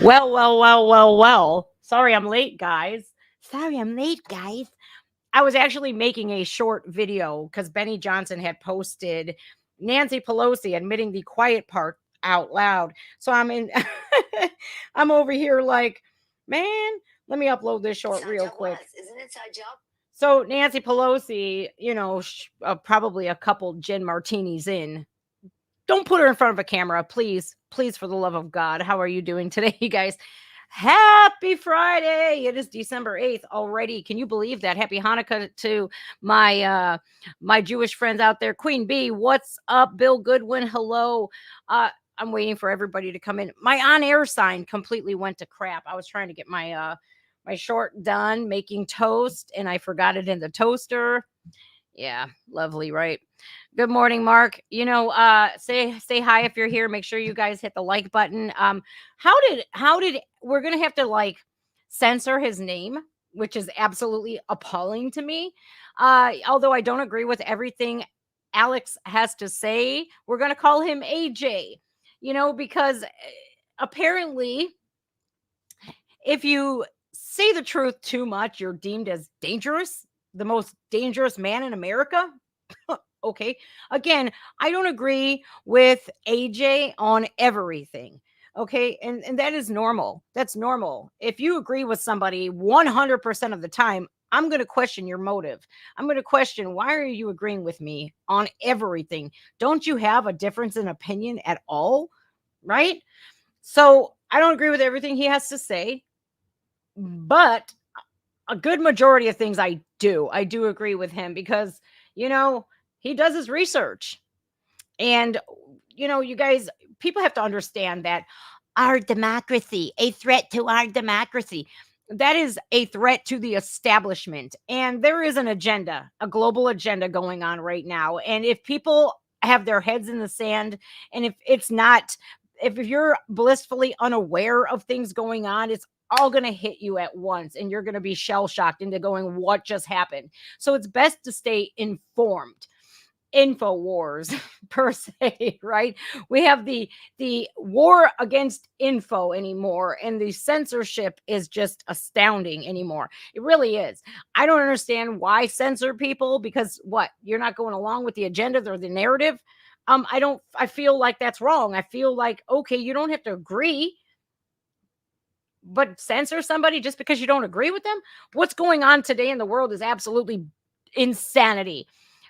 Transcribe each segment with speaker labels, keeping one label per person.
Speaker 1: Well. Sorry I'm late, guys. I was actually making a short video because Benny Johnson had posted Nancy Pelosi admitting the quiet part out loud. So I'm in, I'm over here like, man, let me upload this short real quick. Isn't it side job? So Nancy Pelosi, probably a couple gin martinis in. Don't put her in front of a camera, please. Please, for the love of God. How are you doing today, you guys? Happy Friday. It is December 8th already. Can you believe that? Happy Hanukkah to my Jewish friends out there. Queen Bee, what's up? Bill Goodwin, hello. I'm waiting for everybody to come in. My on-air sign completely went to crap. I was trying to get my short done making toast and I forgot it in the toaster. Yeah, lovely, right? Good morning, Mark. Say hi if you're here. Make sure you guys hit the like button. How did we're gonna have to like censor his name, which is absolutely appalling to me. Although I don't agree with everything Alex has to say, we're gonna call him AJ. Because apparently, if you say the truth too much, you're deemed as dangerous, the most dangerous man in America. Okay. Again, I don't agree with AJ on everything. Okay. And that is normal. That's normal. If you agree with somebody 100% of the time, I'm going to question your motive. I'm going to question, why are you agreeing with me on everything? Don't you have a difference in opinion at all? Right. So I don't agree with everything he has to say, but a good majority of things I do agree with him because, you know, he does his research. And, you guys, people have to understand that our democracy, a threat to our democracy, that is a threat to the establishment. And there is an agenda, a global agenda going on right now. And if people have their heads in the sand, and if you're blissfully unaware of things going on, it's all going to hit you at once and you're going to be shell shocked into going, what just happened? So it's best to stay informed. Info wars per se, right? We have the war against info anymore, and the censorship is just astounding anymore. It really is. I don't understand why censor people, because what, you're not going along with the agenda or the narrative. I feel like that's wrong. I feel like, okay, you don't have to agree, but censor somebody just because you don't agree with them. What's going on today in the world is absolutely insanity.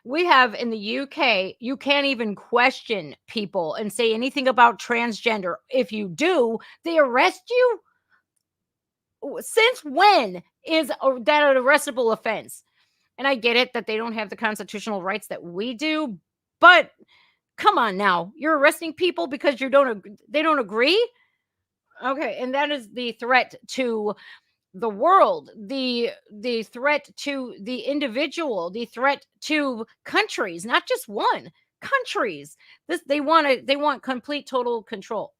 Speaker 1: We have in the UK, you can't even question people and say anything about transgender. If you do, they arrest you. Since when is that an arrestable offense? And I get it that they don't have the constitutional rights that we do, but come on now, you're arresting people because they don't agree. Okay, and that is the threat to the world, the threat to the individual, the threat to countries, not just one, countries. This they want complete total control.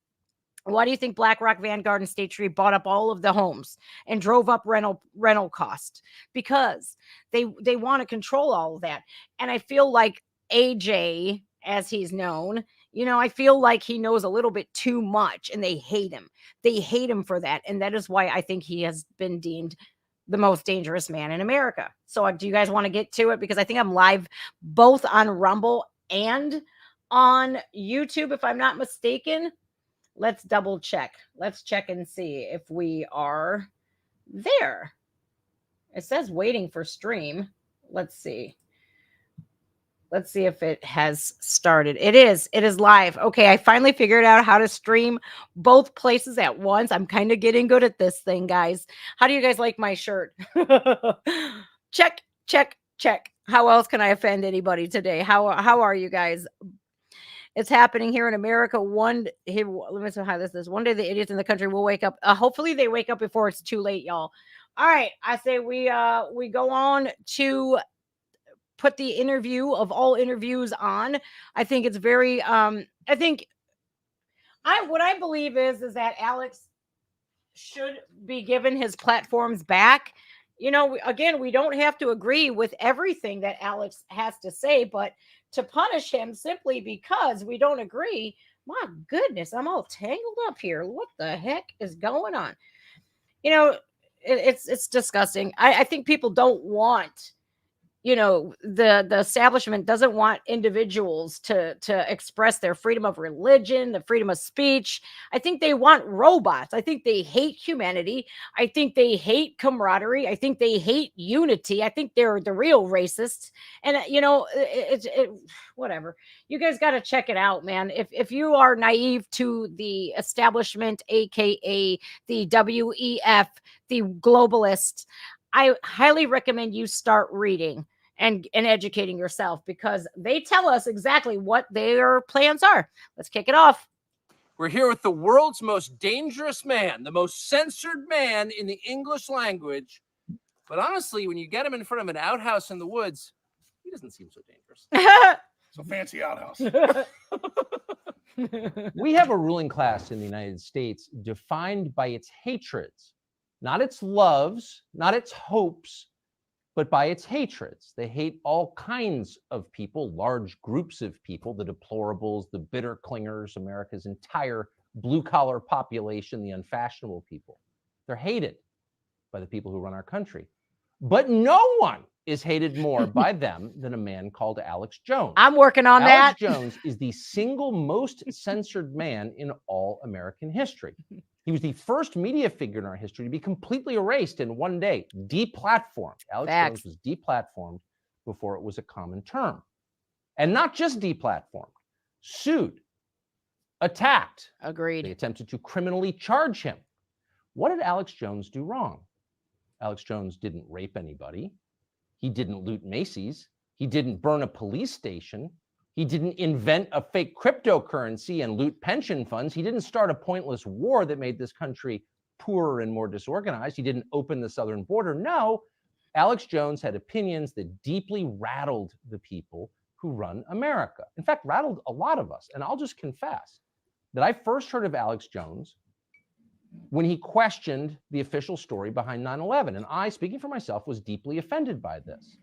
Speaker 1: Why do you think BlackRock, Vanguard, and State Street bought up all of the homes and drove up rental costs? Because they want to control all of that. And I feel like AJ, as he's known, I feel like he knows a little bit too much, and they hate him. They hate him for that, and that is why I think he has been deemed the most dangerous man in America. So, do you guys want to get to it? Because I think I'm live both on Rumble and on YouTube, if I'm not mistaken. Let's double check. Let's check and see if we are there. It says waiting for stream. Let's see. Let's see if it has started. It is live. Okay, I finally figured out how to stream both places at once. I'm kind of getting good at this thing, guys. How do you guys like my shirt? Check, check, check. How else can I offend anybody today? How are you guys? It's happening here in America. Let me see how this is. One day the idiots in the country will wake up. Hopefully they wake up before it's too late, y'all. All right, I say we go on to put the interview of all interviews on. I think it's very what I believe is that Alex should be given his platforms back. Again, we don't have to agree with everything that Alex has to say, but to punish him simply because we don't agree, My goodness, I'm all tangled up here. What the heck is going on? You know, it's disgusting. I think people don't want, the establishment doesn't want individuals to express their freedom of religion, the freedom of speech. I think they want robots. I think they hate humanity. I think they hate camaraderie. I think they hate unity. I think they're the real racists. And whatever. You guys got to check it out, man. If you are naive to the establishment, aka the WEF, the globalists, I highly recommend you start reading and educating yourself, because they tell us exactly what their plans are. Let's kick it off.
Speaker 2: We're here with the world's most dangerous man, the most censored man in the English language. But honestly, when you get him in front of an outhouse in the woods, he doesn't seem so dangerous.
Speaker 3: It's a fancy outhouse.
Speaker 4: We have a ruling class in the United States defined by its hatreds, not its loves, not its hopes, but by its hatreds. They hate all kinds of people, large groups of people, the deplorables, the bitter clingers, America's entire blue-collar population, the unfashionable people. They're hated by the people who run our country. But no one is hated more by them than a man called Alex Jones.
Speaker 1: I'm working on that.
Speaker 4: Alex Jones is the single most censored man in all American history. He was the first media figure in our history to be completely erased in one day, deplatformed. Alex Jones was deplatformed before it was a common term. And not just deplatformed, sued, attacked.
Speaker 1: Agreed.
Speaker 4: They attempted to criminally charge him. What did Alex Jones do wrong? Alex Jones didn't rape anybody. He didn't loot Macy's. He didn't burn a police station. He didn't invent a fake cryptocurrency and loot pension funds. He didn't start a pointless war that made this country poorer and more disorganized. He didn't open the southern border. No, Alex Jones had opinions that deeply rattled the people who run America. In fact, rattled a lot of us. And I'll just confess that I first heard of Alex Jones when he questioned the official story behind 9/11. And I, speaking for myself, was deeply offended by this.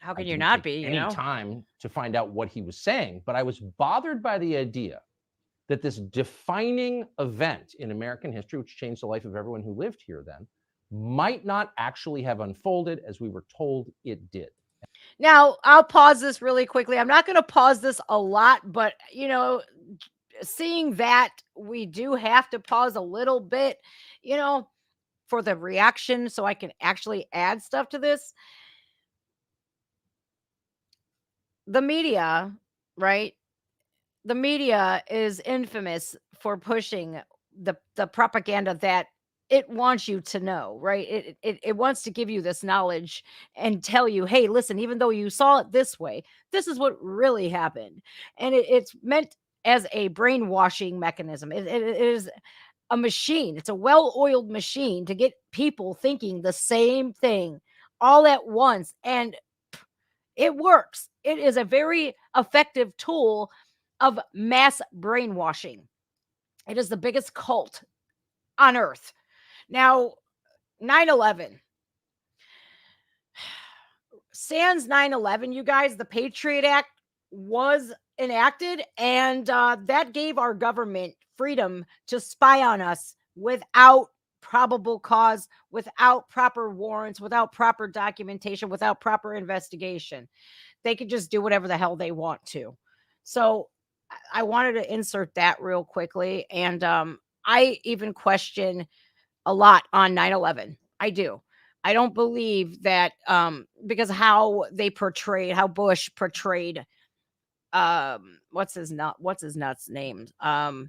Speaker 1: How can you not be?
Speaker 4: Any time to find out what he was saying, but I was bothered by the idea that this defining event in American history, which changed the life of everyone who lived here then, might not actually have unfolded as we were told it did.
Speaker 1: Now, I'll pause this really quickly. I'm not going to pause this a lot, but seeing that we do have to pause a little bit, for the reaction, so I can actually add stuff to this. The media, right? The media is infamous for pushing the propaganda that it wants you to know, right? It wants to give you this knowledge and tell you, hey, listen, even though you saw it this way, this is what really happened. And it's meant as a brainwashing mechanism. It is a machine. It's a well-oiled machine to get people thinking the same thing all at once. And it works. It is a very effective tool of mass brainwashing. It is the biggest cult on earth. Now, 9/11. Sans 9/11, you guys, the Patriot Act was enacted, and that gave our government freedom to spy on us without probable cause, without proper warrants, without proper documentation, without proper investigation. They could just do whatever the hell they want to. So I wanted to insert that real quickly. And I even question a lot on 9/11. I do. I don't believe that because how Bush portrayed what's his nuts name? Saddam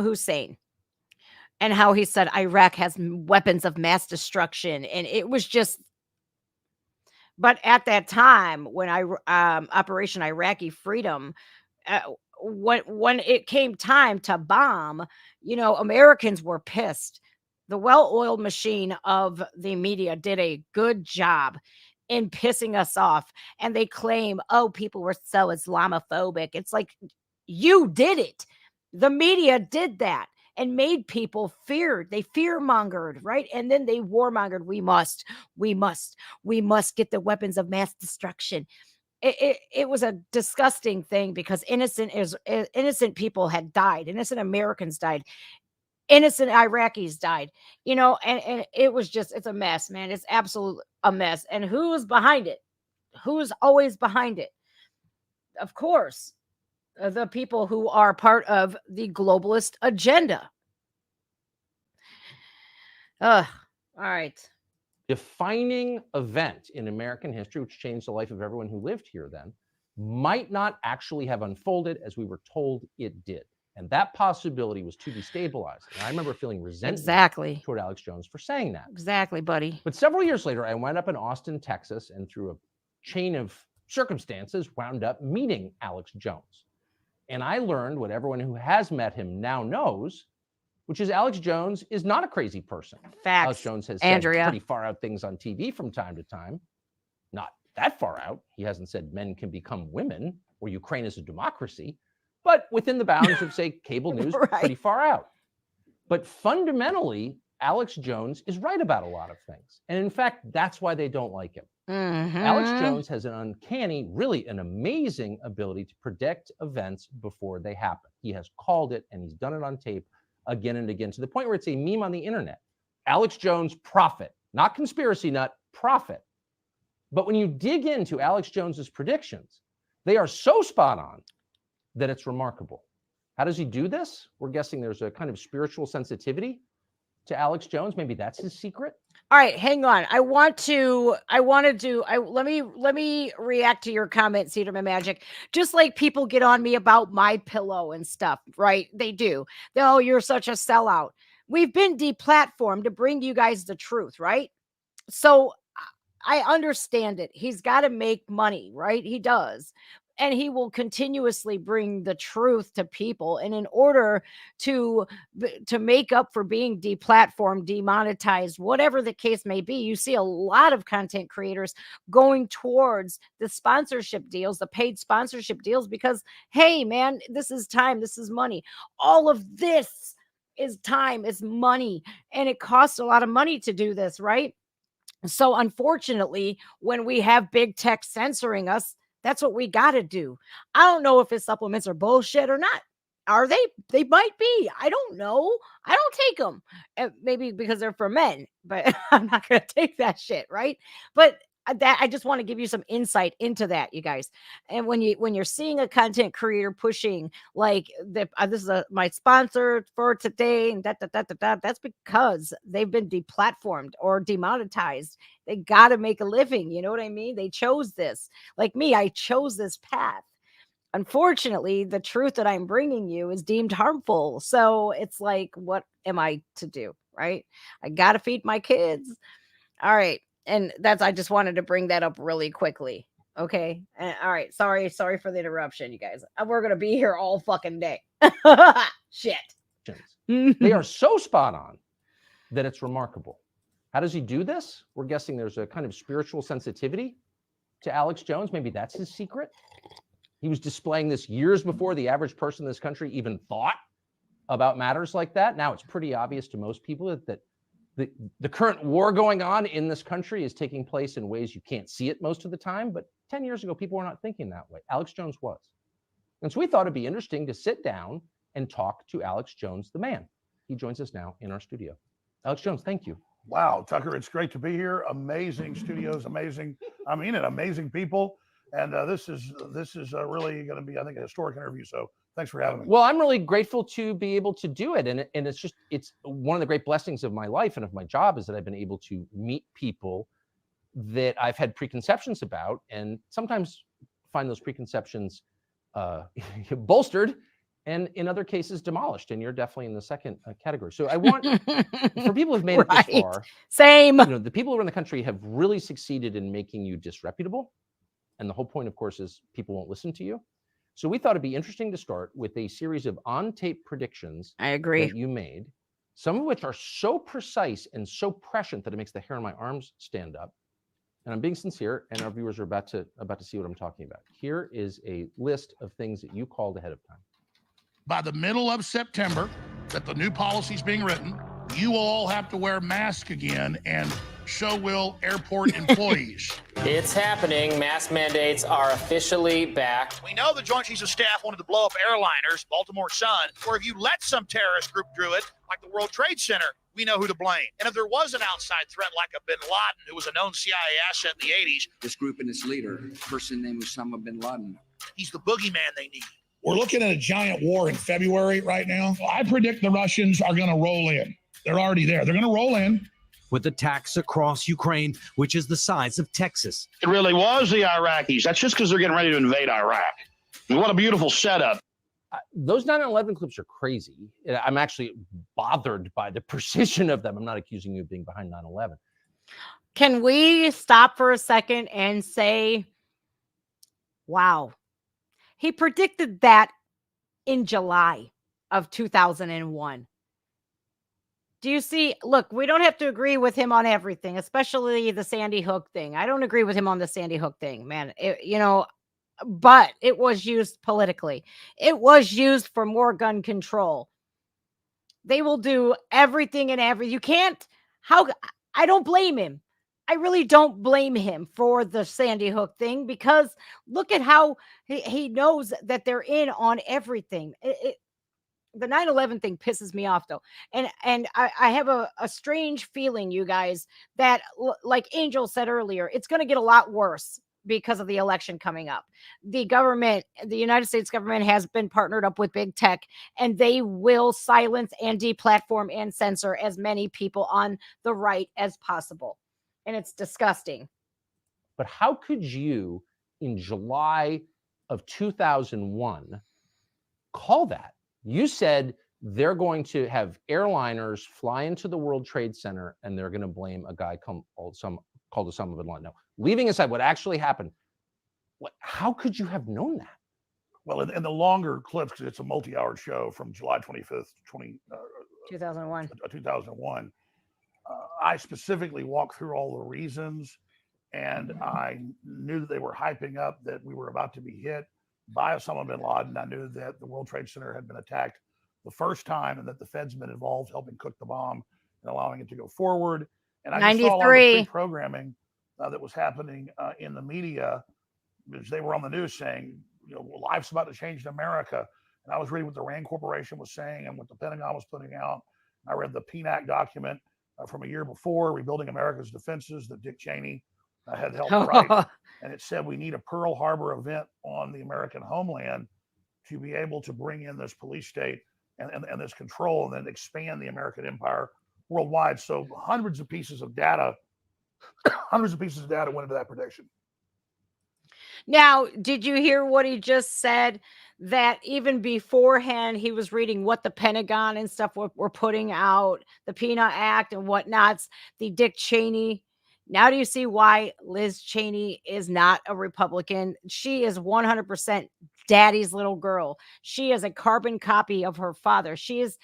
Speaker 1: Hussein. And how he said Iraq has weapons of mass destruction. And it was just, but at that time when Operation Iraqi Freedom, when it came time to bomb, Americans were pissed. The well-oiled machine of the media did a good job in pissing us off. And they claim, oh, people were so Islamophobic. It's like, you did it. The media did that and made people feared. They fear-mongered, right? And then they warmongered. We must get the weapons of mass destruction. it was a disgusting thing because innocent people had died, innocent Americans died, innocent Iraqis died, and it was just, it's a mess, man. It's absolute a mess. And who's behind it? Who's always behind it? Of course, the people who are part of the globalist agenda. All right.
Speaker 4: Defining event in American history, which changed the life of everyone who lived here then, might not actually have unfolded as we were told it did. And that possibility was too destabilizing. And I remember feeling resentment
Speaker 1: Exactly.
Speaker 4: toward Alex Jones for saying that.
Speaker 1: Exactly, buddy.
Speaker 4: But several years later, I wound up in Austin, Texas, and through a chain of circumstances, wound up meeting Alex Jones. And I learned what everyone who has met him now knows, which is Alex Jones is not a crazy person.
Speaker 1: Facts.
Speaker 4: Alex Jones has said pretty far out things on TV from time to time. Not that far out. He hasn't said men can become women or Ukraine is a democracy, but within the bounds of, say, cable news,
Speaker 1: Right.
Speaker 4: pretty far out. But fundamentally, Alex Jones is right about a lot of things. And in fact, that's why they don't like him. Alex Jones has an uncanny, really an amazing ability to predict events before they happen. He has called it and he's done it on tape again and again, to the point where it's a meme on the internet. Alex Jones, prophet, not conspiracy nut, prophet. But when you dig into Alex Jones's predictions, they are so spot on that it's remarkable. How does he do this? We're guessing there's a kind of spiritual sensitivity to Alex Jones. Maybe that's his secret.
Speaker 1: All right, hang on. Let me react to your comment, Cedarman Magic. Just like people get on me about my pillow and stuff, right? They do. Oh, you're such a sellout. We've been deplatformed to bring you guys the truth, right? So I understand it. He's got to make money, right? He does. And he will continuously bring the truth to people. And in order to make up for being deplatformed, demonetized, whatever the case may be, you see a lot of content creators going towards the sponsorship deals, the paid sponsorship deals, because, hey, man, this is time. This is money. All of this is time, is money. And it costs a lot of money to do this, right? So unfortunately, when we have big tech censoring us, that's what we got to do. I don't know if his supplements are bullshit or not. Are they? They might be. I don't know. I don't take them. Maybe because they're for men, but I'm not going to take that shit, right? But that, I just want to give you some insight into that, you guys. And when you're seeing a content creator pushing like this is my sponsor for today and that's because they've been deplatformed or demonetized. They got to make a living. You know what I mean? They chose this. Like me, I chose this path. Unfortunately, the truth that I'm bringing you is deemed harmful. So it's like, what am I to do? Right? I got to feed my kids. All right. And I just wanted to bring that up really quickly. Okay. All right. Sorry for the interruption, you guys. We're going to be here all fucking day. Shit.
Speaker 4: They are so spot on that it's remarkable. How does he do this? We're guessing there's a kind of spiritual sensitivity to Alex Jones. Maybe that's his secret. He was displaying this years before the average person in this country even thought about matters like that. Now it's pretty obvious to most people that the current war going on in this country is taking place in ways you can't see it most of the time. But 10 years ago, people were not thinking that way. Alex Jones was. And so we thought it'd be interesting to sit down and talk to Alex Jones, the man. He joins us now in our studio. Alex Jones, thank you.
Speaker 3: Wow, Tucker, it's great to be here. Amazing studios, amazing. I mean it, amazing people. And this is really going to be, I think, a historic interview. So thanks for having me.
Speaker 4: Well, I'm really grateful to be able to do it. And it's one of the great blessings of my life and of my job is that I've been able to meet people that I've had preconceptions about and sometimes find those preconceptions bolstered and in other cases demolished. And you're definitely in the second category. So I want, for people who've made it this far,
Speaker 1: same.
Speaker 4: The people around the country have really succeeded in making you disreputable. And the whole point, of course, is people won't listen to you. So we thought it'd be interesting to start with a series of on-tape predictions.
Speaker 1: I agree.
Speaker 4: That you made, some of which are so precise and so prescient that it makes the hair on my arms stand up. And I'm being sincere, and our viewers are about to see what I'm talking about. Here is a list of things that you called ahead of time.
Speaker 3: By the middle of September, that the new policy is being written, you will all have to wear masks again, and so will airport employees.
Speaker 5: It's happening. Mask mandates are officially back.
Speaker 6: We know the Joint Chiefs of Staff wanted to blow up airliners, Baltimore Sun, or if you let some terrorist group do it, like the World Trade Center, we know who to blame. And if there was an outside threat like a bin Laden, who was a known CIA asset in the 80s,
Speaker 7: this group and its leader, a person named Osama bin Laden,
Speaker 6: he's the boogeyman they need.
Speaker 3: We're looking at a giant war in February right now. I predict the Russians are going to roll in. They're already there. They're going to roll in.
Speaker 8: With attacks across Ukraine, which is the size of Texas.
Speaker 6: It really was the Iraqis. That's just because they're getting ready to invade Iraq. I mean, what a beautiful setup.
Speaker 4: Those 9/11 clips are crazy. I'm actually bothered by the precision of them. I'm not accusing you of being behind 9/11.
Speaker 1: Can we stop for a second and say, wow, he predicted that in July of 2001. Do you see? Look, we don't have to agree with him on everything, especially the Sandy Hook thing. I don't agree with him on the Sandy Hook thing, man. But it was used politically. It was used for more gun control. They will do everything and you can't. I don't blame him. I really don't blame him for the Sandy Hook thing, because look at how he knows that they're in on everything. The 9/11 thing pisses me off, though. And I have a strange feeling, you guys, that like Angel said earlier, it's going to get a lot worse because of the election coming up. The United States government has been partnered up with big tech, and they will silence and deplatform and censor as many people on the right as possible. And it's disgusting.
Speaker 4: But how could you, in July of 2001, call that? You said they're going to have airliners fly into the World Trade Center and they're going to blame a guy called Osama bin Laden. No, leaving aside what actually happened, how could you have known that?
Speaker 3: Well, in the longer clips, because it's a multi-hour show from July 25th, 2001, I specifically walked through all the reasons, and I knew that they were hyping up that we were about to be hit by Osama bin Laden. I knew that the World Trade Center had been attacked the first time and that the Fed's been involved helping cook the bomb and allowing it to go forward. And I just saw a lot of the pre-programming that was happening in the media, because they were on the news saying, life's about to change in America. And I was reading what the RAND Corporation was saying and what the Pentagon was putting out. I read the PNAC document from a year before, Rebuilding America's Defenses, that Dick Cheney had helped write. And it said we need a Pearl Harbor event on the American homeland to be able to bring in this police state and this control, and then expand the American empire worldwide. So hundreds of pieces of data went into that prediction.
Speaker 1: Now, did you hear what he just said? That even beforehand, he was reading what the Pentagon and stuff were putting out, the PINA Act and whatnots, the Dick Cheney. Now do you see why Liz Cheney is not a Republican? She is 100% daddy's little girl. She is a carbon copy of her father. She is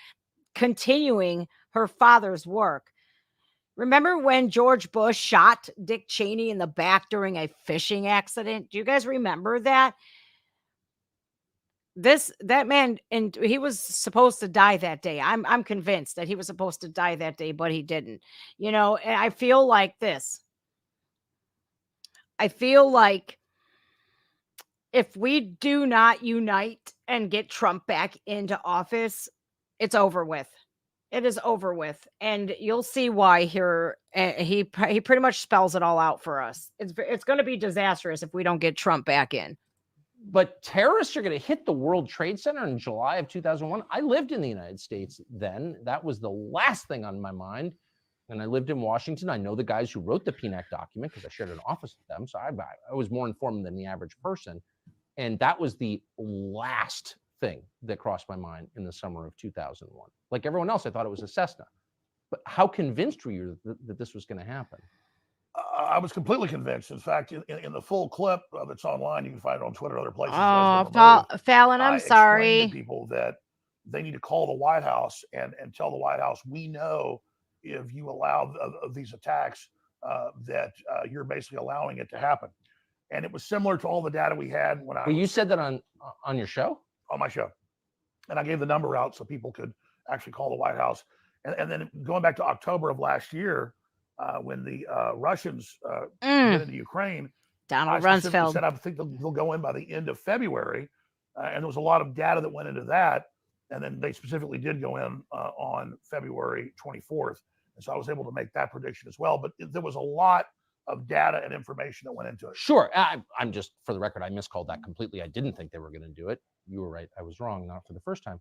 Speaker 1: continuing her father's work. Remember when George Bush shot Dick Cheney in the back during a fishing accident? Do you guys remember that? That man, and he was supposed to die that day. I'm convinced that he was supposed to die that day, but he didn't. And I feel like this. I feel like if we do not unite and get Trump back into office, it's over with. It is over with, and you'll see why here. He pretty much spells it all out for us. It's going to be disastrous if we don't get Trump back in.
Speaker 4: But terrorists are going to hit the World Trade Center in July of 2001. I lived in the United States then. That was the last thing on my mind. And I lived in Washington. I know the guys who wrote the PNAC document because I shared an office with them. So I was more informed than the average person. And that was the last thing that crossed my mind in the summer of 2001. Like everyone else, I thought it was a Cessna. But how convinced were you that this was going to happen?
Speaker 3: I was completely convinced. In fact, in the full clip that's online, you can find it on Twitter and other places.
Speaker 1: Fallon, I'm sorry.
Speaker 3: I explained to people that they need to call the White House and tell the White House, we know if you allow these attacks, that you're basically allowing it to happen. And it was similar to all the data we had when
Speaker 4: you said that on your show?
Speaker 3: On my show. And I gave the number out so people could actually call the White House. And then going back to October of last year, when the Russians
Speaker 1: Mm.
Speaker 3: went into Ukraine. I
Speaker 1: Donald
Speaker 3: specifically
Speaker 1: Rumsfeld.
Speaker 3: said I think they'll go in by the end of February, and there was a lot of data that went into that. And then they specifically did go in on February 24th, and so I was able to make that prediction as well. But there was a lot of data and information that went into it.
Speaker 4: Sure. I'm just, for the record, I miscalled that completely. I didn't think they were going to do it. You were right. I was wrong, not for the first time.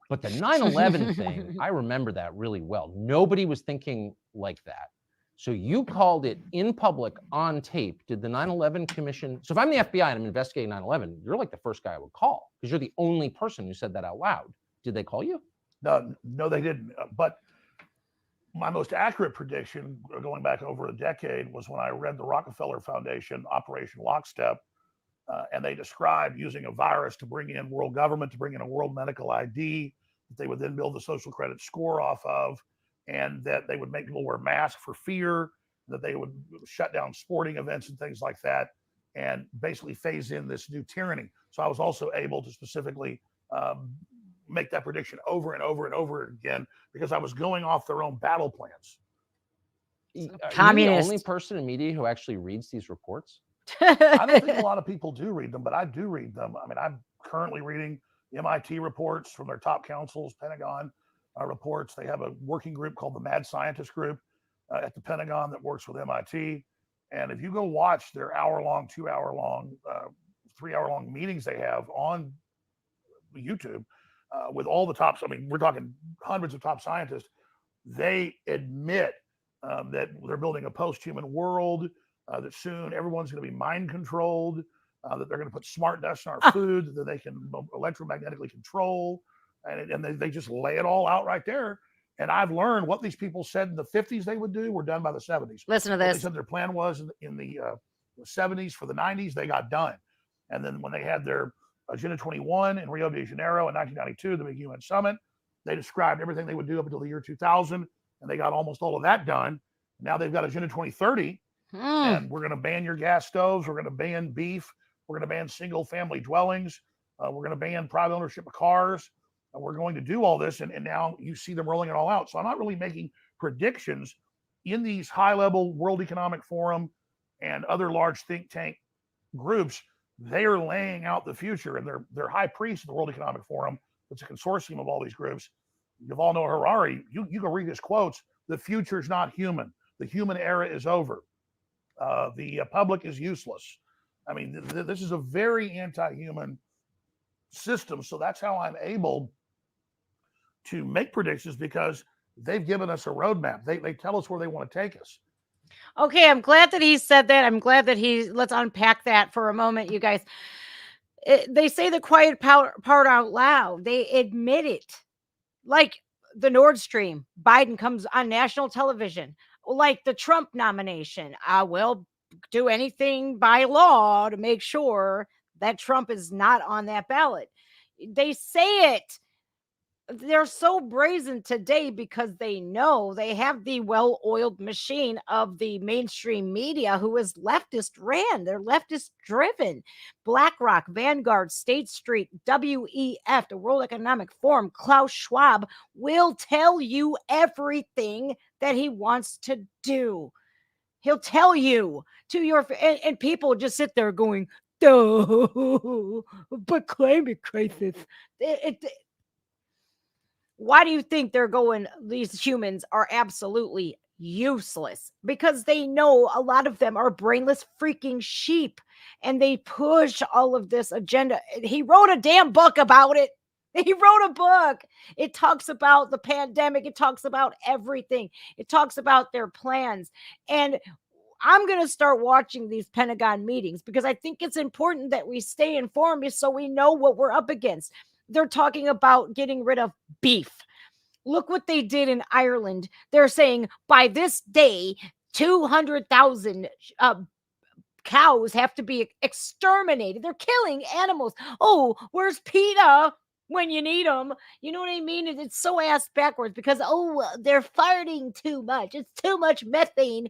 Speaker 4: But the 9/11 thing, I remember that really well. Nobody was thinking like that. So you called it in public on tape. Did the 9/11 Commission? So if I'm the FBI and I'm investigating 9/11, you're like the first guy I would call because you're the only person who said that out loud. Did they call you?
Speaker 3: No, they didn't. But my most accurate prediction, going back over a decade, was when I read the Rockefeller Foundation Operation Lockstep, and they described using a virus to bring in world government, to bring in a world medical ID that they would then build the social credit score off of, and that they would make people wear masks for fear, that they would shut down sporting events and things like that, and basically phase in this new tyranny. So I was also able to specifically make that prediction over and over and over again because I was going off their own battle plans.
Speaker 4: Are you the
Speaker 1: Communist.
Speaker 4: only person in media who actually reads these reports?
Speaker 3: I don't think a lot of people do read them, but I do read them. I mean, I'm currently reading MIT reports from their top councils, Pentagon reports. They have a working group called the Mad Scientist Group at the Pentagon that works with MIT. And if you go watch their hour-long, 2-hour-long, 3-hour-long meetings they have on YouTube with all the tops, I mean, we're talking hundreds of top scientists, they admit that they're building a post-human world, that soon everyone's going to be mind controlled, that they're going to put smart dust in our food that they can electromagnetically control. And they just lay it all out right there. And I've learned what these people said in the 50s they would do were done by the 70s.
Speaker 1: Listen to
Speaker 3: What
Speaker 1: this.
Speaker 3: they said their plan was in the 70s for the 90s, they got done. And then when they had their Agenda 21 in Rio de Janeiro in 1992, the big UN summit, they described everything they would do up until the year 2000, and they got almost all of that done. Now they've got Agenda 2030, and we're going to ban your gas stoves. We're going to ban beef. We're going to ban single-family dwellings. We're going to ban private ownership of cars. We're going to do all this, and now you see them rolling it all out. So I'm not really making predictions in these high-level World Economic Forum and other large think tank groups. They are laying out the future, and they're high priests of the World Economic Forum. It's a consortium of all these groups. Yuval Noah Harari, you can read his quotes. The future is not human. The human era is over. The public is useless. I mean, this is a very anti-human system. So that's how I'm able to make predictions, because they've given us a roadmap. They tell us where they want to take us.
Speaker 1: Okay, I'm glad that he said that. I'm glad that let's unpack that for a moment, you guys. They say the quiet part out loud. They admit it. Like the Nord Stream, Biden comes on national television. Like the Trump nomination, I will do anything by law to make sure that Trump is not on that ballot. They say it. They're so brazen today because they know they have the well-oiled machine of the mainstream media who is leftist ran. They're leftist driven. BlackRock, Vanguard, State Street, WEF, the World Economic Forum, Klaus Schwab will tell you everything that he wants to do. He'll tell you to your, and people just sit there going, "Duh, but climate crisis." Why do you think they're going, these humans are absolutely useless? Because they know a lot of them are brainless freaking sheep, and they push all of this agenda. He wrote a damn book about it. He wrote a book. It talks about the pandemic. It talks about everything. It talks about their plans. And I'm going to start watching these Pentagon meetings because I think it's important that we stay informed so we know what we're up against. They're talking about getting rid of beef. Look what they did in Ireland. They're saying by this day, 200,000 cows have to be exterminated. They're killing animals. Oh, where's PETA when you need them? You know what I mean? It's so ass backwards because, they're farting too much. It's too much methane.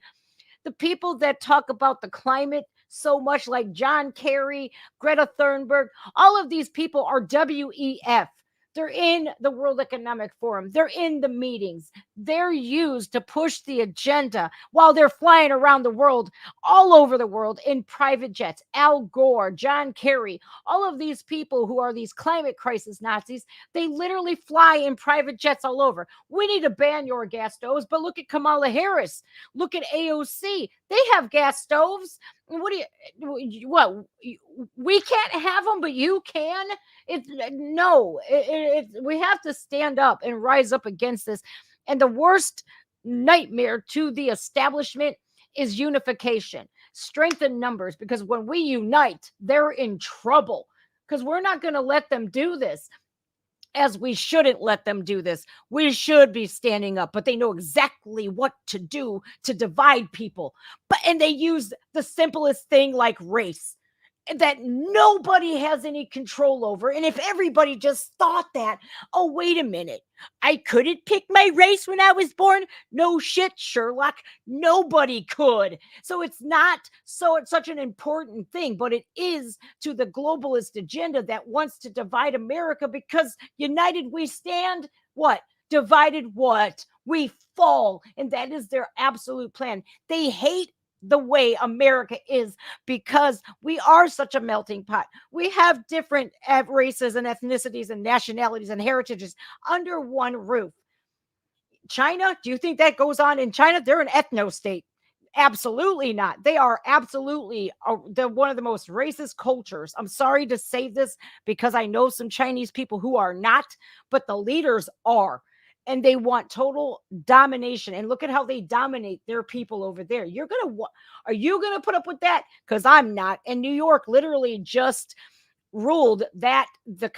Speaker 1: The people that talk about the climate so much, like John Kerry, Greta Thunberg, all of these people are WEF. They're in the World Economic Forum. They're in the meetings. They're used to push the agenda while they're flying around the world, all over the world in private jets. Al Gore, John Kerry, all of these people who are these climate crisis Nazis, they literally fly in private jets all over. We need to ban your gas stoves, but look at Kamala Harris. Look at AOC. They have gas stoves. What do you, what, we can't have them, but you can? It's no, we have to stand up and rise up against this. And the worst nightmare to the establishment is unification, strength in numbers, because when we unite, they're in trouble, because we're not going to let them do this. As we shouldn't let them do this. We should be standing up, but they know exactly what to do to divide people. And they use the simplest thing like race that nobody has any control over. And if everybody just thought that, oh, wait a minute, I couldn't pick my race when I was born. No shit, Sherlock. Nobody could. So it's such an important thing, but it is to the globalist agenda that wants to divide America, because united we stand. What? Divided what? We fall. And that is their absolute plan. They hate the way America is because we are such a melting pot. We have different races and ethnicities and nationalities and heritages under one roof. China, do you think that goes on in China? They're an ethno state. Absolutely not. They are absolutely one of the most racist cultures. I'm sorry to say this because I know some Chinese people who are not, but the leaders are. And they want total domination. And look at how they dominate their people over there. Are you gonna put up with that? Because I'm not. And New York literally just ruled that the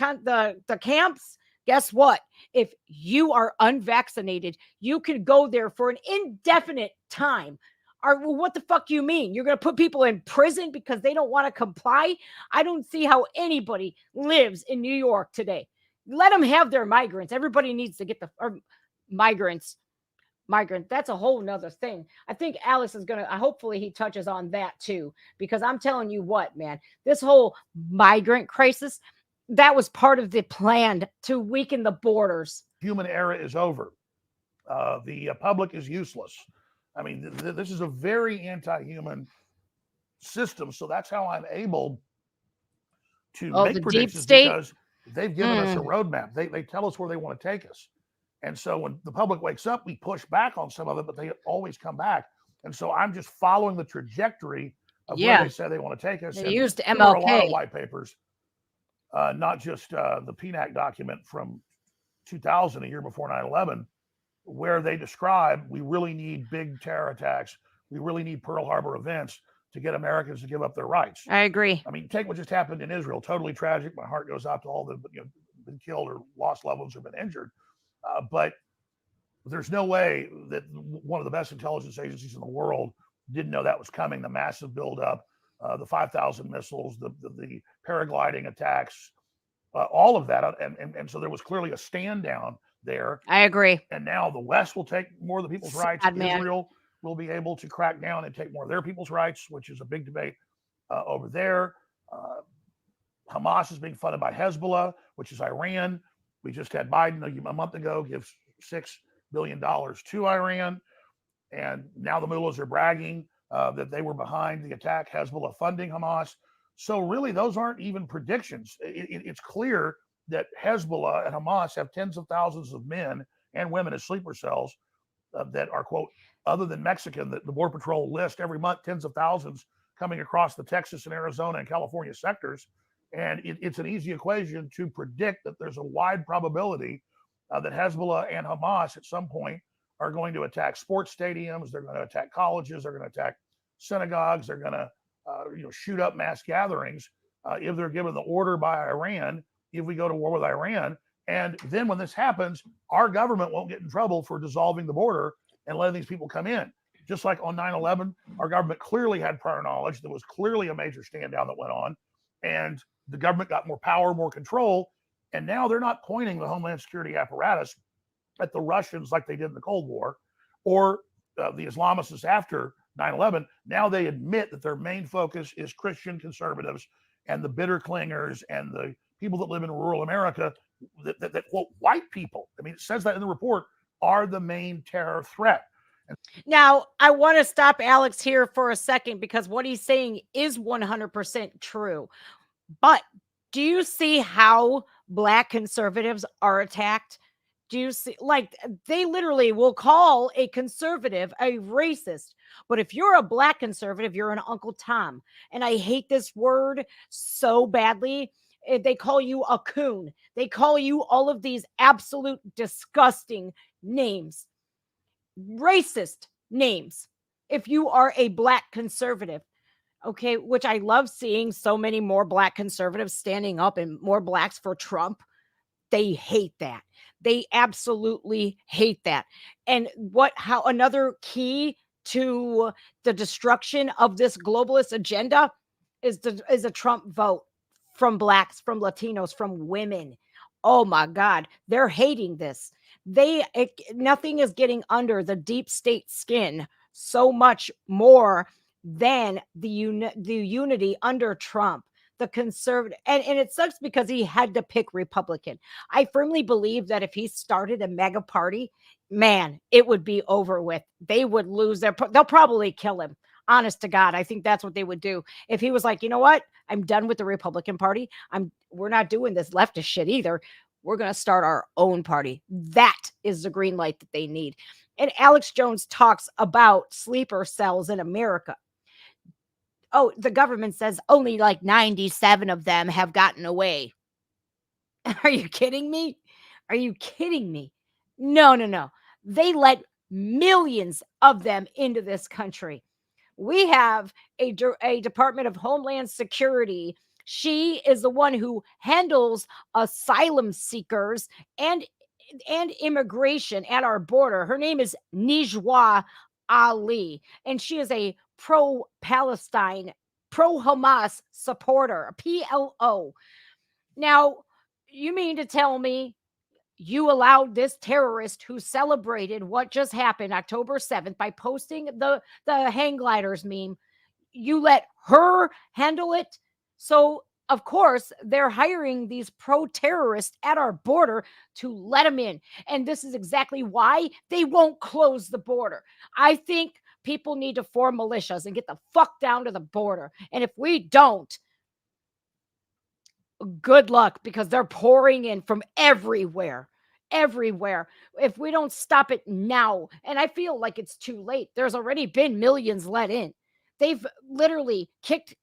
Speaker 1: camps. Guess what? If you are unvaccinated, you can go there for an indefinite time. What the fuck you mean? You're going to put people in prison because they don't want to comply? I don't see how anybody lives in New York today. Let them have their migrants. Everybody needs to get migrants. That's a whole nother thing. I think Alex is going to, hopefully he touches on that too, because I'm telling you what, man, this whole migrant crisis, that was part of the plan to weaken the borders.
Speaker 3: Human era is over. The public is useless. I mean, this is a very anti-human system. So that's how I'm able to make predictions, because they've given us a roadmap. They tell us where they want to take us. And so when the public wakes up, we push back on some of it, but they always come back. And so I'm just following the trajectory of where they say they want to take us.
Speaker 1: They used MLK.
Speaker 3: There are a lot of white papers, not just the PNAC document from 2000, a year before 9/11, where they describe we really need big terror attacks. We really need Pearl Harbor events to get Americans to give up their rights.
Speaker 1: I agree.
Speaker 3: I mean, take what just happened in Israel. Totally tragic. My heart goes out to all the been killed or lost loved ones or been injured. But there's no way that one of the best intelligence agencies in the world didn't know that was coming. The massive buildup, the 5,000 missiles, the paragliding attacks, all of that. And so there was clearly a stand down there.
Speaker 1: I agree.
Speaker 3: And now the West will take more of the people's rights. Israel will be able to crack down and take more of their people's rights, which is a big debate over there. Hamas is being funded by Hezbollah, which is Iran. We just had Biden a month ago give $6 billion to Iran. And now the mullahs are bragging that they were behind the attack, Hezbollah funding Hamas. So really, those aren't even predictions. It's clear that Hezbollah and Hamas have tens of thousands of men and women as sleeper cells that are, quote, other than Mexican, that the Border Patrol list every month, tens of thousands coming across the Texas and Arizona and California sectors. And it's an easy equation to predict that there's a wide probability that Hezbollah and Hamas at some point are going to attack sports stadiums. They're going to attack colleges. They're going to attack synagogues. They're going to shoot up mass gatherings if they're given the order by Iran, if we go to war with Iran. And then when this happens, our government won't get in trouble for dissolving the border and letting these people come in. Just like on 9/11, our government clearly had prior knowledge. There was clearly a major stand down that went on. And the government got more power, more control. And now they're not pointing the Homeland Security apparatus at the Russians like they did in the Cold War or the Islamists after 9/11. Now they admit that their main focus is Christian conservatives and the bitter clingers and the people that live in rural America. that quote, white people, I mean, it says that in the report, are the main terror threat.
Speaker 1: Now, I want to stop Alex here for a second because what he's saying is 100% true. But do you see how Black conservatives are attacked? Do you see, like, they literally will call a conservative a racist. But if you're a Black conservative, you're an Uncle Tom. And I hate this word so badly. They call you a coon. They call you all of these absolute disgusting names, racist names, if you are a Black conservative. Okay, which I love seeing so many more Black conservatives standing up and more Blacks for Trump. They hate that. They absolutely hate that. And how another key to the destruction of this globalist agenda is a Trump vote from Blacks, from Latinos, from women. Oh my God, they're hating this. Nothing is getting under the deep state skin so much more than the unity under Trump. The conservative, and it sucks because he had to pick Republican. I firmly believe that if he started a mega party, man, it would be over with. They would lose they'll probably kill him. Honest to God, I think that's what they would do. If he was like, you know what, I'm done with the Republican Party. We're not doing this leftist shit either. We're going to start our own party. That is the green light that they need. And Alex Jones talks about sleeper cells in America. Oh, the government says only like 97 of them have gotten away. Are you kidding me? Are you kidding me? No. They let millions of them into this country. We have a Department of Homeland Security. She is the one who handles asylum seekers and immigration at our border. Her name is Nijwa Ali, and she is a pro-Palestine, pro-Hamas supporter, PLO. Now, you mean to tell me you allowed this terrorist who celebrated what just happened October 7th by posting the hang gliders meme, you let her handle it? So, of course, they're hiring these pro-terrorists at our border to let them in. And this is exactly why they won't close the border. I think people need to form militias and get the fuck down to the border. And if we don't, good luck, because they're pouring in from everywhere. If we don't stop it now, and I feel like it's too late, there's already been millions let in. They've literally kicked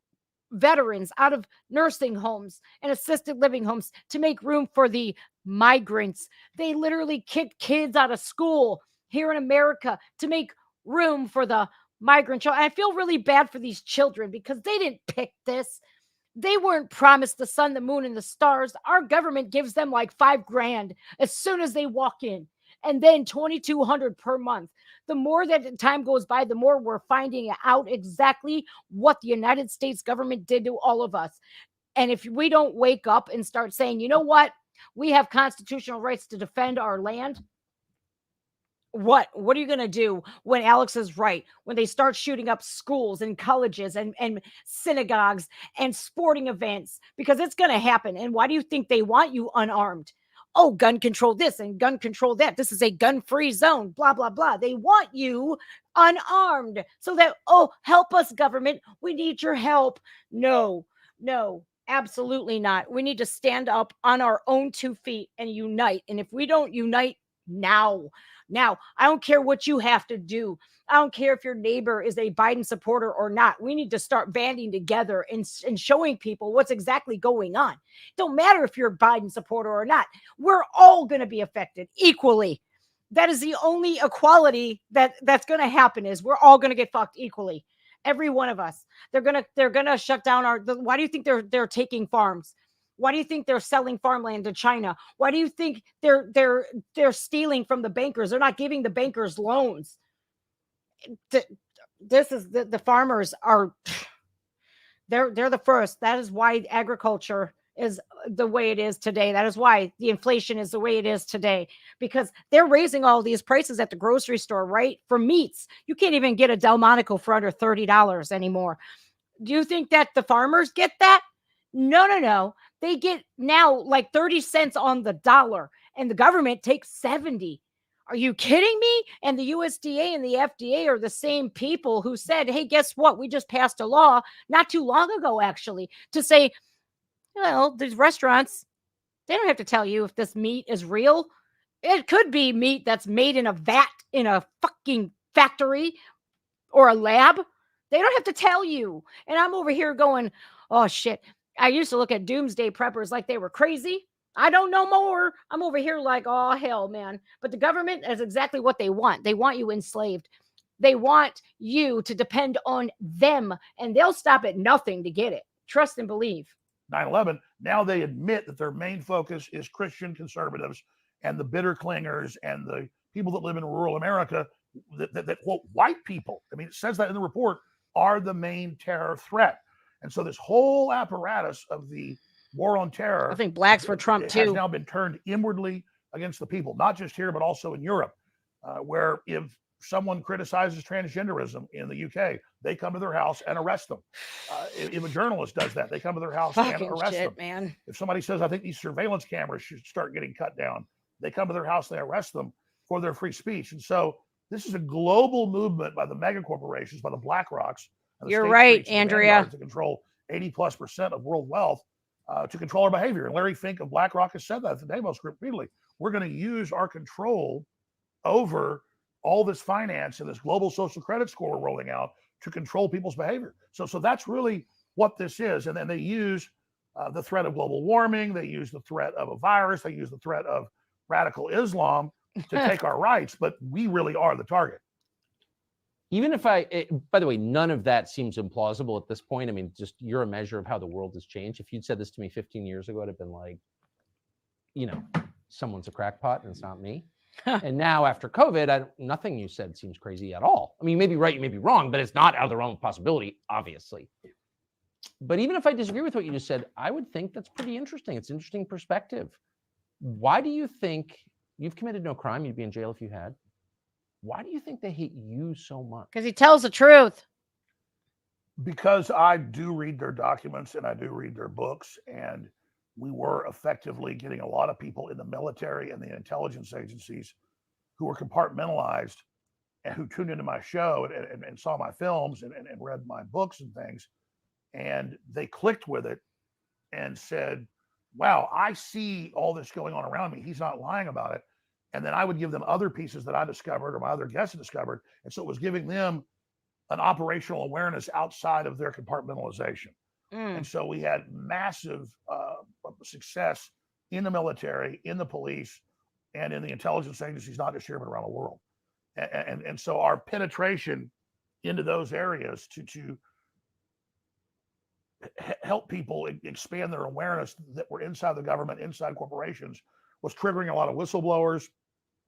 Speaker 1: veterans out of nursing homes and assisted living homes to make room for the migrants. They literally kicked kids out of school here in America to make room for the migrant children. I feel really bad for these children because they didn't pick this. They weren't promised the sun, the moon, and the stars. Our government gives them like $5,000 as soon as they walk in, and then $2,200 per month. The more that time goes by, the more we're finding out exactly what the United States government did to all of us. And if we don't wake up and start saying, you know what, we have constitutional rights to defend our land, what are you going to do when Alex is right? When they start shooting up schools and colleges and synagogues and sporting events, because it's going to happen. And why do you think they want you unarmed? Oh, gun control this and gun control that. This is a gun-free zone, blah, blah, blah. They want you unarmed so that, oh, help us, government. We need your help. No, absolutely not. We need to stand up on our own 2 feet and unite. And if we don't unite now, I don't care what you have to do. I don't care if your neighbor is a Biden supporter or not. We need to start banding together and showing people what's exactly going on. Don't matter if you're a Biden supporter or not. We're all going to be affected equally. That is the only equality that's going to happen, is we're all going to get fucked equally. Every one of us. They're going to shut down why do you think they're taking farms? Why do you think they're selling farmland to China? Why do you think they're stealing from the bankers? They're not giving the bankers loans. This is the farmers are, they're the first. That is why agriculture is the way it is today. That is why the inflation is the way it is today, because they're raising all these prices at the grocery store, right? For meats, you can't even get a Delmonico for under $30 anymore. Do you think that the farmers get that? No. They get now like 30 cents on the dollar, and the government takes 70. Are you kidding me? And the USDA and the FDA are the same people who said, hey, guess what? We just passed a law not too long ago, actually, to say, well, these restaurants, they don't have to tell you if this meat is real. It could be meat that's made in a vat in a fucking factory or a lab. They don't have to tell you. And I'm over here going, oh shit. I used to look at doomsday preppers like they were crazy. I don't know more. I'm over here like, oh hell, man. But the government is exactly what they want. They want you enslaved. They want you to depend on them, and they'll stop at nothing to get it. Trust and believe.
Speaker 3: 9/11, now they admit that their main focus is Christian conservatives and the bitter clingers and the people that live in rural America that quote, white people, I mean, it says that in the report, are the main terror threat. And so this whole apparatus of the war on terror,
Speaker 1: I think blacks for Trump too,
Speaker 3: has now been turned inwardly against the people, not just here, but also in Europe, where if someone criticizes transgenderism in the UK, they come to their house and arrest them. If a journalist does that, they come to their house and arrest them.
Speaker 1: Man.
Speaker 3: If somebody says, I think these surveillance cameras should start getting cut down, they come to their house and they arrest them for their free speech. And so this is a global movement by the mega corporations, by the BlackRocks.
Speaker 1: You're right, Andrea.
Speaker 3: To control 80+% of world wealth, to control our behavior. And Larry Fink of BlackRock has said that at the Davos group repeatedly. We're going to use our control over all this finance and this global social credit score we're rolling out to control people's behavior. So that's really what this is. And then they use the threat of global warming. They use the threat of a virus. They use the threat of radical Islam to take our rights. But we really are the target.
Speaker 4: Even if by the way, none of that seems implausible at this point. I mean, just you're a measure of how the world has changed. If you'd said this to me 15 years ago, I'd have been like, someone's a crackpot and it's not me. And now after COVID, nothing you said seems crazy at all. I mean, you may be right, you may be wrong, but it's not out of the realm of possibility, obviously. But even if I disagree with what you just said, I would think that's pretty interesting. It's an interesting perspective. Why do you think you've committed no crime? You'd be in jail if you had. Why do you think they hate you so much?
Speaker 1: Because he tells the truth.
Speaker 3: Because I do read their documents and I do read their books, and we were effectively getting a lot of people in the military and the intelligence agencies who were compartmentalized and who tuned into my show and saw my films and read my books and things. And they clicked with it and said, wow, I see all this going on around me. He's not lying about it. And then I would give them other pieces that I discovered or my other guests had discovered. And so it was giving them an operational awareness outside of their compartmentalization. And so we had massive success in the military, in the police, and in the intelligence agencies, not just here, but around the world. And so our penetration into those areas to help people expand their awareness that we're inside the government, inside corporations, was triggering a lot of whistleblowers,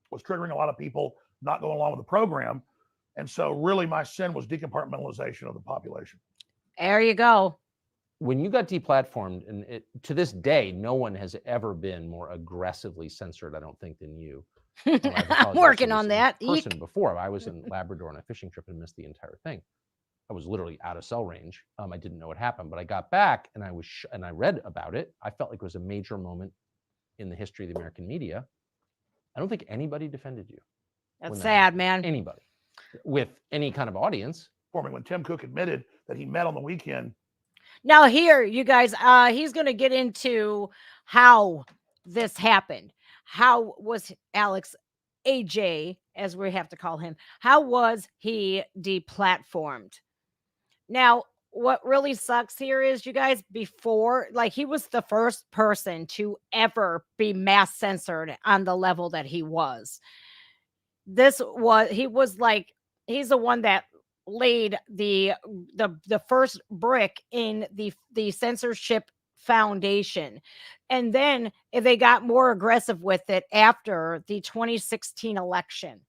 Speaker 3: was triggering a lot of people not going along with the program. And so really my sin was decompartmentalization of the population.
Speaker 1: There you go.
Speaker 4: When you got deplatformed, and to this day, no one has ever been more aggressively censored, I don't think, than you.
Speaker 1: I'm working on that.
Speaker 4: Person before, I was in Labrador on a fishing trip and missed the entire thing. I was literally out of cell range. I didn't know what happened, but I got back and I read about it. I felt like it was a major moment in the history of the American media. I don't think anybody defended you.
Speaker 1: That's sad, man.
Speaker 4: Anybody with any kind of audience.
Speaker 3: For me, when Tim Cook admitted that he met on the weekend.
Speaker 1: Now here, you guys, he's going to get into how this happened. How was Alex, AJ, as we have to call him, how was he deplatformed? Now, what really sucks here is, you guys, before, like, he was the first person to ever be mass censored on the level that he was. He's the one that laid the first brick in the censorship foundation. And then they got more aggressive with it after the 2016 election.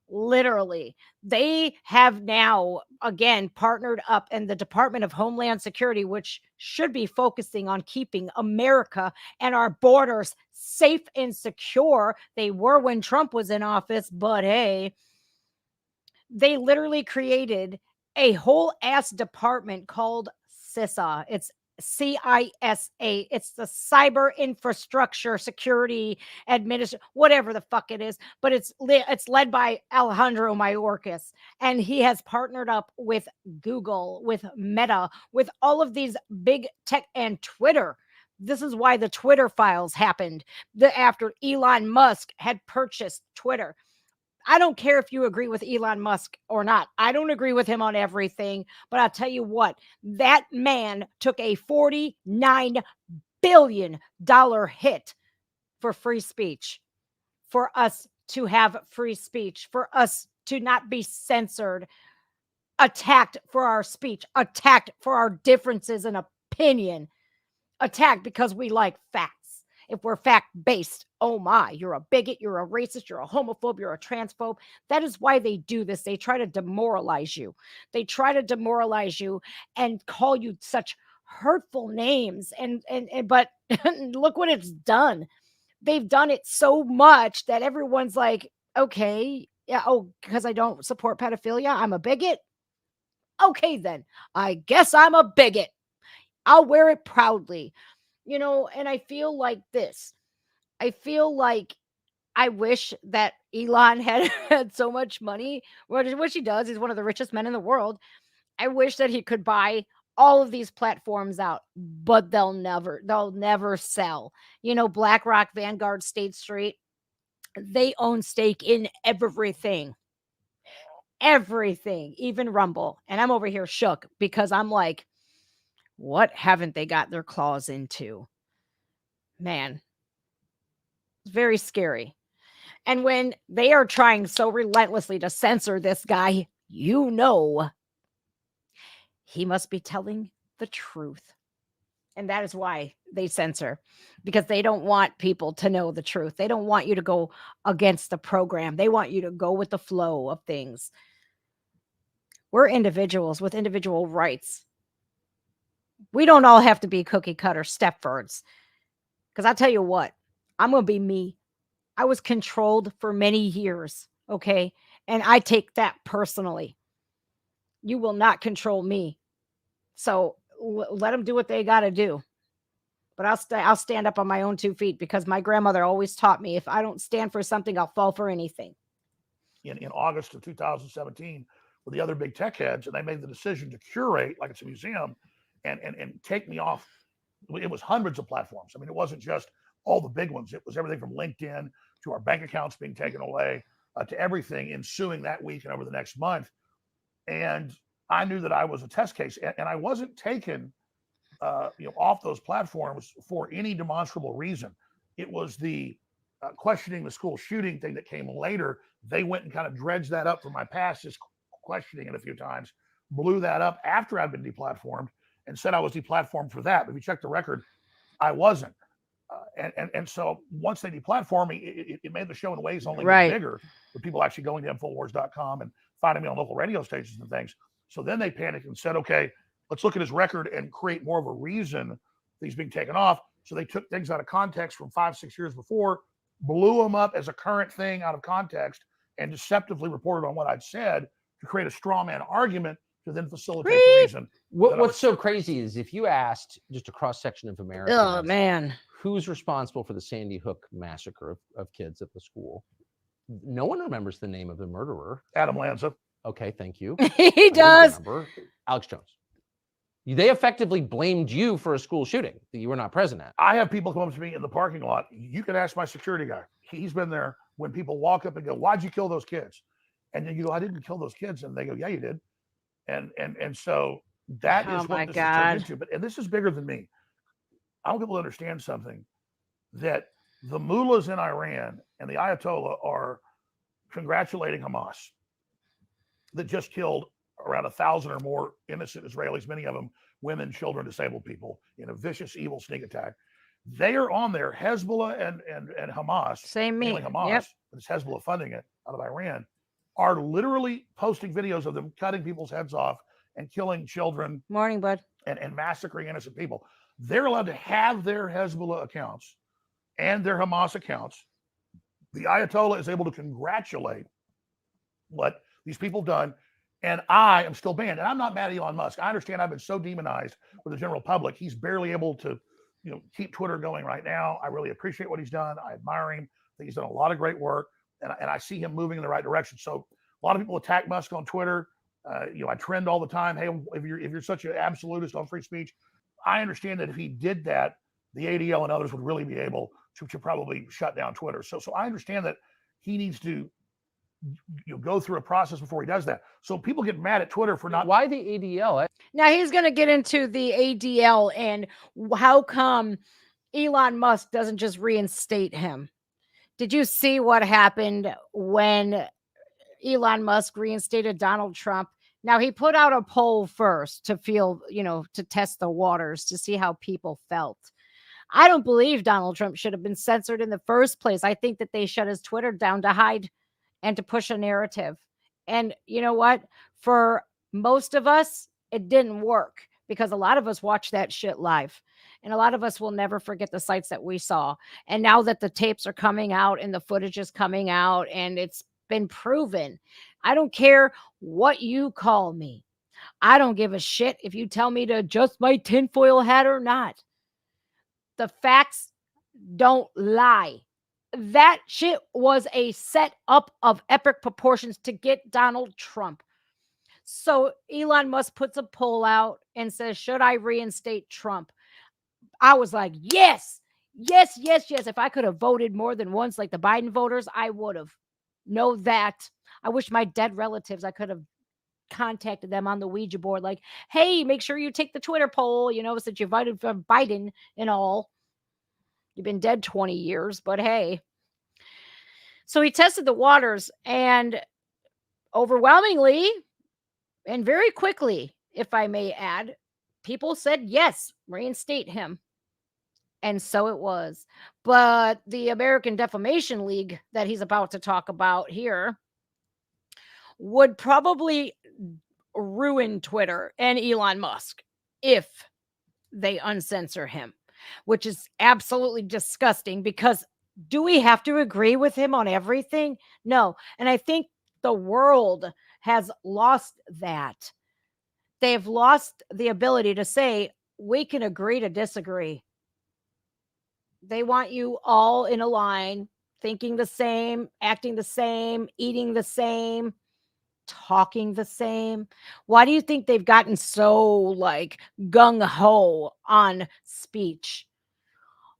Speaker 1: Literally, they have now again partnered up in the Department of Homeland Security, which should be focusing on keeping America and our borders safe and secure. They were when Trump was in office, but hey, they literally created a whole ass department called CISA. It's CISA. It's the Cyber Infrastructure Security Administration, whatever the fuck it is. But it's led by Alejandro Mayorkas, and he has partnered up with Google, with Meta, with all of these big tech and Twitter. This is why the Twitter files happened after Elon Musk had purchased Twitter. I don't care if you agree with Elon Musk or not. I don't agree with him on everything, but I'll tell you what, that man took a $49 billion hit for free speech, for us to have free speech, for us to not be censored, attacked for our speech, attacked for our differences in opinion, attacked because we like facts. If we're fact-based, oh my, you're a bigot, you're a racist, you're a homophobe, you're a transphobe. That is why they do this. They try to demoralize you. They try to demoralize you and call you such hurtful names. But look what it's done. They've done it so much that everyone's like, okay, yeah, oh, because I don't support pedophilia, I'm a bigot. Okay, then I guess I'm a bigot. I'll wear it proudly. And I feel like this. I feel like I wish that Elon had so much money, which he does. He's one of the richest men in the world. I wish that he could buy all of these platforms out, but they'll never sell. BlackRock, Vanguard, State Street, they own stake in everything, even Rumble. And I'm over here shook because I'm like, what haven't they got their claws into? Man, it's very scary. And when they are trying so relentlessly to censor this guy, he must be telling the truth. And that is why they censor, because they don't want people to know the truth. They don't want you to go against the program. They want you to go with the flow of things. We're individuals with individual rights. We don't all have to be cookie cutter Stepfords. Because I tell you what, I'm going to be me. I was controlled for many years, okay? And I take that personally. You will not control me. So let them do what they got to do. But I'll stand up on my own 2 feet, because my grandmother always taught me, if I don't stand for something, I'll fall for anything.
Speaker 3: In August of 2017, with the other big tech heads, and they made the decision to curate, like it's a museum, and take me off. It was hundreds of platforms. I mean, it wasn't just all the big ones. It was everything from LinkedIn to our bank accounts being taken away, to everything ensuing that week and over the next month. And I knew that I was a test case, and I wasn't taken off those platforms for any demonstrable reason. It was the questioning the school shooting thing that came later. They went and kind of dredged that up from my past, just questioning it a few times, blew that up after I'd been deplatformed, and said I was deplatformed for that. But if you check the record, I wasn't. And so once they deplatformed me, it made the show in ways only get bigger, with people actually going to Infowars.com and finding me on local radio stations and things. So then they panicked and said, okay, let's look at his record and create more of a reason that he's being taken off. So they took things out of context from 5-6 years before, blew them up as a current thing out of context, and deceptively reported on what I'd said to create a straw man argument to then facilitate the reason.
Speaker 4: What's so crazy is if you asked just a cross section of Americans,
Speaker 1: oh man,
Speaker 4: who's responsible for the Sandy Hook massacre of kids at the school, no one remembers the name of the murderer.
Speaker 3: Adam Lanza.
Speaker 4: Okay, thank you.
Speaker 1: He does.
Speaker 4: Remember. Alex Jones. They effectively blamed you for a school shooting that you were not present at.
Speaker 3: I have people come up to me in the parking lot. You can ask my security guy. He's been there when people walk up and go, "Why'd you kill those kids?" And then you go, "I didn't kill those kids." And they go, "Yeah, you did." And so that is what this has turned into. And this is bigger than me. I want people to understand something, that the mullahs in Iran and the Ayatollah are congratulating Hamas that just killed around 1,000 or more innocent Israelis, many of them women, children, disabled people, in a vicious, evil sneak attack. They are on there. Hezbollah and Hamas,
Speaker 1: same me,
Speaker 3: Hamas, but it's Hezbollah funding it out of Iran, are literally posting videos of them cutting people's heads off and killing children.
Speaker 1: Morning, bud.
Speaker 3: And massacring innocent people. They're allowed to have their Hezbollah accounts and their Hamas accounts. The Ayatollah is able to congratulate what these people have done And I am still banned. And I'm not mad at Elon Musk. I understand I've been so demonized with the general public. He's barely able to, keep Twitter going right now. I really appreciate what he's done. I admire him. I think he's done a lot of great work, and I see him moving in the right direction. So a lot of people attack Musk on Twitter. I trend all the time. Hey, if you're such an absolutist on free speech, I understand that if he did that, the ADL and others would really be able to probably shut down Twitter. So I understand that he needs to go through a process before he does that. So people get mad at Twitter for not.
Speaker 4: Why the ADL?
Speaker 1: Now he's going to get into the ADL and how come Elon Musk doesn't just reinstate him. Did you see what happened when Elon Musk reinstated Donald Trump? Now he put out a poll first to feel, to test the waters to see how people felt. I don't believe Donald Trump should have been censored in the first place. I think that they shut his Twitter down to hide and to push a narrative. And you know what? For most of us, it didn't work because a lot of us watched that shit live. And a lot of us will never forget the sights that we saw. And now that the tapes are coming out and the footage is coming out and it's been proven, I don't care what you call me. I don't give a shit if you tell me to adjust my tinfoil hat or not. The facts don't lie. That shit was a setup of epic proportions to get Donald Trump. So Elon Musk puts a poll out and says, should I reinstate Trump? I was like, yes, yes, yes, yes. If I could have voted more than once like the Biden voters, I would have. Know that. I wish my dead relatives, I could have contacted them on the Ouija board like, hey, make sure you take the Twitter poll, since you voted for Biden and all. You've been dead 20 years, but hey. So he tested the waters and overwhelmingly and very quickly, if I may add, people said, yes, reinstate him. And so it was. But the American Defamation League that he's about to talk about here would probably ruin Twitter and Elon Musk if they uncensor him, which is absolutely disgusting because do we have to agree with him on everything? No. And I think the world has lost that. They've lost the ability to say, we can agree to disagree. They want you all in a line, thinking the same, acting the same, eating the same, talking the same. Why do you think they've gotten so gung-ho on speech?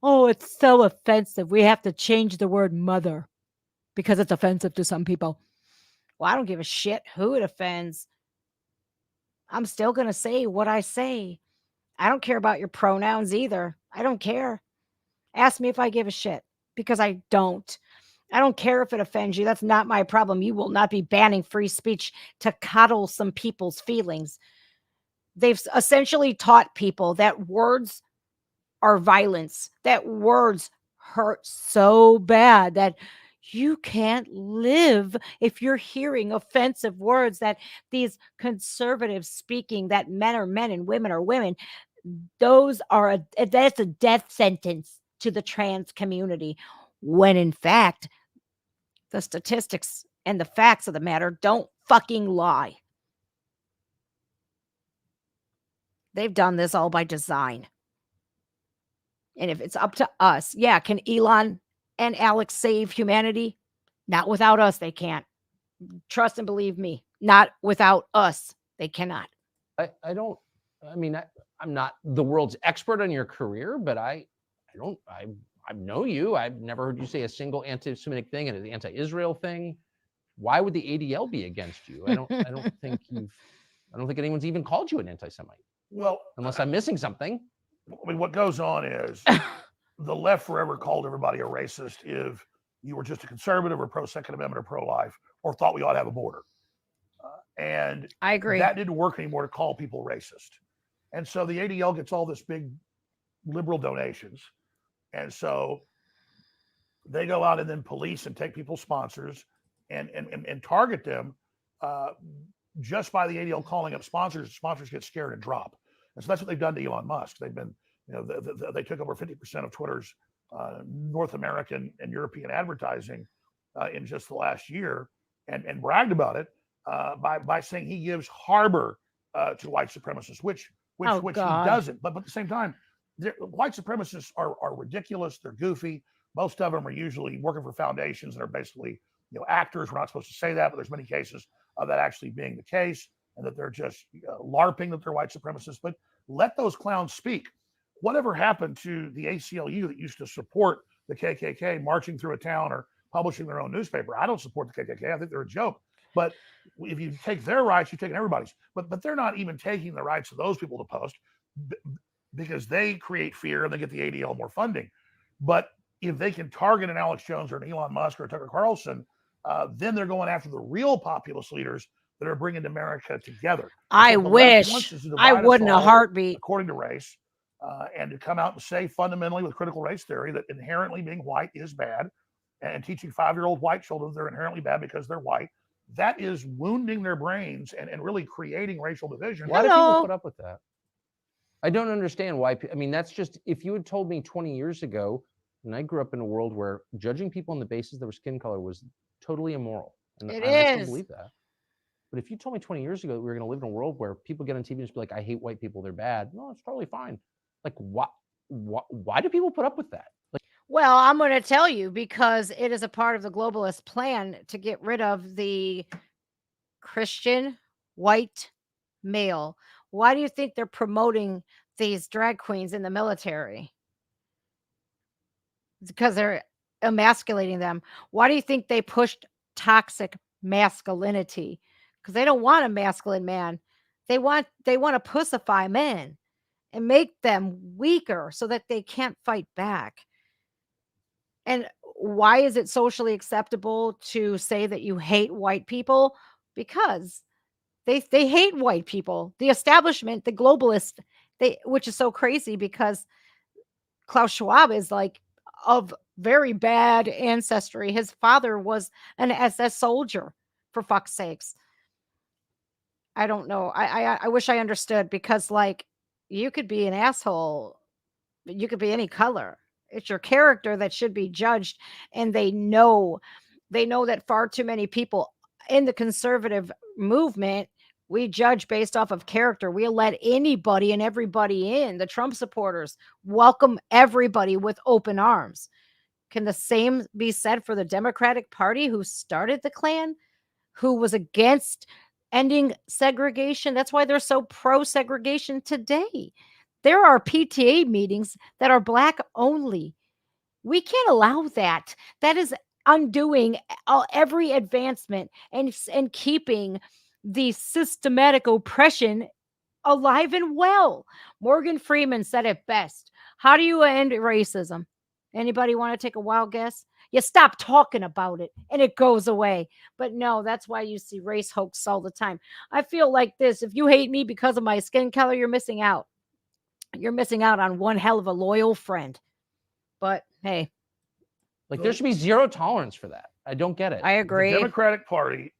Speaker 1: Oh, it's so offensive. We have to change the word mother because it's offensive to some people. Well, I don't give a shit who it offends. I'm still going to say what I say. I don't care about your pronouns either. I don't care. Ask me if I give a shit because I don't. I don't care if it offends you. That's not my problem. You will not be banning free speech to coddle some people's feelings. They've essentially taught people that words are violence, that words hurt so bad that you can't live if you're hearing offensive words, that these conservatives speaking that men are men and women are women. That's a death sentence to the trans community, when in fact, the statistics and the facts of the matter don't fucking lie. They've done this all by design. And if it's up to us, yeah, can Elon and Alex save humanity? Not without us, they can't. Trust and believe me, not without us, they cannot.
Speaker 4: I'm not the world's expert on your career, but I know you. I've never heard you say a single anti-Semitic thing and an anti-Israel thing. Why would the ADL be against you? I don't think anyone's even called you an anti-Semite.
Speaker 3: Well,
Speaker 4: unless I'm missing something.
Speaker 3: I mean, what goes on is the left forever called everybody a racist if you were just a conservative or pro-Second Amendment or pro-life or thought we ought to have a border. And
Speaker 1: I agree.
Speaker 3: That didn't work anymore to call people racist. And so the ADL gets all this big liberal donations. And so they go out and then police and take people's sponsors and target them just by the ADL calling up sponsors. Sponsors get scared and drop. And so that's what they've done to Elon Musk. They've been, they took over 50% of Twitter's North American and European advertising in just the last year and bragged about it. by saying he gives harbor to white supremacists, which
Speaker 1: Oh,
Speaker 3: he
Speaker 1: God.
Speaker 3: doesn't. But at the same time, white supremacists are ridiculous. They're goofy. Most of them are usually working for foundations that are basically, actors. We're not supposed to say that, but there's many cases of that actually being the case, and that they're just LARPing that they're white supremacists. But let those clowns speak. Whatever happened to the ACLU that used to support the KKK marching through a town or publishing their own newspaper? I don't support the KKK. I think they're a joke. But if you take their rights, you're taking everybody's. But they're not even taking the rights of those people to post because they create fear and they get the ADL more funding. But if they can target an Alex Jones or an Elon Musk or a Tucker Carlson, then they're going after the real populist leaders that are bringing America together.
Speaker 1: I
Speaker 3: What the left
Speaker 1: wish.
Speaker 3: wants is to
Speaker 1: I
Speaker 3: divide us
Speaker 1: wouldn't a
Speaker 3: all
Speaker 1: heartbeat.
Speaker 3: according to race, and to come out and say fundamentally with critical race theory that inherently being white is bad, and teaching 5-year-old white children they're inherently bad because they're white. That is wounding their brains and really creating racial division.
Speaker 4: Why do people put up with that? I don't understand why. I mean, that's just, if you had told me 20 years ago, and I grew up in a world where judging people on the basis of their skin color was totally immoral. And I still believe that. But if you told me 20 years ago that we were going to live in a world where people get on TV and just be like, I hate white people, they're bad. No, it's totally fine. Like, why do people put up with that? Like,
Speaker 1: Well, I'm going to tell you, because it is a part of the globalist plan to get rid of the Christian white male. Why do you think they're promoting these drag queens in the military? It's because they're emasculating them. Why do you think they pushed toxic masculinity? Because they don't want a masculine man. They want to pussify men and make them weaker so that they can't fight back. And why is it socially acceptable to say that you hate white people? Because they hate white people. The establishment, the globalists, which is so crazy because Klaus Schwab is like of very bad ancestry. His father was an SS soldier, for fuck's sakes. I don't know. I wish I understood, because like, you could be an asshole, but you could be any color. It's your character that should be judged. And they know that far too many people in the conservative movement, we judge based off of character. We let anybody and everybody in. The Trump supporters welcome everybody with open arms. Can the same be said for the Democratic Party, who started the Klan, who was against ending segregation? That's why they're so pro-segregation today. There are PTA meetings that are Black only. We can't allow that. That is undoing every advancement and keeping the systematic oppression alive and well. Morgan Freeman said it best. How do you end racism? Anybody want to take a wild guess? You stop talking about it and it goes away. But no, that's why you see race hoax all the time. I feel like this: if you hate me because of my skin color, you're missing out. You're missing out on one hell of a loyal friend. But hey,
Speaker 4: like, there should be zero tolerance for that. I don't get it.
Speaker 1: I agree.
Speaker 3: The Democratic Party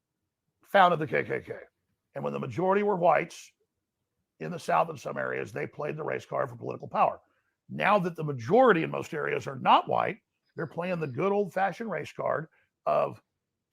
Speaker 3: founded the KKK. And when the majority were whites in the South in some areas, they played the race card for political power. Now that the majority in most areas are not white, they're playing the good old-fashioned race card of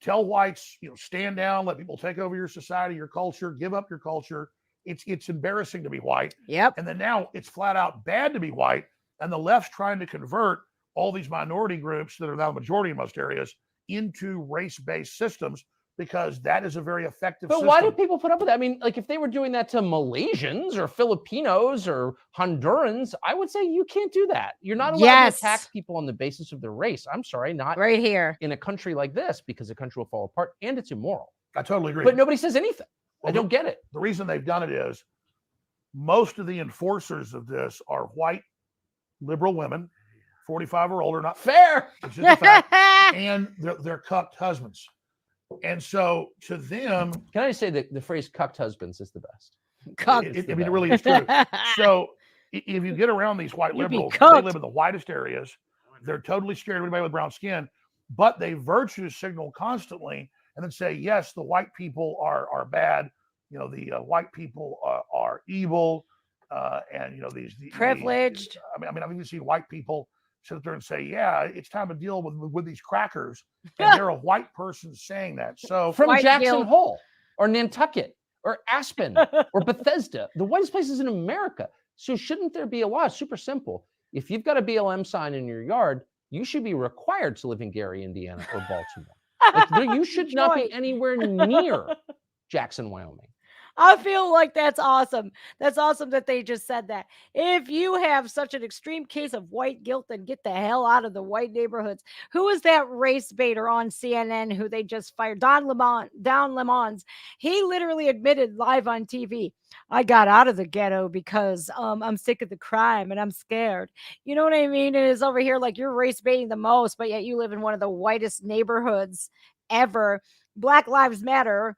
Speaker 3: tell whites, stand down, let people take over your society, your culture, give up your culture. It's embarrassing to be white.
Speaker 1: Yep.
Speaker 3: And then now it's flat out bad to be white. And the left's trying to convert all these minority groups that are now the majority in most areas into race-based systems, because that is a very effective
Speaker 4: But
Speaker 3: system.
Speaker 4: why do people put up with that? I mean, like, if they were doing that to Malaysians or Filipinos or Hondurans, I would say you can't do that. You're not allowed to attack people on the basis of their race. I'm sorry, not
Speaker 1: right here
Speaker 4: in a country like this, because the country will fall apart, and it's immoral.
Speaker 3: I totally agree.
Speaker 4: But nobody says anything.
Speaker 3: Well,
Speaker 4: I don't get it.
Speaker 3: The reason they've done it is most of the enforcers of this are white liberal women, 45 or older, not
Speaker 4: fair,
Speaker 3: which is a fact, and they're cucked husbands. And so to them,
Speaker 4: can I say that the phrase "cucked husbands" is the best?
Speaker 3: It really is true. So if you get around these white liberals, they live in the whitest areas. They're totally scared of anybody with brown skin, but they virtue signal constantly and then say, yes, the white people are bad. The white people are evil, and these
Speaker 1: privileged.
Speaker 3: I've even seen white people sit there and say, yeah, it's time to deal with these crackers. And they're a white person saying that. So
Speaker 4: from Jackson Hole. or Nantucket or Aspen or Bethesda, the whitest places in America. So shouldn't there be a law? Super simple. If you've got a BLM sign in your yard, you should be required to live in Gary, Indiana, or Baltimore. Like, you should not be anywhere near Jackson, Wyoming.
Speaker 1: I feel like that's awesome. That's awesome that they just said that. If you have such an extreme case of white guilt, then get the hell out of the white neighborhoods. Who is that race baiter on CNN who they just fired? Don Lemons. He literally admitted live on TV, I got out of the ghetto because I'm sick of the crime and I'm scared. You know what I mean? And it's over here like you're race baiting the most, but yet you live in one of the whitest neighborhoods ever. Black Lives Matter.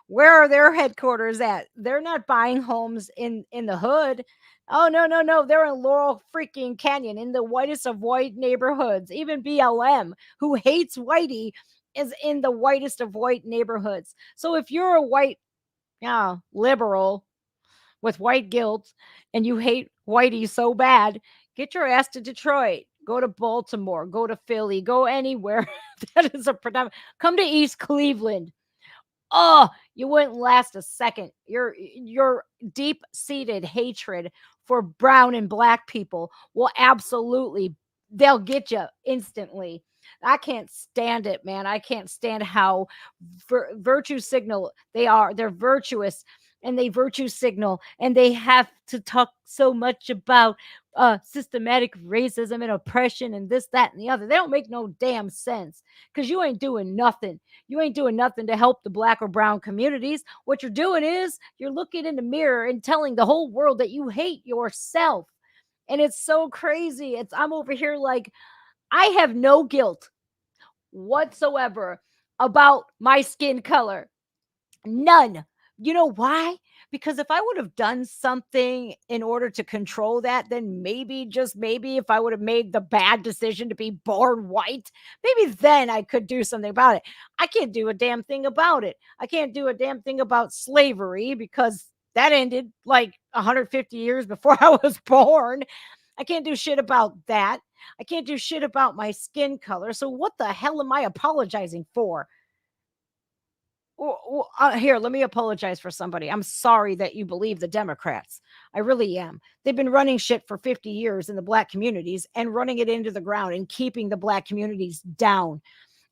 Speaker 1: Where are their headquarters at? They're not buying homes in the hood. Oh, no. They're in Laurel freaking Canyon in the whitest of white neighborhoods. Even BLM, who hates whitey, is in the whitest of white neighborhoods. So if you're a white liberal with white guilt and you hate whitey so bad, get your ass to Detroit. Go to Baltimore. Go to Philly. Go anywhere that is a predominant. Come to East Cleveland. Oh, you wouldn't last a second. Your deep-seated hatred for brown and black people will absolutely, they'll get you instantly. I can't stand it, man. I can't stand how virtue signal they are. They're virtuous and they virtue signal and they have to talk so much about systematic racism and oppression and this, that, and the other. They don't make no damn sense because you ain't doing nothing. You ain't doing nothing to help the black or brown communities. What you're doing is you're looking in the mirror and telling the whole world that you hate yourself. And it's so crazy. I'm over here like, I have no guilt whatsoever about my skin color. None. You know why? Because if I would have done something in order to control that, then maybe, just maybe, if I would have made the bad decision to be born white, maybe then I could do something about it. I can't do a damn thing about it. I can't do a damn thing about slavery because that ended like 150 years before I was born. I can't do shit about that. I can't do shit about my skin color. So what the hell am I apologizing for? Here, let me apologize for somebody. I'm sorry that you believe the Democrats. I really am. They've been running shit for 50 years in the black communities and running it into the ground and keeping the black communities down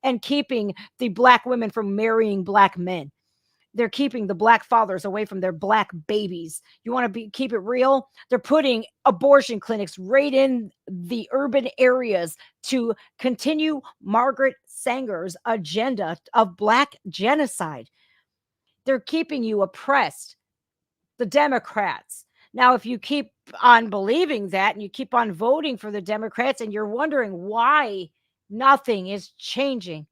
Speaker 1: and keeping the black women from marrying black men. They're keeping the black fathers away from their black babies. You want to keep it real? They're putting abortion clinics right in the urban areas to continue Margaret Sanger's agenda of black genocide. They're keeping you oppressed, the Democrats. Now, if you keep on believing that and you keep on voting for the Democrats and you're wondering why nothing is changing,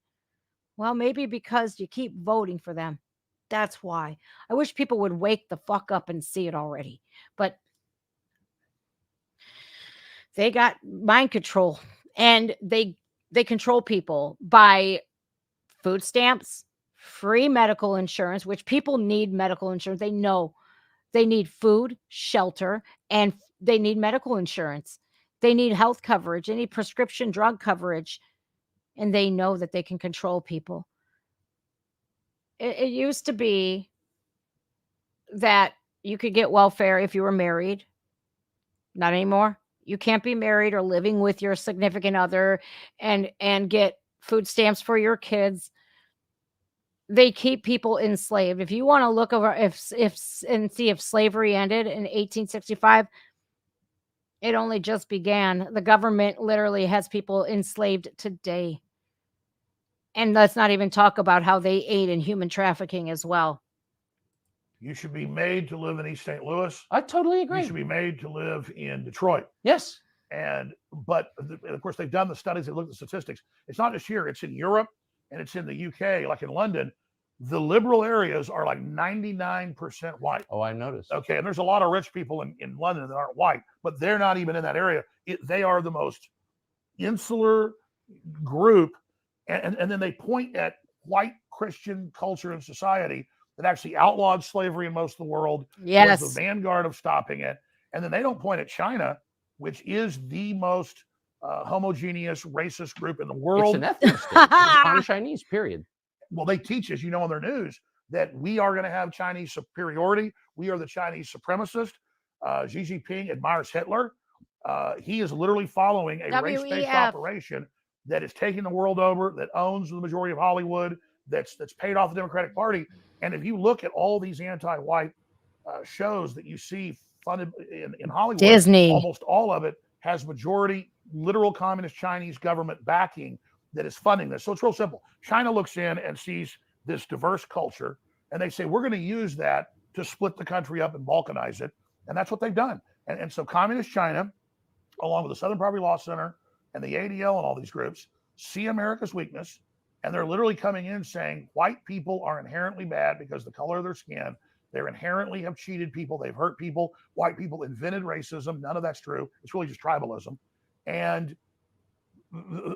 Speaker 1: well, maybe because you keep voting for them. That's why. I wish people would wake the fuck up and see it already. But they got mind control and they control people by food stamps, free medical insurance, which people need medical insurance. They know they need food, shelter, and they need medical insurance. They need health coverage. They need prescription drug coverage. And they know that they can control people. It used to be that you could get welfare if you were married. Not anymore. You can't be married or living with your significant other and get food stamps for your kids. They keep people enslaved. If you want to look over if and see if slavery ended in 1865, it only just began. The government literally has people enslaved today. And let's not even talk about how they aid in human trafficking as well.
Speaker 3: You should be made to live in East St. Louis.
Speaker 4: I totally agree.
Speaker 3: You should be made to live in Detroit.
Speaker 4: Yes.
Speaker 3: But of course, they've done the studies. They've looked at the statistics. It's not just here. It's in Europe and it's in the UK, like in London. The liberal areas are like 99% white.
Speaker 4: Oh, I noticed.
Speaker 3: Okay. And there's a lot of rich people in London that aren't white, but they're not even in that area. They are the most insular group. And then they point at white Christian culture and society that actually outlawed slavery in most of the world.
Speaker 1: Yes.
Speaker 3: Was the vanguard of stopping it. And then they don't point at China, which is the most homogeneous racist group in the world.
Speaker 4: It's an ethnic state. It's Han Chinese, period.
Speaker 3: Well, they teach, as you know, on their news, that we are going to have Chinese superiority. We are the Chinese supremacist. Xi Jinping admires Hitler. He is literally following a race-based
Speaker 1: WEF.
Speaker 3: operation that is taking the world over, that owns the majority of Hollywood, that's paid off the Democratic Party. And if you look at all these anti-white shows that you see funded in Hollywood,
Speaker 1: Disney.
Speaker 3: almost all of it has majority literal communist Chinese government backing that is funding this. So it's real simple. China looks in and sees this diverse culture, and they say, we're going to use that to split the country up and balkanize it. And that's what they've done. And so communist China, along with the Southern Poverty Law Center and the ADL and all these groups, see America's weakness, and they're literally coming in saying white people are inherently bad because of the color of their skin. They inherently have cheated people. They've hurt people. White people invented racism. None of that's true. It's really just tribalism. And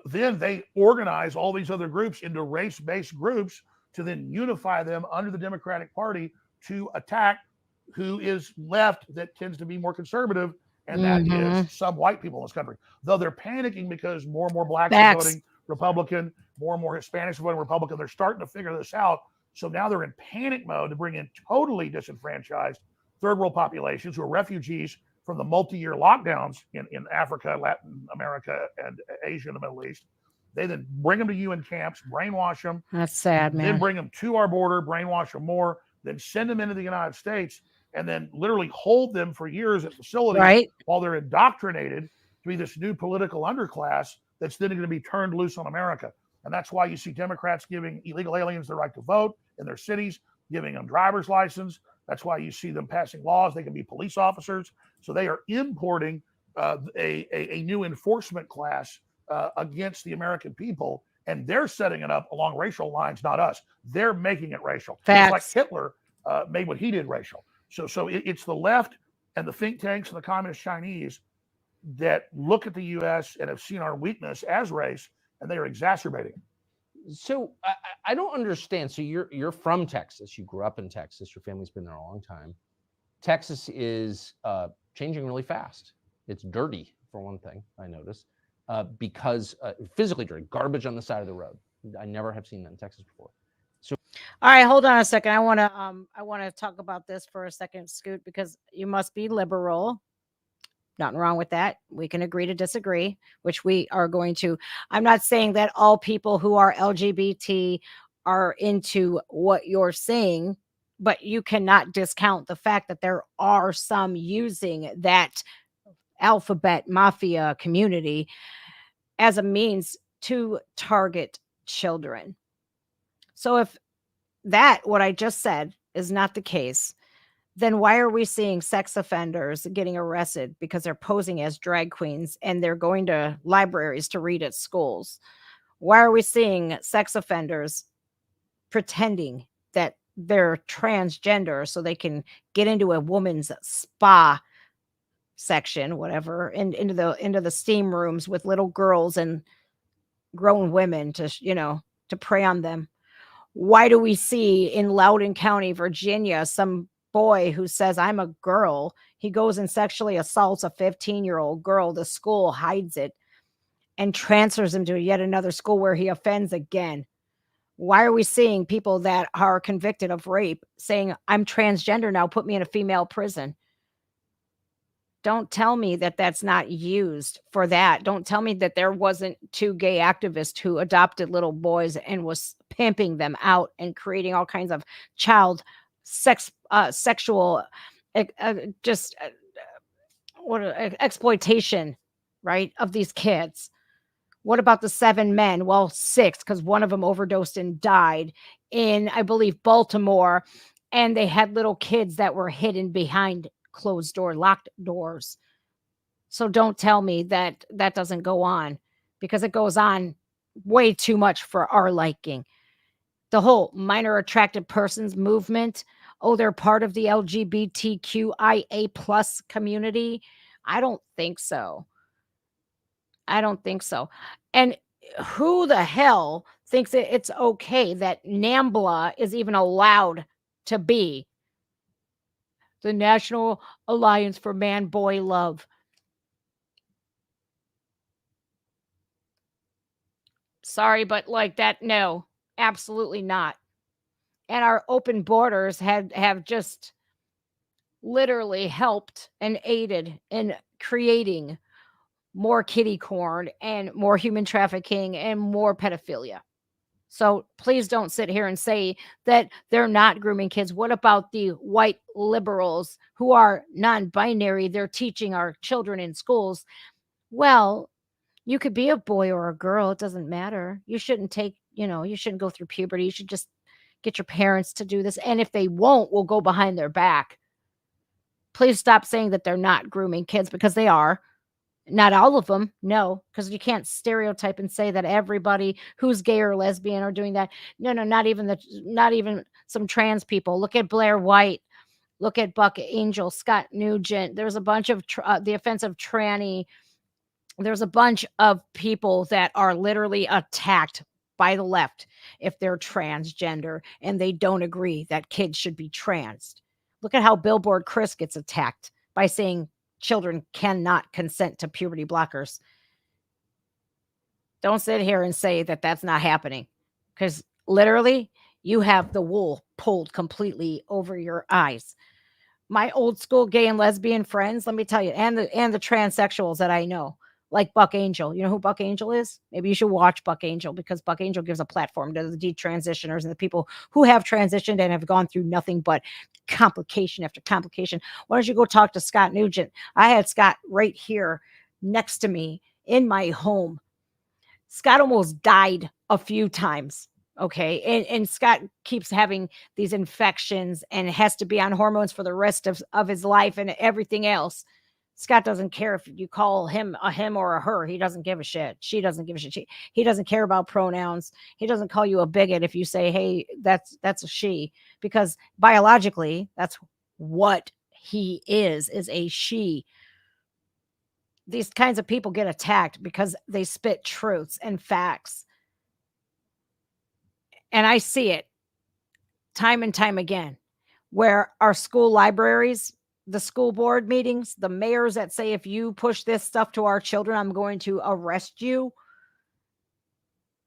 Speaker 3: then they organize all these other groups into race-based groups to then unify them under the Democratic Party to attack who is left that tends to be more conservative, and that is some white people in this country. Though they're panicking because more and more blacks are voting Republican, more and more Hispanics are voting Republican. They're starting to figure this out. So now they're in panic mode to bring in totally disenfranchised third world populations who are refugees from the multi-year lockdowns in Africa, Latin America, and Asia and the Middle East. They then bring them to UN camps, brainwash them.
Speaker 1: That's sad, man.
Speaker 3: Then bring them to our border, brainwash them more, then send them into the United States, and then literally hold them for years at facilities while they're indoctrinated to be this new political underclass that's then going to be turned loose on America. And that's why you see Democrats giving illegal aliens the right to vote in their cities, giving them driver's license. That's why you see them passing laws. They can be police officers. So they are importing a new enforcement class against the American people. And they're setting it up along racial lines, not us. They're making it racial. It's like Hitler made what he did racial. So it's the left and the think tanks and the communist Chinese that look at the U.S. and have seen our weakness as race, and they are exacerbating it.
Speaker 4: So I don't understand. So you're from Texas. You grew up in Texas. Your family's been there a long time. Texas is changing really fast. It's dirty, for one thing, I noticed, because physically dirty, garbage on the side of the road. I never have seen that in Texas before. So,
Speaker 1: all right, hold on a second. I want to talk about this for a second, Scoot, because you must be liberal. Nothing wrong with that. We can agree to disagree, which we are going to. I'm not saying that all people who are LGBT are into what you're saying, but you cannot discount the fact that there are some using that alphabet mafia community as a means to target children. So if that, what I just said, is not the case, then why are we seeing sex offenders getting arrested because they're posing as drag queens and they're going to libraries to read at schools? Why are we seeing sex offenders pretending that they're transgender so they can get into a woman's spa section, whatever, and into the steam rooms with little girls and grown women to, to prey on them? Why do we see in Loudoun County, Virginia, some boy who says, I'm a girl, he goes and sexually assaults a 15-year-old girl. The school hides it and transfers him to yet another school where he offends again? Why are we seeing people that are convicted of rape saying, I'm transgender now, put me in a female prison? Don't tell me that that's not used for that. Don't tell me that there wasn't two gay activists who adopted little boys and was pimping them out and creating all kinds of child sexual exploitation, right, of these kids. What about the 7 men? Well, 6, because one of them overdosed and died in, I believe, Baltimore, and they had little kids that were hidden behind closed door, locked doors. So don't tell me that that doesn't go on, because it goes on way too much for our liking. The whole minor attracted persons movement, oh, they're part of the LGBTQIA plus community. I don't think so. I don't think so. And who the hell thinks it's okay that NAMBLA is even allowed to be the National Alliance for Man-Boy Love? Sorry, but like that, no, absolutely not. and our open borders have just literally helped and aided in creating more kitty corn and more human trafficking and more pedophilia. So please don't sit here and say that they're not grooming kids. What about the white liberals who are non-binary? They're teaching our children in schools. Well, you could be a boy or a girl. It doesn't matter. You shouldn't you shouldn't go through puberty. You should just get your parents to do this. And if they won't, we'll go behind their back. Please stop saying that they're not grooming kids, because they are. Not all of them, no, because you can't stereotype and say that everybody who's gay or lesbian are doing that. No, not even some trans people. Look at Blair White. Look at Buck Angel, Scott Nugent. There's a bunch of the offensive tranny. There's a bunch of people that are literally attacked by the left if they're transgender and they don't agree that kids should be trans. Look at how Billboard Chris gets attacked by saying children cannot consent to puberty blockers. Don't sit here and say that that's not happening, because literally you have the wool pulled completely over your eyes. My old school gay and lesbian friends, let me tell you, and the transsexuals that I know, like Buck Angel. You know who Buck Angel is? Maybe you should watch Buck Angel, because Buck Angel gives a platform to the detransitioners and the people who have transitioned and have gone through nothing but complication after complication. Why don't you go talk to Scott Nugent? I had Scott right here next to me in my home. Scott almost died a few times. Okay. And Scott keeps having these infections and has to be on hormones for the rest of his life and everything else. Scott doesn't care if you call him a him or a her. He doesn't give a shit. She doesn't give a shit. He doesn't care about pronouns. He doesn't call you a bigot if you say, hey, that's a she, because biologically that's what he is a she. These kinds of people get attacked because they spit truths and facts. And I see it time and time again, where our school libraries, the school board meetings, the mayors that say, if you push this stuff to our children, I'm going to arrest you.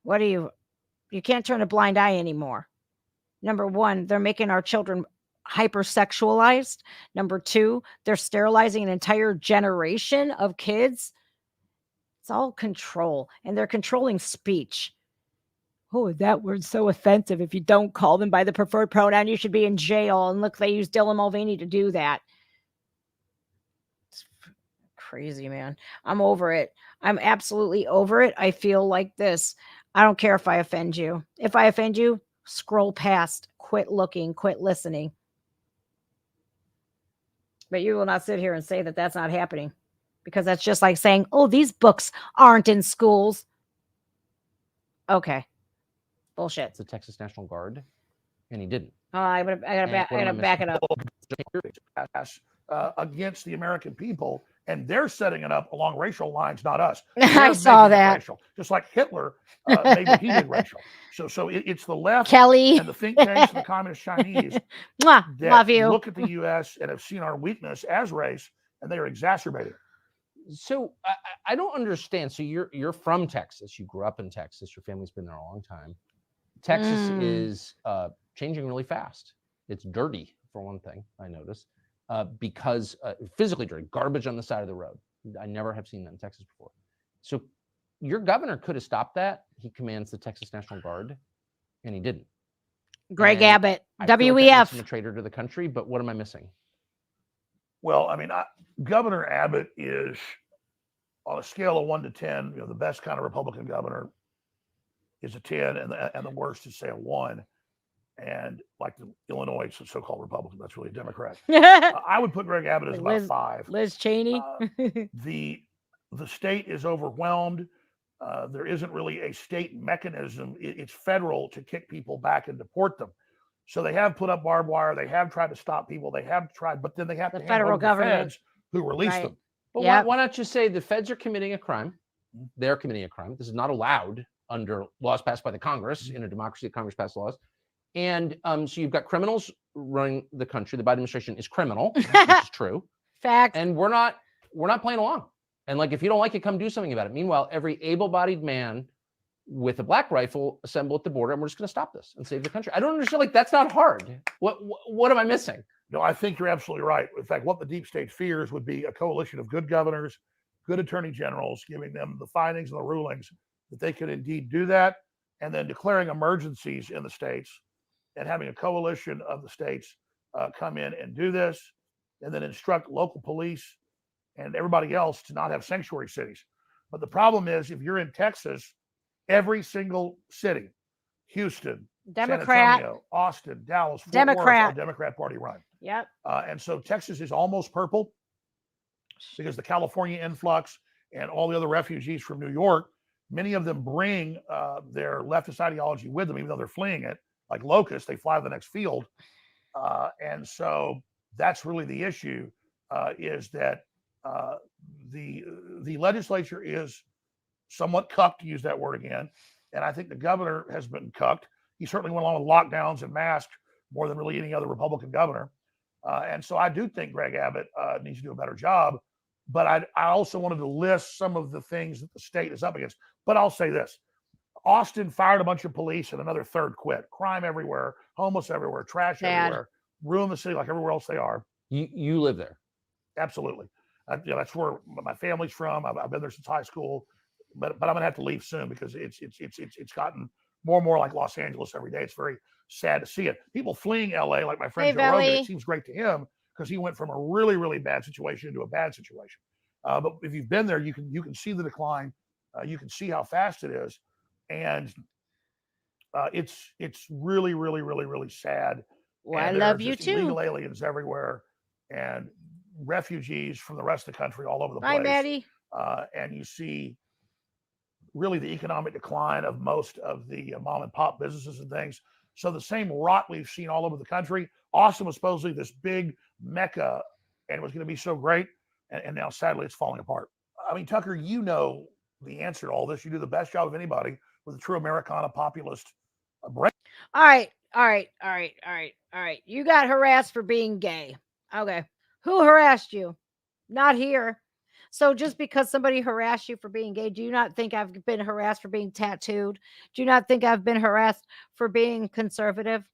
Speaker 1: You can't turn a blind eye anymore. Number one, they're making our children hypersexualized. Number two, they're sterilizing an entire generation of kids. It's all control, and they're controlling speech. Oh, that word's so offensive. If you don't call them by the preferred pronoun, you should be in jail. And look, they use Dylan Mulvaney to do that. It's crazy, man. I'm over it. I'm absolutely over it. I feel like this. I don't care if I offend you. If I offend you, scroll past, quit looking, quit listening. But you will not sit here and say that that's not happening, because that's just like saying, oh, these books aren't in schools. Okay. Bullshit.
Speaker 4: It's the Texas National Guard, and he didn't.
Speaker 1: I gotta back it up.
Speaker 3: Against the American people, and they're setting it up along racial lines, not us.
Speaker 1: I saw that.
Speaker 3: Racial, just like Hitler made what he did racial. So it's the left,
Speaker 1: Kelly,
Speaker 3: and the think tanks and the communist Chinese
Speaker 1: that love you.
Speaker 3: Look at the U.S. and have seen our weakness as race, and they are exacerbating.
Speaker 4: So I don't understand. So you're from Texas. You grew up in Texas. Your family's been there a long time. Texas is changing really fast. It's dirty, for one thing, I noticed, because physically dirty, garbage on the side of the road. I never have seen that in Texas before. So your governor could have stopped that. He commands the Texas National Guard, and he didn't.
Speaker 1: Greg Abbott,
Speaker 4: I feel like that
Speaker 1: WEF.
Speaker 4: makes him a traitor to the country, but what am I missing?
Speaker 3: Well, I mean, Governor Abbott is, on a scale of 1 to 10, the best kind of Republican governor is a 10, and the worst is, say, a 1. And like the Illinois so-called Republican, that's really a Democrat. I would put Greg Abbott as about 5.
Speaker 1: Liz Cheney.
Speaker 3: The state is overwhelmed. There isn't really a state mechanism. It's federal to kick people back and deport them. So they have put up barbed wire. They have tried to stop people. They have tried, but then they have to hand over the feds who release them.
Speaker 4: But why not just say the feds are committing a crime? They're committing a crime. This is not allowed under laws passed by the Congress. In a democracy, the Congress passed laws. And so you've got criminals running the country. The Biden administration is criminal, which is true.
Speaker 1: Fact.
Speaker 4: And we're not playing along. And like, if you don't like it, come do something about it. Meanwhile, every able-bodied man with a black rifle, assemble at the border, and we're just going to stop this and save the country. I don't understand. Like, that's not hard. What am I missing?
Speaker 3: No, I think you're absolutely right. In fact, what the deep state fears would be a coalition of good governors, good attorney generals, giving them the findings and the rulings that they could indeed do that, and then declaring emergencies in the states and having a coalition of the states come in and do this, and then instruct local police and everybody else to not have sanctuary cities. But the problem is, if you're in Texas, every single city, Houston,
Speaker 1: Democrat,
Speaker 3: San Antonio, Austin, Dallas, Fort
Speaker 1: Democrat.
Speaker 3: Worth, are Democrat Party run.
Speaker 1: Yep.
Speaker 3: And so Texas is almost purple because the California influx and all the other refugees from New York, many of them bring their leftist ideology with them, even though they're fleeing it. Like locusts, they fly to the next field. And so that's really the issue, is that the legislature is somewhat cucked, to use that word again. And I think the governor has been cucked. He certainly went along with lockdowns and masks more than really any other Republican governor. And so I do think Greg Abbott needs to do a better job. But I also wanted to list some of the things that the state is up against. But I'll say this. Austin fired a bunch of police and another third quit. Crime everywhere, homeless everywhere, trash everywhere, ruin the city like everywhere else they are.
Speaker 4: You live there.
Speaker 3: Absolutely. That's where my family's from. I've been there since high school, but I'm going to have to leave soon because it's gotten more and more like Los Angeles every day. It's very sad to see it. People fleeing LA, like my friend Joe Rogan, it seems great to him because he went from a really, really bad situation into a bad situation. But if you've been there, you can see the decline. You can see how fast it is. And it's really, really, really, really sad.
Speaker 1: Well,
Speaker 3: and
Speaker 1: I love you too.
Speaker 3: Illegal aliens everywhere and refugees from the rest of the country all over the place.
Speaker 1: Hi, Maddie.
Speaker 3: And you see really the economic decline of most of the mom and pop businesses and things. So the same rot we've seen all over the country. Austin was supposedly this big mecca and it was going to be so great. And now sadly it's falling apart. I mean, Tucker, you know the answer to all this. You do the best job of anybody with a true Americana populist brain.
Speaker 1: All right. You got harassed for being gay. Okay. Who harassed you? Not here. So just because somebody harassed you for being gay, do you not think I've been harassed for being tattooed? Do you not think I've been harassed for being conservative?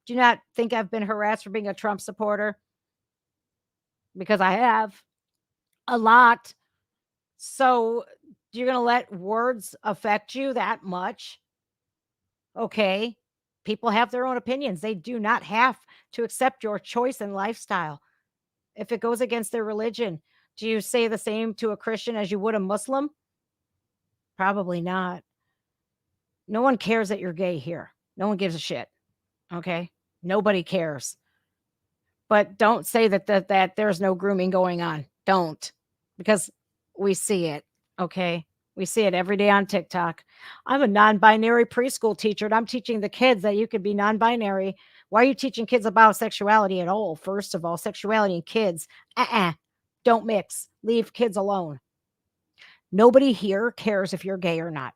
Speaker 1: Do you not think I've been harassed for being a Trump supporter? Because I have a lot. So you're going to let words affect you that much? Okay. People have their own opinions. They do not have to accept your choice and lifestyle. If it goes against their religion, do you say the same to a Christian as you would a Muslim? Probably not. No one cares that you're gay here. No one gives a shit. Okay? Nobody cares. But don't say that there's no grooming going on. Don't. Because we see it. Okay? We see it every day on TikTok. I'm a non-binary preschool teacher, and I'm teaching the kids that you could be non-binary. Why are you teaching kids about sexuality at all? First of all, sexuality and kids. Don't mix. Leave kids alone. Nobody here cares if you're gay or not.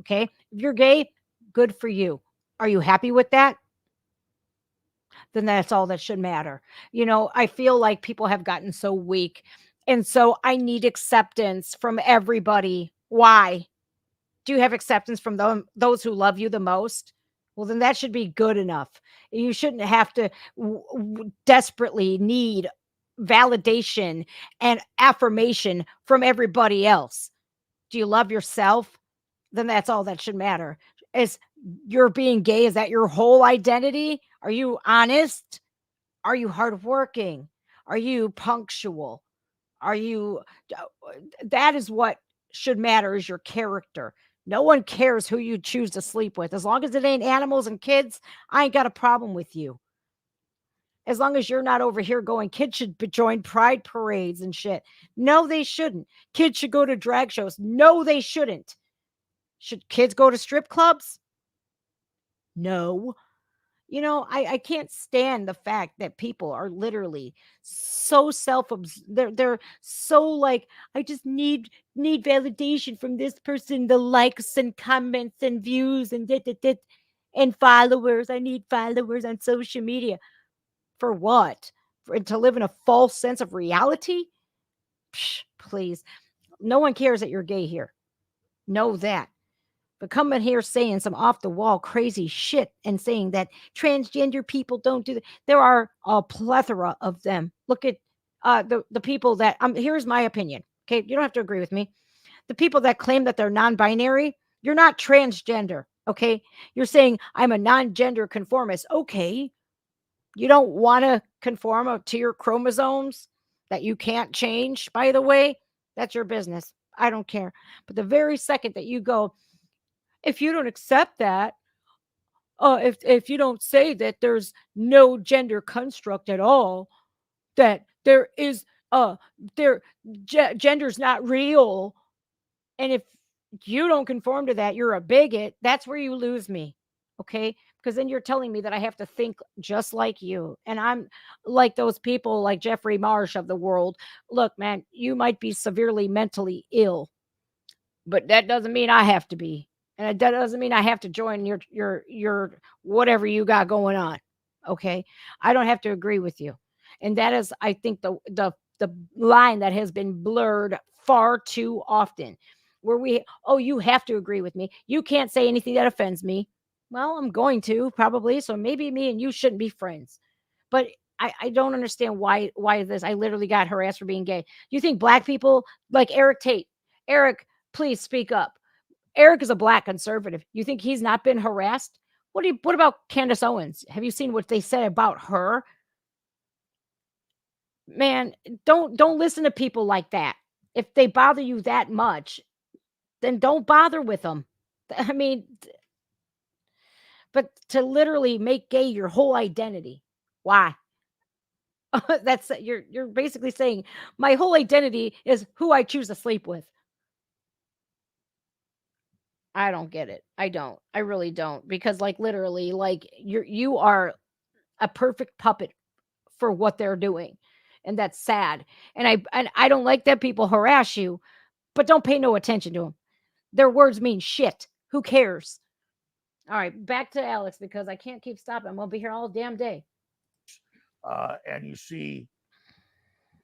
Speaker 1: Okay? If you're gay, good for you. Are you happy with that? Then that's all that should matter. You know, I feel like people have gotten so weak. And so I need acceptance from everybody. Why? Do you have acceptance from those who love you the most? Well, then that should be good enough. You shouldn't have to desperately need validation and affirmation from everybody else. Do you love yourself? Then that's all that should matter. Is you're being gay, is that your whole identity? Are you honest? Are you hardworking? Are you punctual? That is what should matter, is your character. No one cares who you choose to sleep with. As long as it ain't animals and kids, I ain't got a problem with you. As long as you're not over here going, kids should join pride parades and shit. No, they shouldn't. Kids should go to drag shows. No, they shouldn't. Should kids go to strip clubs? No. You know, I can't stand the fact that people are literally so they're so like, I just need validation from this person, the likes and comments and views and and followers. I need followers on social media. For what? To live in a false sense of reality? Psh, please. No one cares that you're gay here. Know that. But coming here saying some off the wall crazy shit and saying that transgender people don't do that. There are a plethora of them. Look at the people that here's my opinion. Okay, you don't have to agree with me. The people that claim that they're non-binary, you're not transgender. Okay, you're saying I'm a non-gender conformist. Okay, you don't want to conform to your chromosomes that you can't change. By the way, that's your business. I don't care. But the very second that you go, if you don't accept that, if you don't say that there's no gender construct at all, that there is gender's not real, and if you don't conform to that, you're a bigot. That's where you lose me. Okay, because then you're telling me that I have to think just like you, and I'm like those people like Jeffrey Marsh of the world. Look, man, you might be severely mentally ill, but that doesn't mean I have to be. And that doesn't mean I have to join your whatever you got going on. Okay? I don't have to agree with you. And that is, I think, the line that has been blurred far too often. Where you have to agree with me. You can't say anything that offends me. Well, I'm going to probably. So maybe me and you shouldn't be friends. But I don't understand why this. I literally got harassed for being gay. You think black people like Eric Tate? Eric, please speak up. Eric is a black conservative. You think he's not been harassed? What about Candace Owens? Have you seen what they said about her? Man, don't listen to people like that. If they bother you that much, then don't bother with them. I mean, but to literally make gay your whole identity. Why? That's you're basically saying my whole identity is who I choose to sleep with. I don't get it. I don't. I really don't. Because like literally, like you are a perfect puppet for what they're doing. And that's sad. And I don't like that people harass you, but don't pay no attention to them. Their words mean shit. Who cares? All right, back to Alex because I can't keep stopping. I'm gonna be here all damn day.
Speaker 3: And you see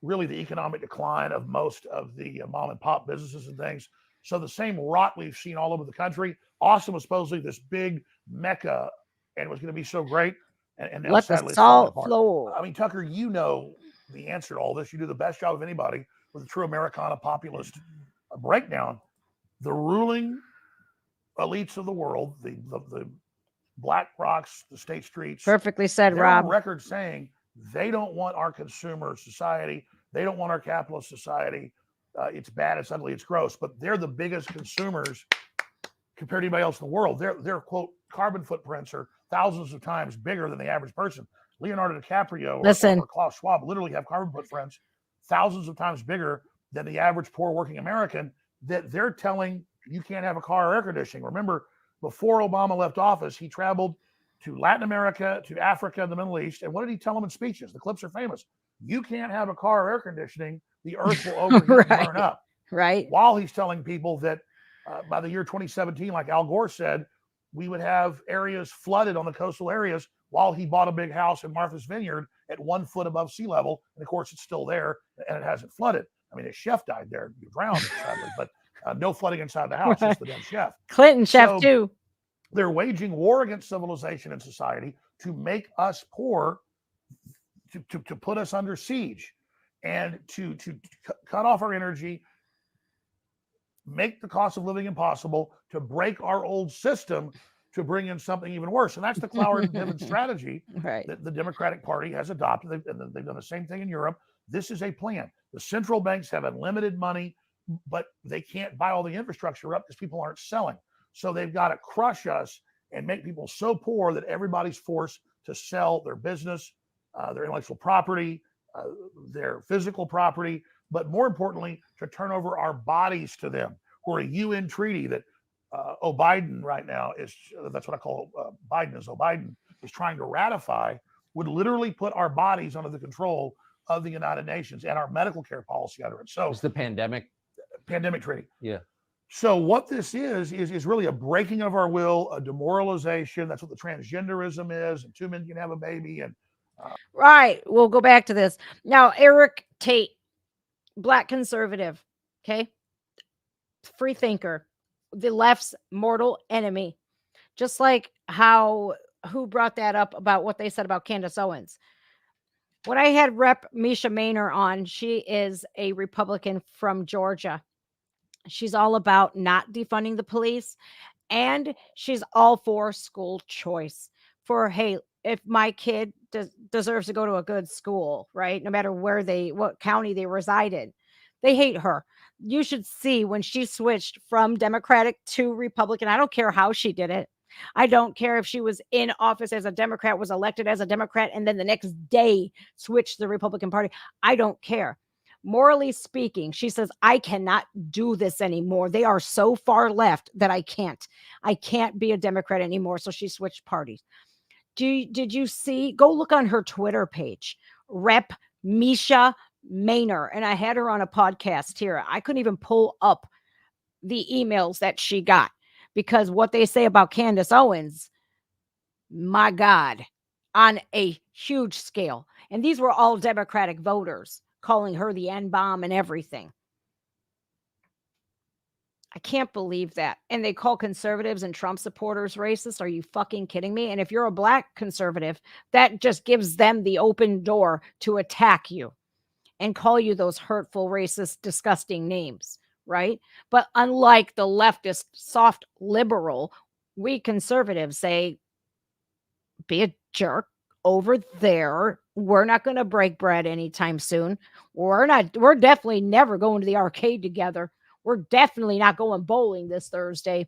Speaker 3: really the economic decline of most of the mom and pop businesses and things. So the same rot we've seen all over the country. Austin was supposedly this big mecca, and it was going to be so great. And now
Speaker 1: Let
Speaker 3: sadly,
Speaker 1: the
Speaker 3: it's falling
Speaker 1: salt
Speaker 3: apart.
Speaker 1: flow.
Speaker 3: I mean, Tucker, you know the answer to all this. You do the best job of anybody with a true Americana populist breakdown. The ruling elites of the world, the Black Rocks, the State Streets.
Speaker 1: Perfectly said,
Speaker 3: they're
Speaker 1: Rob.
Speaker 3: on record saying they don't want our consumer society. They don't want our capitalist society. It's bad, it's ugly, it's gross. But they're the biggest consumers compared to anybody else in the world. Their quote carbon footprints are thousands of times bigger than the average person. Leonardo DiCaprio or Klaus Schwab literally have carbon footprints thousands of times bigger than the average poor working American. That they're telling you can't have a car or air conditioning. Remember, before Obama left office, he traveled to Latin America, to Africa, and the Middle East. And what did he tell them in speeches? The clips are famous. You can't have a car or air conditioning. The earth will overheat
Speaker 1: Right.
Speaker 3: and burn up.
Speaker 1: Right.
Speaker 3: While he's telling people that by the year 2017, like Al Gore said, we would have areas flooded on the coastal areas while he bought a big house in Martha's Vineyard at 1 foot above sea level. And of course, it's still there and it hasn't flooded. I mean, his chef died there. He drowned, sadly, but no flooding inside the house, just the damn chef.
Speaker 1: Clinton chef too.
Speaker 3: They're waging war against civilization and society to make us poor, to put us under siege, and to cut off our energy, make the cost of living impossible, to break our old system, to bring in something even worse. And that's the Cloward-Diven strategy that the Democratic Party has adopted. They've done the same thing in Europe. This is a plan. The central banks have unlimited money, but they can't buy all the infrastructure up because people aren't selling. So they've got to crush us and make people so poor that everybody's forced to sell their business, their intellectual property, their physical property, but more importantly, to turn over our bodies to them. We're a UN treaty that Biden right now is, that's what I call Biden is trying to ratify, would literally put our bodies under the control of the United Nations and our medical care policy under it. So
Speaker 4: it's the pandemic
Speaker 3: treaty.
Speaker 4: Yeah.
Speaker 3: So what this is really a breaking of our will, a demoralization. That's what the transgenderism is. And 2 men can have a baby. And
Speaker 1: right. We'll go back to this. Now, Eric Tate, black conservative. Okay. Free thinker. the left's mortal enemy. Just like who brought that up about what they said about Candace Owens. When I had Rep. Misha Maynor on, she is a Republican from Georgia. She's all about not defunding the police, and she's all for school choice. For, hey, if my kid deserves to go to a good school, right? No matter what county they reside in, they hate her. You should see when she switched from Democratic to Republican. I don't care how she did it. I don't care if she was in office as a Democrat, was elected as a Democrat, and then the next day switched to the Republican Party. I don't care. Morally speaking, she says, I cannot do this anymore. They are so far left that I can't be a Democrat anymore. So she switched parties. Did you see? Go look on her Twitter page, Rep. Misha Maynor. And I had her on a podcast here. I couldn't even pull up the emails that she got because what they say about Candace Owens, my God, on a huge scale. And these were all Democratic voters calling her the N-bomb and everything. I can't believe that. And they call conservatives and Trump supporters racist. Are you fucking kidding me? And if you're a black conservative, that just gives them the open door to attack you and call you those hurtful, racist, disgusting names, right? But unlike the leftist, soft liberal, we conservatives say, be a jerk over there. We're not going to break bread anytime soon. We're definitely never going to the arcade together. We're definitely not going bowling this Thursday.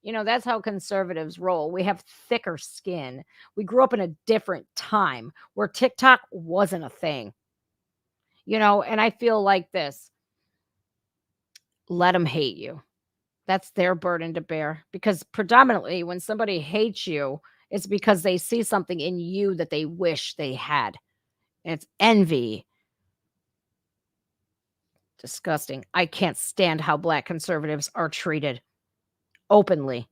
Speaker 1: You know, that's how conservatives roll. We have thicker skin. We grew up in a different time where TikTok wasn't a thing. You know, and I feel like this. Let them hate you. That's their burden to bear. Because predominantly when somebody hates you, it's because they see something in you that they wish they had. And it's envy. Disgusting. I can't stand how black conservatives are treated openly.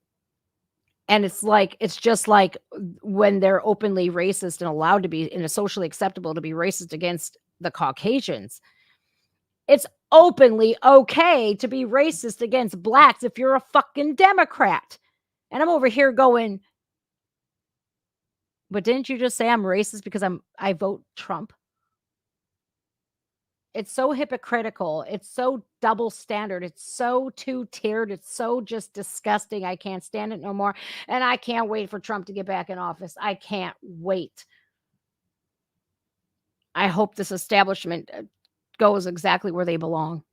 Speaker 1: And it's just like when they're openly racist and allowed to be, and it's socially acceptable to be racist against the Caucasians. It's openly okay to be racist against blacks if you're a fucking Democrat. And I'm over here going, but didn't you just say I'm racist because I vote Trump? It's so hypocritical. It's so double standard. It's so two-tiered. It's so just disgusting. I can't stand it no more. And I can't wait for Trump to get back in office. I can't wait. I hope this establishment goes exactly where they belong.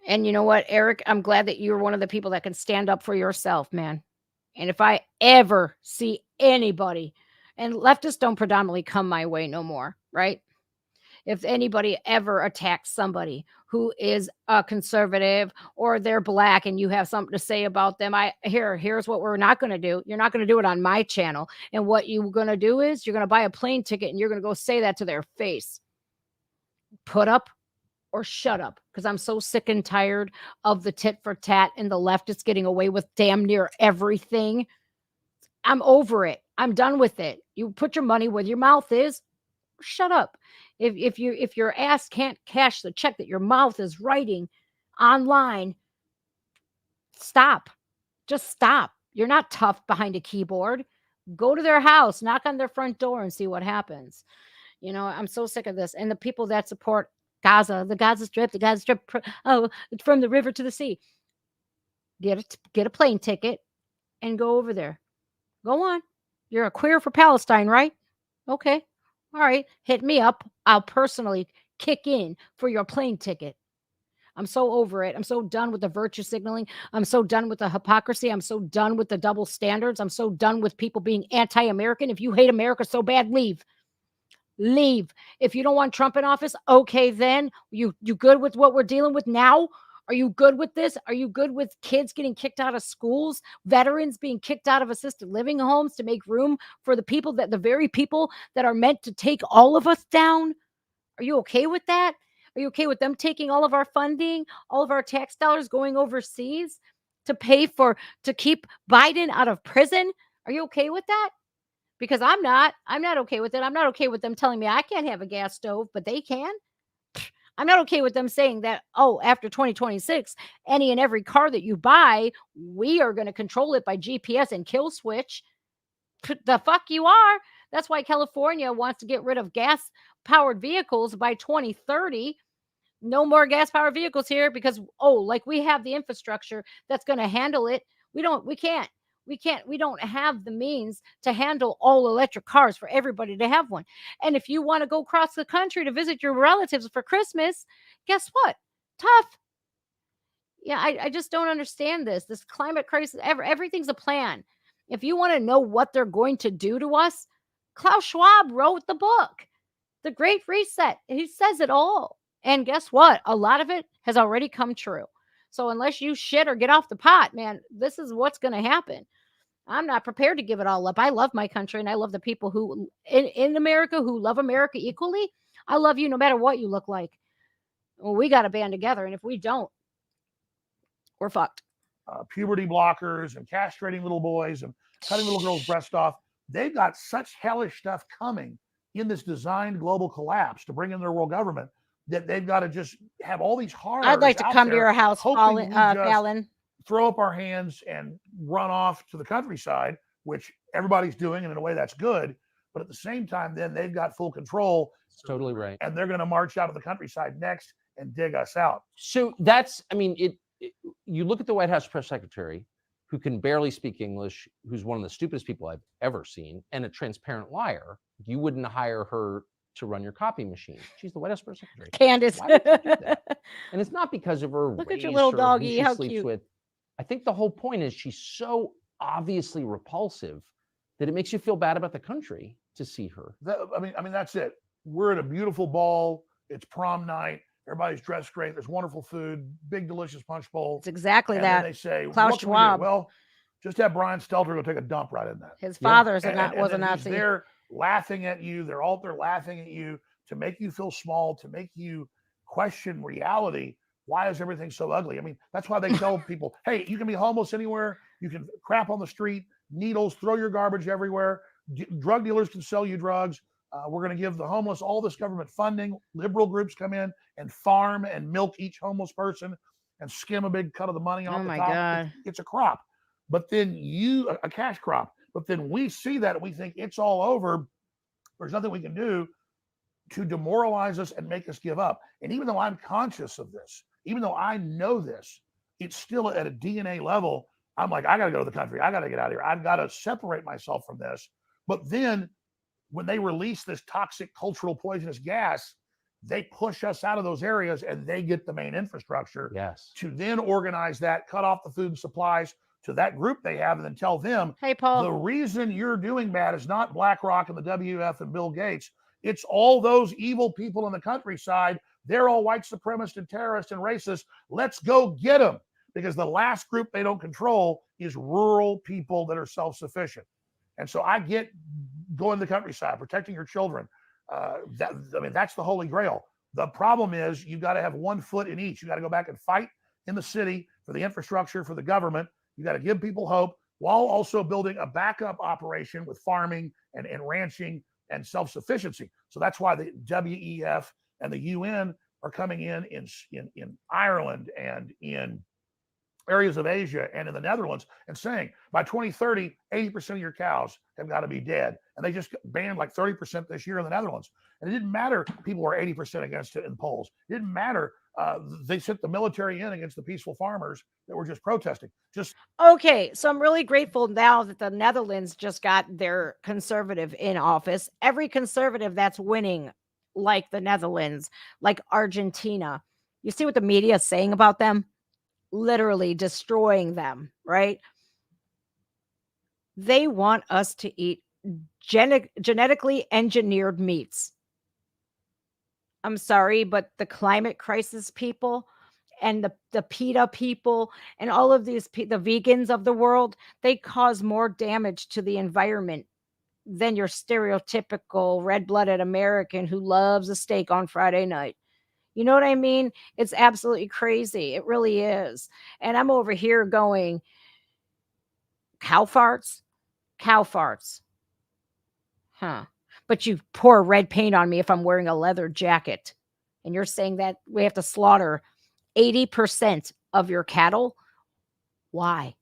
Speaker 1: And you know what, Eric? I'm glad that you're one of the people that can stand up for yourself, man. And if I ever see anybody, and leftists don't predominantly come my way no more, right? If anybody ever attacks somebody who is a conservative or they're black and you have something to say about them, here's what we're not going to do. You're not going to do it on my channel. And what you're going to do is you're going to buy a plane ticket and you're going to go say that to their face. Put up or shut up, because I'm so sick and tired of the tit for tat and the leftists getting away with damn near everything. I'm over it. I'm done with it. You put your money where your mouth is. Shut up. If your ass can't cash the check that your mouth is writing online, stop. Just stop. You're not tough behind a keyboard. Go to their house, knock on their front door and see what happens. You know, I'm so sick of this. And the people that support Gaza, the Gaza Strip, from the river to the sea. Get a plane ticket and go over there. Go on. You're a queer for Palestine, right? Okay. All right. Hit me up. I'll personally kick in for your plane ticket. I'm so over it. I'm so done with the virtue signaling. I'm so done with the hypocrisy. I'm so done with the double standards. I'm so done with people being anti-American. If you hate America so bad, leave. Leave. If you don't want Trump in office, okay, then you good with what we're dealing with now? Are you good with this? Are you good with kids getting kicked out of schools, veterans being kicked out of assisted living homes to make room for the very people that are meant to take all of us down? Are you okay with that? Are you okay with them taking all of our funding, all of our tax dollars going overseas to keep Biden out of prison? Are you okay with that? Because I'm not okay with it. I'm not okay with them telling me I can't have a gas stove, but they can. I'm not okay with them saying that, oh, after 2026, any and every car that you buy, we are going to control it by GPS and kill switch. The fuck you are. That's why California wants to get rid of gas powered vehicles by 2030. No more gas powered vehicles here because, oh, like we have the infrastructure that's going to handle it. We don't have the means to handle all electric cars for everybody to have one. And if you want to go across the country to visit your relatives for Christmas, guess what? Tough. Yeah, I just don't understand this climate crisis. Everything's a plan. If you want to know what they're going to do to us, Klaus Schwab wrote the book, The Great Reset. He says it all. And guess what? A lot of it has already come true. So unless you shit or get off the pot, man, this is what's going to happen. I'm not prepared to give it all up. I love my country and I love the people who in America who love America equally. I love you no matter what you look like. Well, we got to band together. And if we don't, we're fucked.
Speaker 3: Puberty blockers and castrating little boys and cutting little girls' breasts off. They've got such hellish stuff coming in this designed global collapse to bring in their world government that they've got to just have all these horrors.
Speaker 1: I'd like to come to your house,
Speaker 3: hoping
Speaker 1: Fallon.
Speaker 3: Throw up our hands and run off to the countryside, which everybody's doing, and in a way that's good. But at the same time, then they've got full control.
Speaker 4: That's totally right.
Speaker 3: And they're going to march out of the countryside next and dig us out.
Speaker 4: So that's, I mean, you look at the White House press secretary, who can barely speak English, who's one of the stupidest people I've ever seen, and a transparent liar. You wouldn't hire her to run your copy machine. She's the White House press secretary.
Speaker 1: Candace.
Speaker 4: Why would you do that? And it's not because of her
Speaker 1: Look
Speaker 4: race
Speaker 1: at your little
Speaker 4: or who
Speaker 1: doggy.
Speaker 4: she
Speaker 1: How
Speaker 4: sleeps
Speaker 1: cute.
Speaker 4: with. I think the whole point is she's so obviously repulsive that it makes you feel bad about the country to see her.
Speaker 3: I mean, that's it. We're at a beautiful ball. It's prom night. Everybody's dressed great. There's wonderful food, big, delicious punch bowl.
Speaker 1: It's exactly
Speaker 3: and
Speaker 1: that.
Speaker 3: Then they say,
Speaker 1: Klaus
Speaker 3: what can we do?
Speaker 1: Schwab.
Speaker 3: Well, just have Brian Stelter go take a dump right in that.
Speaker 1: His father was
Speaker 3: and
Speaker 1: a Nazi.
Speaker 3: He's there laughing at you. They're all there laughing at you to make you feel small, to make you question reality. Why is everything so ugly? I mean, that's why they tell people, hey, you can be homeless anywhere. You can crap on the street, needles, throw your garbage everywhere. Drug dealers can sell you drugs. We're going to give the homeless all this government funding. Liberal groups come in and farm and milk each homeless person and skim a big cut of the money off the top.
Speaker 1: God.
Speaker 3: It's a crop. But then a cash crop. But then we see that and we think it's all over. There's nothing we can do to demoralize us and make us give up. And even though I'm conscious of this, even though I know this, it's still at a DNA level. I'm like, I got to go to the country. I got to get out of here. I've got to separate myself from this. But then when they release this toxic cultural poisonous gas, they push us out of those areas and they get the main infrastructure to then organize that, cut off the food and supplies to that group they have, and then tell them,
Speaker 1: hey, Paul,
Speaker 3: the reason you're doing bad is not BlackRock and the WF and Bill Gates. It's all those evil people in the countryside. They're all white supremacists and terrorists and racists. Let's go get them. Because the last group they don't control is rural people that are self-sufficient. And so I get going to the countryside, protecting your children. That's the holy grail. The problem is you've got to have 1 foot in each. You got to go back and fight in the city for the infrastructure, for the government. You got to give people hope while also building a backup operation with farming and ranching and self-sufficiency. So that's why the WEF and the UN are coming in Ireland and in areas of Asia and in the Netherlands and saying by 2030, 80% of your cows have got to be dead. And they just banned like 30% this year in the Netherlands. And it didn't matter people were 80% against it in polls. It didn't matter. They sent the military in against the peaceful farmers that were just protesting.
Speaker 1: Okay, so I'm really grateful now that the Netherlands just got their conservative in office. Every conservative that's winning, like the Netherlands, like Argentina, you see what the media is saying about them? Literally destroying them, right? They want us to eat genetically engineered meats. I'm sorry, but the climate crisis people and the PETA people and all of these, the vegans of the world, they cause more damage to the environment than your stereotypical red-blooded American who loves a steak on Friday night. You know what I mean? It's absolutely crazy. It really is. And I'm over here going, cow farts? Cow farts. Huh. But you pour red paint on me if I'm wearing a leather jacket. and you're saying that we have to slaughter 80% of your cattle. Why?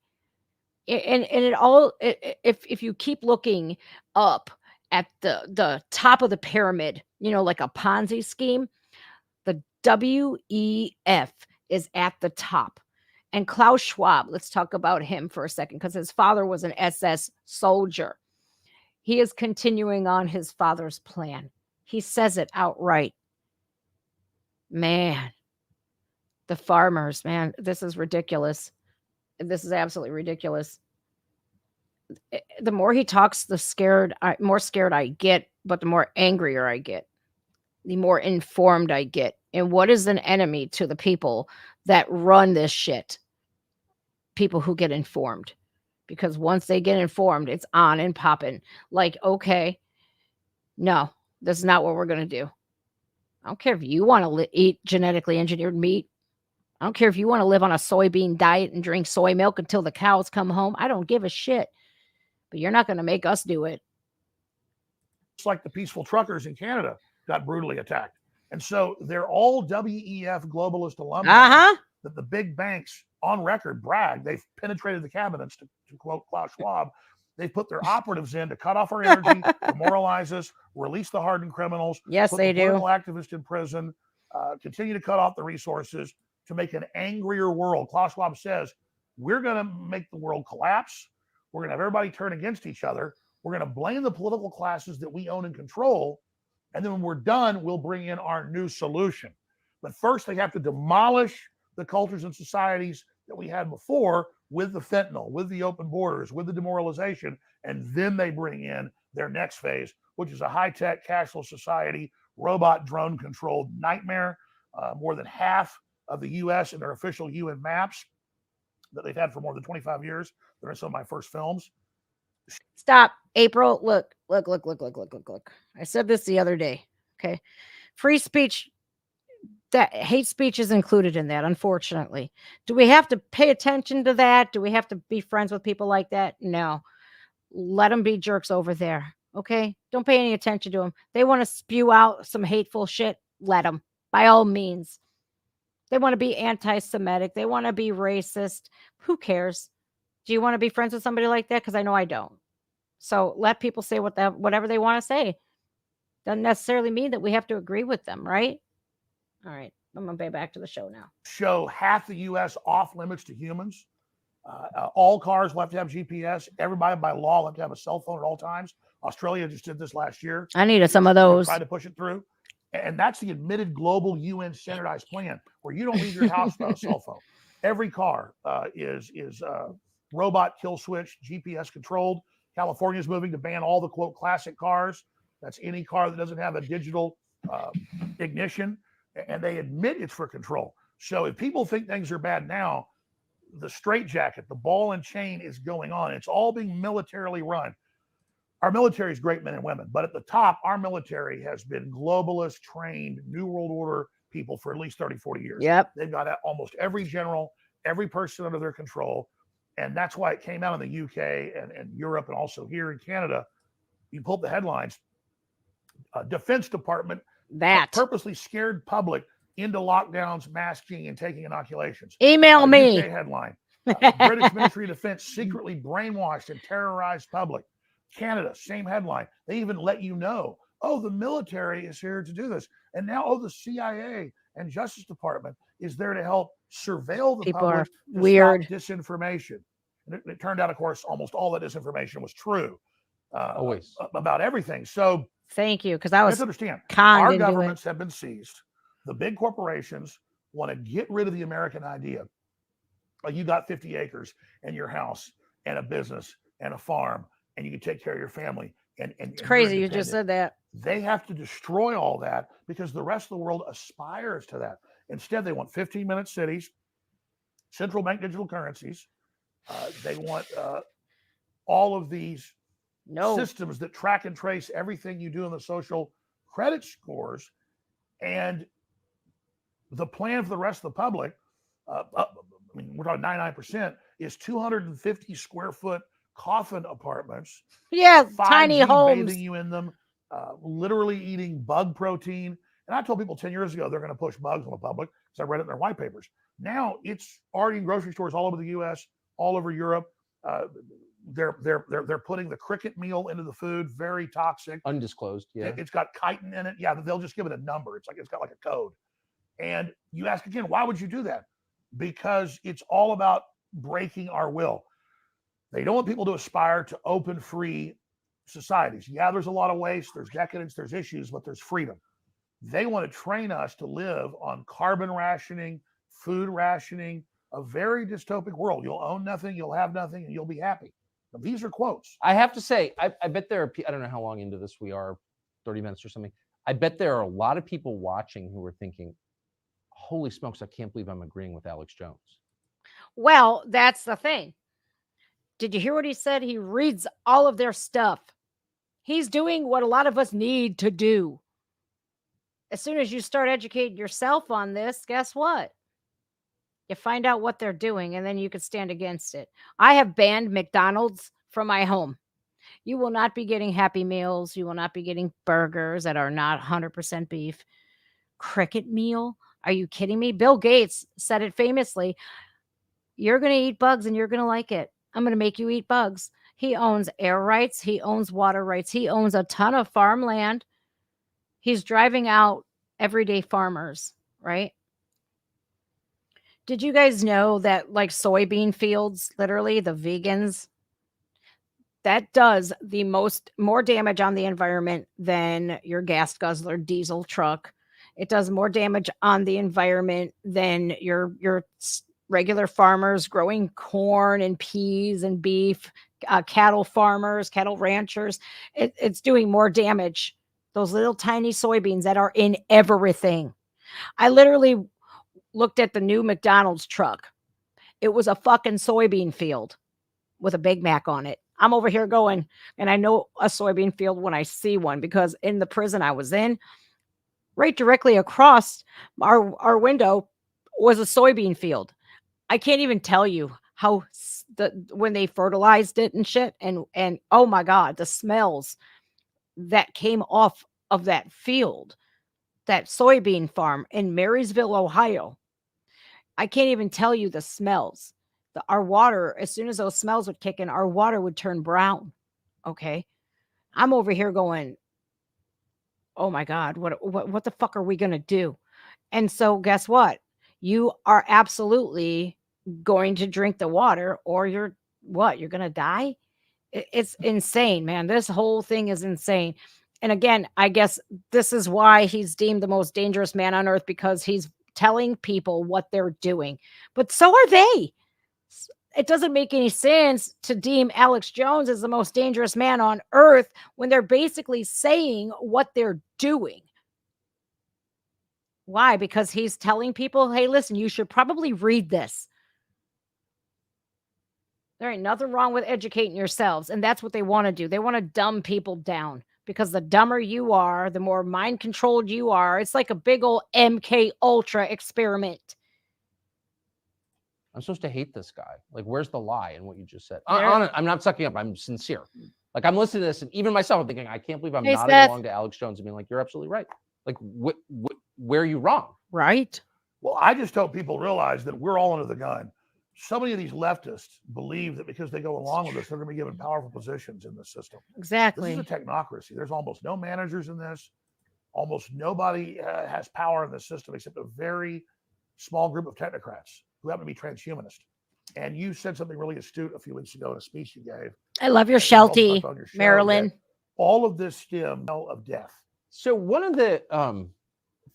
Speaker 1: And it all, if you keep looking up at the top of the pyramid, you know, like a Ponzi scheme, the WEF is at the top. And Klaus Schwab, let's talk about him for a second, because his father was an SS soldier. He is continuing on his father's plan. He says it outright. Man, the farmers, man, this is ridiculous. This is absolutely ridiculous. The more he talks, the more scared I get, but the more angrier I get, the more informed I get. And what is an enemy to the people that run this shit? People who get informed. Because once they get informed, it's on and popping. Like, okay, no, this is not what we're going to do. I don't care if you want to eat genetically engineered meat. I don't care if you want to live on a soybean diet and drink soy milk until the cows come home. I don't give a shit. But you're not going to make us do it.
Speaker 3: It's like the peaceful truckers in Canada got brutally attacked. And so they're all WEF globalist alumni that the big banks on record brag. They've penetrated the cabinets, to quote Klaus Schwab. They've put their operatives in to cut off our energy, demoralize us, release the hardened criminals.
Speaker 1: Yes, they do.
Speaker 3: Political activists in prison, continue to cut off the resources to make an angrier world. Klaus Schwab says, we're going to make the world collapse. We're going to have everybody turn against each other. We're going to blame the political classes that we own and control. And then when we're done, we'll bring in our new solution. But first, they have to demolish the cultures and societies that we had before with the fentanyl, with the open borders, with the demoralization. And then they bring in their next phase, which is a high-tech, cashless society, robot, drone-controlled nightmare. More than half of the U.S. in their official UN maps that they've had for more than 25 years. They're in some of my first films.
Speaker 1: Stop, April. Look. I said this the other day. Okay. Free speech, that hate speech is included in that, unfortunately. Do we have to pay attention to that? Do we have to be friends with people like that? No. Let them be jerks over there. Okay. Don't pay any attention to them. They want to spew out some hateful shit. Let them, by all means. They want to be anti-Semitic. They want to be racist. Who cares? Do you want to be friends with somebody like that? Because I know I don't. So let people say whatever they want to say. Doesn't necessarily mean that we have to agree with them, right? All right. I'm going to get back to the show now.
Speaker 3: Show half the U.S. off limits to humans. All cars will have to have GPS. Everybody by law will have to have a cell phone at all times. Australia just did this last year.
Speaker 1: I needed some of those.
Speaker 3: Tried to push it through. And that's the admitted global UN standardized plan where you don't leave your house without a cell phone. Every car is robot kill switch, GPS controlled. California is moving to ban all the quote classic cars. That's any car that doesn't have a digital ignition. And they admit it's for control. So if people think things are bad now, the straitjacket, the ball and chain is going on. It's all being militarily run. Our military is great men and women, but at the top, our military has been globalist, trained, New World Order people for at least 30, 40 years.
Speaker 1: Yep.
Speaker 3: They've got almost every general, every person under their control. And that's why it came out in the UK and Europe and also here in Canada. You pull up the headlines. Defense Department purposely scared public into lockdowns, masking, and taking inoculations.
Speaker 1: Email me.
Speaker 3: UK headline. British Ministry of Defense secretly brainwashed and terrorized public. Canada, same headline. They even let you know, oh, the military is here to do this. And now, oh, the CIA and Justice Department is there to help surveil the
Speaker 1: People
Speaker 3: public
Speaker 1: are
Speaker 3: to
Speaker 1: weird.
Speaker 3: stop disinformation. And it turned out, of course, almost all that disinformation was true.
Speaker 4: Always.
Speaker 3: About everything. So
Speaker 1: thank you, because I was
Speaker 3: understand.
Speaker 1: conned
Speaker 3: Our
Speaker 1: into
Speaker 3: governments have been seized. The big corporations want to get rid of the American idea. Like you got 50 acres and your house and a business and a farm, and you can take care of your family. And
Speaker 1: it's crazy you just said that.
Speaker 3: They have to destroy all that because the rest of the world aspires to that. Instead, they want 15-minute cities, central bank digital currencies. They want all of these systems that track and trace everything you do in the social credit scores. And the plan for the rest of the public, we're talking 99%, is 250 square foot coffin apartments.
Speaker 1: Yeah, tiny homes.
Speaker 3: Bathing you in them, literally eating bug protein And I told people 10 years ago they're going to push bugs on the public because I read it in their white papers. Now it's already in grocery stores all over the U.S., all over Europe. They're putting the cricket meal into the food, very toxic.
Speaker 4: Undisclosed, yeah.
Speaker 3: It's got chitin in it. Yeah, they'll just give it a number. It's got like a code. And you ask again, why would you do that? Because it's all about breaking our will. They don't want people to aspire to open, free societies. Yeah, there's a lot of waste, there's decadence, there's issues, but there's freedom. They want to train us to live on carbon rationing, food rationing, a very dystopic world. You'll own nothing, you'll have nothing, and you'll be happy. Now, these are quotes.
Speaker 4: I have to say, I bet there are, I don't know how long into this we are, 30 minutes or something. I bet there are a lot of people watching who are thinking, holy smokes, I can't believe I'm agreeing with Alex Jones.
Speaker 1: Well, that's the thing. Did you hear what he said? He reads all of their stuff. He's doing what a lot of us need to do. As soon as you start educating yourself on this, guess what? You find out what they're doing, and then you can stand against it. I have banned McDonald's from my home. You will not be getting Happy Meals. You will not be getting burgers that are not 100% beef. Cricket meal? Are you kidding me? Bill Gates said it famously. You're going to eat bugs and you're going to like it. I'm going to make you eat bugs. He owns air rights. He owns water rights. He owns a ton of farmland. He's driving out everyday farmers, right? Did you guys know that like soybean fields, literally the vegans, that does the more damage on the environment than your gas guzzler diesel truck. It does more damage on the environment than your regular farmers growing corn and peas and beef, cattle farmers, cattle ranchers. It's doing more damage. Those little tiny soybeans that are in everything. I literally looked at the new McDonald's truck. It was a fucking soybean field with a Big Mac on it. I'm over here going, and I know a soybean field when I see one, because in the prison I was in, right directly across our window was a soybean field. I can't even tell you how when they fertilized it and shit, and oh my God, the smells that came off of that field, that soybean farm in Marysville, Ohio. I can't even tell you the smells. Our water, as soon as those smells would kick in, our water would turn brown. Okay. I'm over here going, oh my God, what the fuck are we going to do? And so guess what? You are absolutely going to drink the water, or you're going to die. It's insane, man. This whole thing is insane. And again, I guess this is why he's deemed the most dangerous man on earth, because he's telling people what they're doing. But so are they. It doesn't make any sense to deem Alex Jones as the most dangerous man on earth when they're basically saying what they're doing. Why? Because he's telling people, hey, listen, you should probably read this. There ain't nothing wrong with educating yourselves. And that's what they want to do. They want to dumb people down, because the dumber you are, the more mind controlled you are. It's like a big old MK Ultra experiment.
Speaker 4: I'm supposed to hate this guy. Like, where's the lie in what you just said? I'm not sucking up. I'm sincere. Like, I'm listening to this, and even myself, I'm thinking, I can't believe I'm nodding along to Alex Jones and being like, you're absolutely right. Like, where are you wrong?
Speaker 1: Right.
Speaker 3: Well, I just hope people realize that we're all under the gun. So many of these leftists believe that because they go along with this, they're going to be given powerful positions in the system.
Speaker 1: Exactly.
Speaker 3: This is a technocracy. There's almost no managers in this. Almost nobody has power in the system except a very small group of technocrats who happen to be transhumanist. And you said something really astute a few weeks ago in a speech you gave.
Speaker 1: I love your Sheltie, Marilyn.
Speaker 3: All of this stems of death.
Speaker 4: So one of the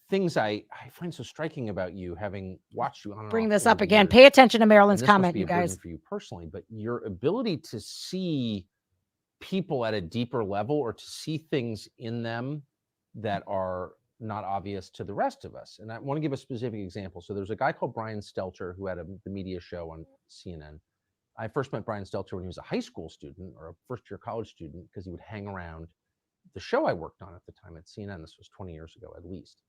Speaker 4: things I find so striking about you, having watched you on and
Speaker 1: bring
Speaker 4: off
Speaker 1: this
Speaker 4: over
Speaker 1: up
Speaker 4: the
Speaker 1: again.
Speaker 4: years,
Speaker 1: Pay attention to Marilyn's
Speaker 4: and this must
Speaker 1: comment,
Speaker 4: be
Speaker 1: you
Speaker 4: a burden
Speaker 1: guys.
Speaker 4: for you personally, but your ability to see people at a deeper level, or to see things in them that are not obvious to the rest of us. And I want to give a specific example. So there's a guy called Brian Stelter who had the media show on CNN. I first met Brian Stelter when he was a high school student or a first-year college student, because he would hang around the show I worked on at the time at CNN. This was 20 years ago at least.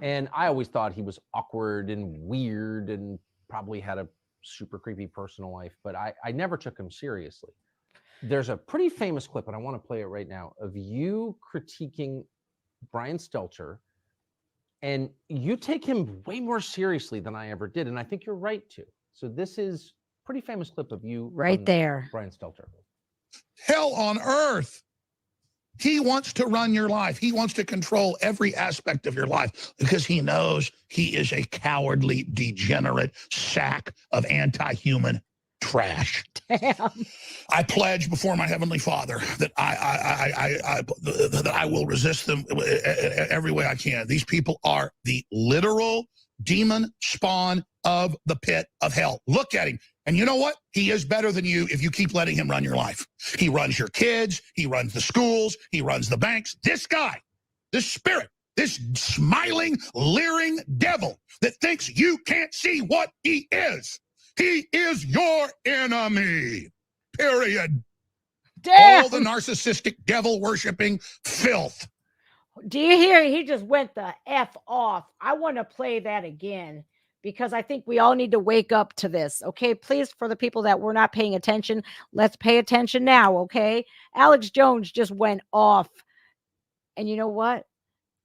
Speaker 4: And I always thought he was awkward and weird and probably had a super creepy personal life, but I never took him seriously. There's a pretty famous clip, and I want to play it right now, of you critiquing Brian Stelter And you take him way more seriously than I ever did. And I think you're right to. So this is a pretty famous clip of you.
Speaker 1: Right
Speaker 4: on
Speaker 1: there.
Speaker 4: Brian Stelter.
Speaker 3: Hell on earth. He wants to run your life. He wants to control every aspect of your life because he knows he is a cowardly, degenerate sack of anti-human trash.
Speaker 1: Damn.
Speaker 3: I pledge before my heavenly Father that that I will resist them every way I can. These people are the literal demon spawn of the pit of hell. Look at him. And you know what? He is better than you if you keep letting him run your life. He runs your kids. He runs the schools. He runs the banks. This guy, this spirit, this smiling, leering devil that thinks you can't see what he is your enemy. Period.
Speaker 1: Damn.
Speaker 3: All the narcissistic, devil-worshipping filth.
Speaker 1: Do you hear? He just went the F off. I want to play that again because I think we all need to wake up to this. Okay, please, for the people that were not paying attention, let's pay attention now. Okay, Alex Jones just went off. And you know what?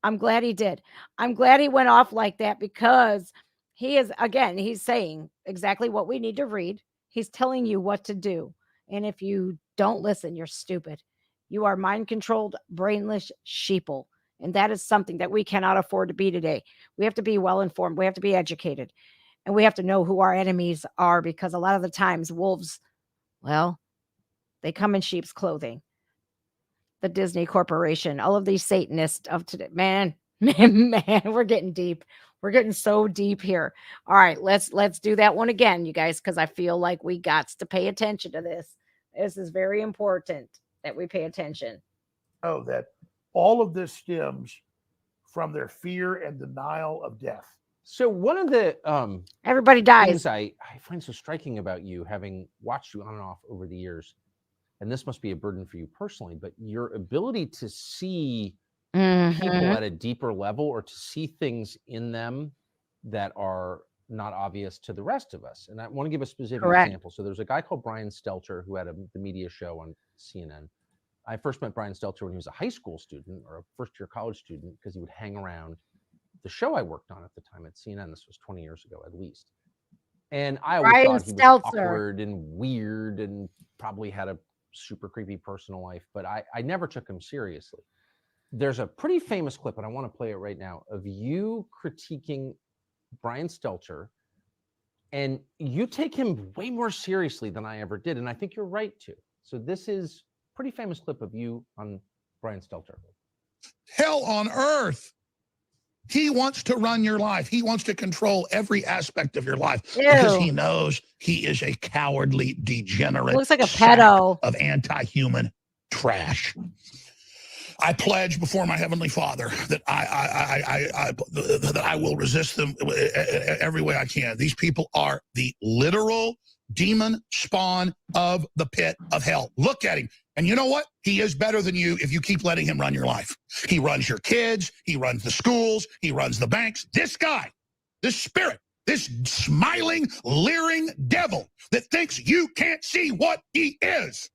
Speaker 1: I'm glad he did. I'm glad he went off like that because he is, again, he's saying exactly what we need to read. He's telling you what to do. And if you don't listen, you're stupid. You are mind-controlled, brainless sheeple. And that is something that we cannot afford to be today. We have to be well-informed. We have to be educated. And we have to know who our enemies are because a lot of the times wolves, well, they come in sheep's clothing. The Disney Corporation, all of these Satanists of today, man, we're getting deep. We're getting so deep here. All right, let's do that one again, you guys, because I feel like we got to pay attention to this. This is very important that we pay attention.
Speaker 3: Oh, that all of this stems from their fear and denial of death.
Speaker 4: So one of the
Speaker 1: Everybody dies.
Speaker 4: things I find so striking about you, having watched you on and off over the years, and this must be a burden for you personally, but your ability to see people at a deeper level or to see things in them that are not obvious to the rest of us. And I want to give a specific example. So there's a guy called Brian Stelter who had the media show on CNN. I first met Brian Stelter when he was a high school student or a first-year college student because he would hang around the show I worked on at the time at CNN. This was 20 years ago at least. And I always thought he was awkward and weird and probably had a super creepy personal life, but I never took him seriously. There's a pretty famous clip, and I want to play it right now, of you critiquing Brian Stelter, and you take him way more seriously than I ever did, and I think you're right to. So this is a pretty famous clip of you on Brian Stelter.
Speaker 3: Hell on earth. He wants to run your life. He wants to control every aspect of your life because he knows he is a cowardly, degenerate,
Speaker 1: looks like a pedo
Speaker 3: of anti-human trash. I pledge before my heavenly Father that I will resist them every way I can. These people are the literal demon spawn of the pit of hell. Look at him. And you know what? He is better than you if you keep letting him run your life. He runs your kids. He runs the schools. He runs the banks. This guy, this spirit, this smiling, leering devil that thinks you can't see what he is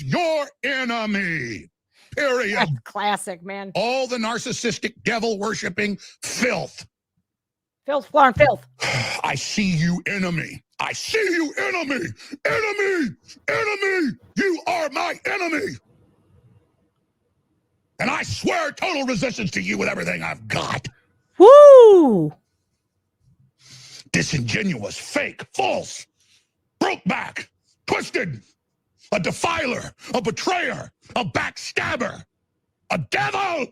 Speaker 3: your enemy. Period.
Speaker 1: That's classic, man.
Speaker 3: All the narcissistic, devil-worshipping filth.
Speaker 1: Filth, floor, and filth.
Speaker 3: I see you, enemy. I see you, enemy. Enemy. Enemy. You are my enemy. And I swear total resistance to you with everything I've got.
Speaker 1: Woo!
Speaker 3: Disingenuous, fake, false, broke back, twisted, a defiler, a betrayer, a backstabber, a devil.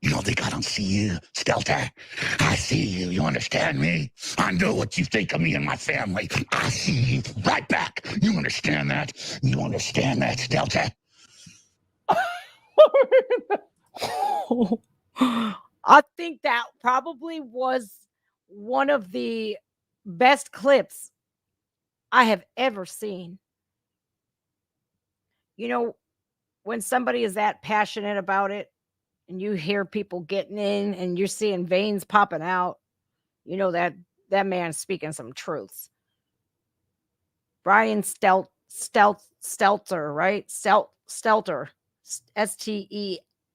Speaker 3: You don't think I don't see you, Stelter? I see you. You understand me? I know what you think of me and my family. I see you right back. You understand that? You understand that, Stelter?
Speaker 1: I think that probably was one of the best clips I have ever seen. You know, when somebody is that passionate about it and you hear people getting in and you're seeing veins popping out, you know that man's speaking some truths. Brian Stelter, right? Stelter. Stelter.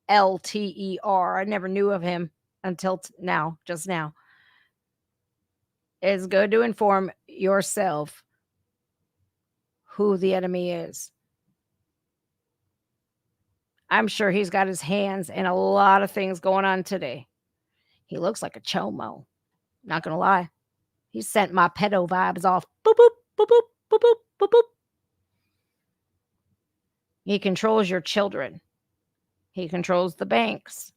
Speaker 1: I never knew of him until now, just now. It's good to inform yourself who the enemy is. I'm sure he's got his hands in a lot of things going on today. He looks like a chomo. Not gonna lie. He sent my pedo vibes off. Boop, boop, boop, boop, boop, boop, boop, boop. He controls your children. He controls the banks.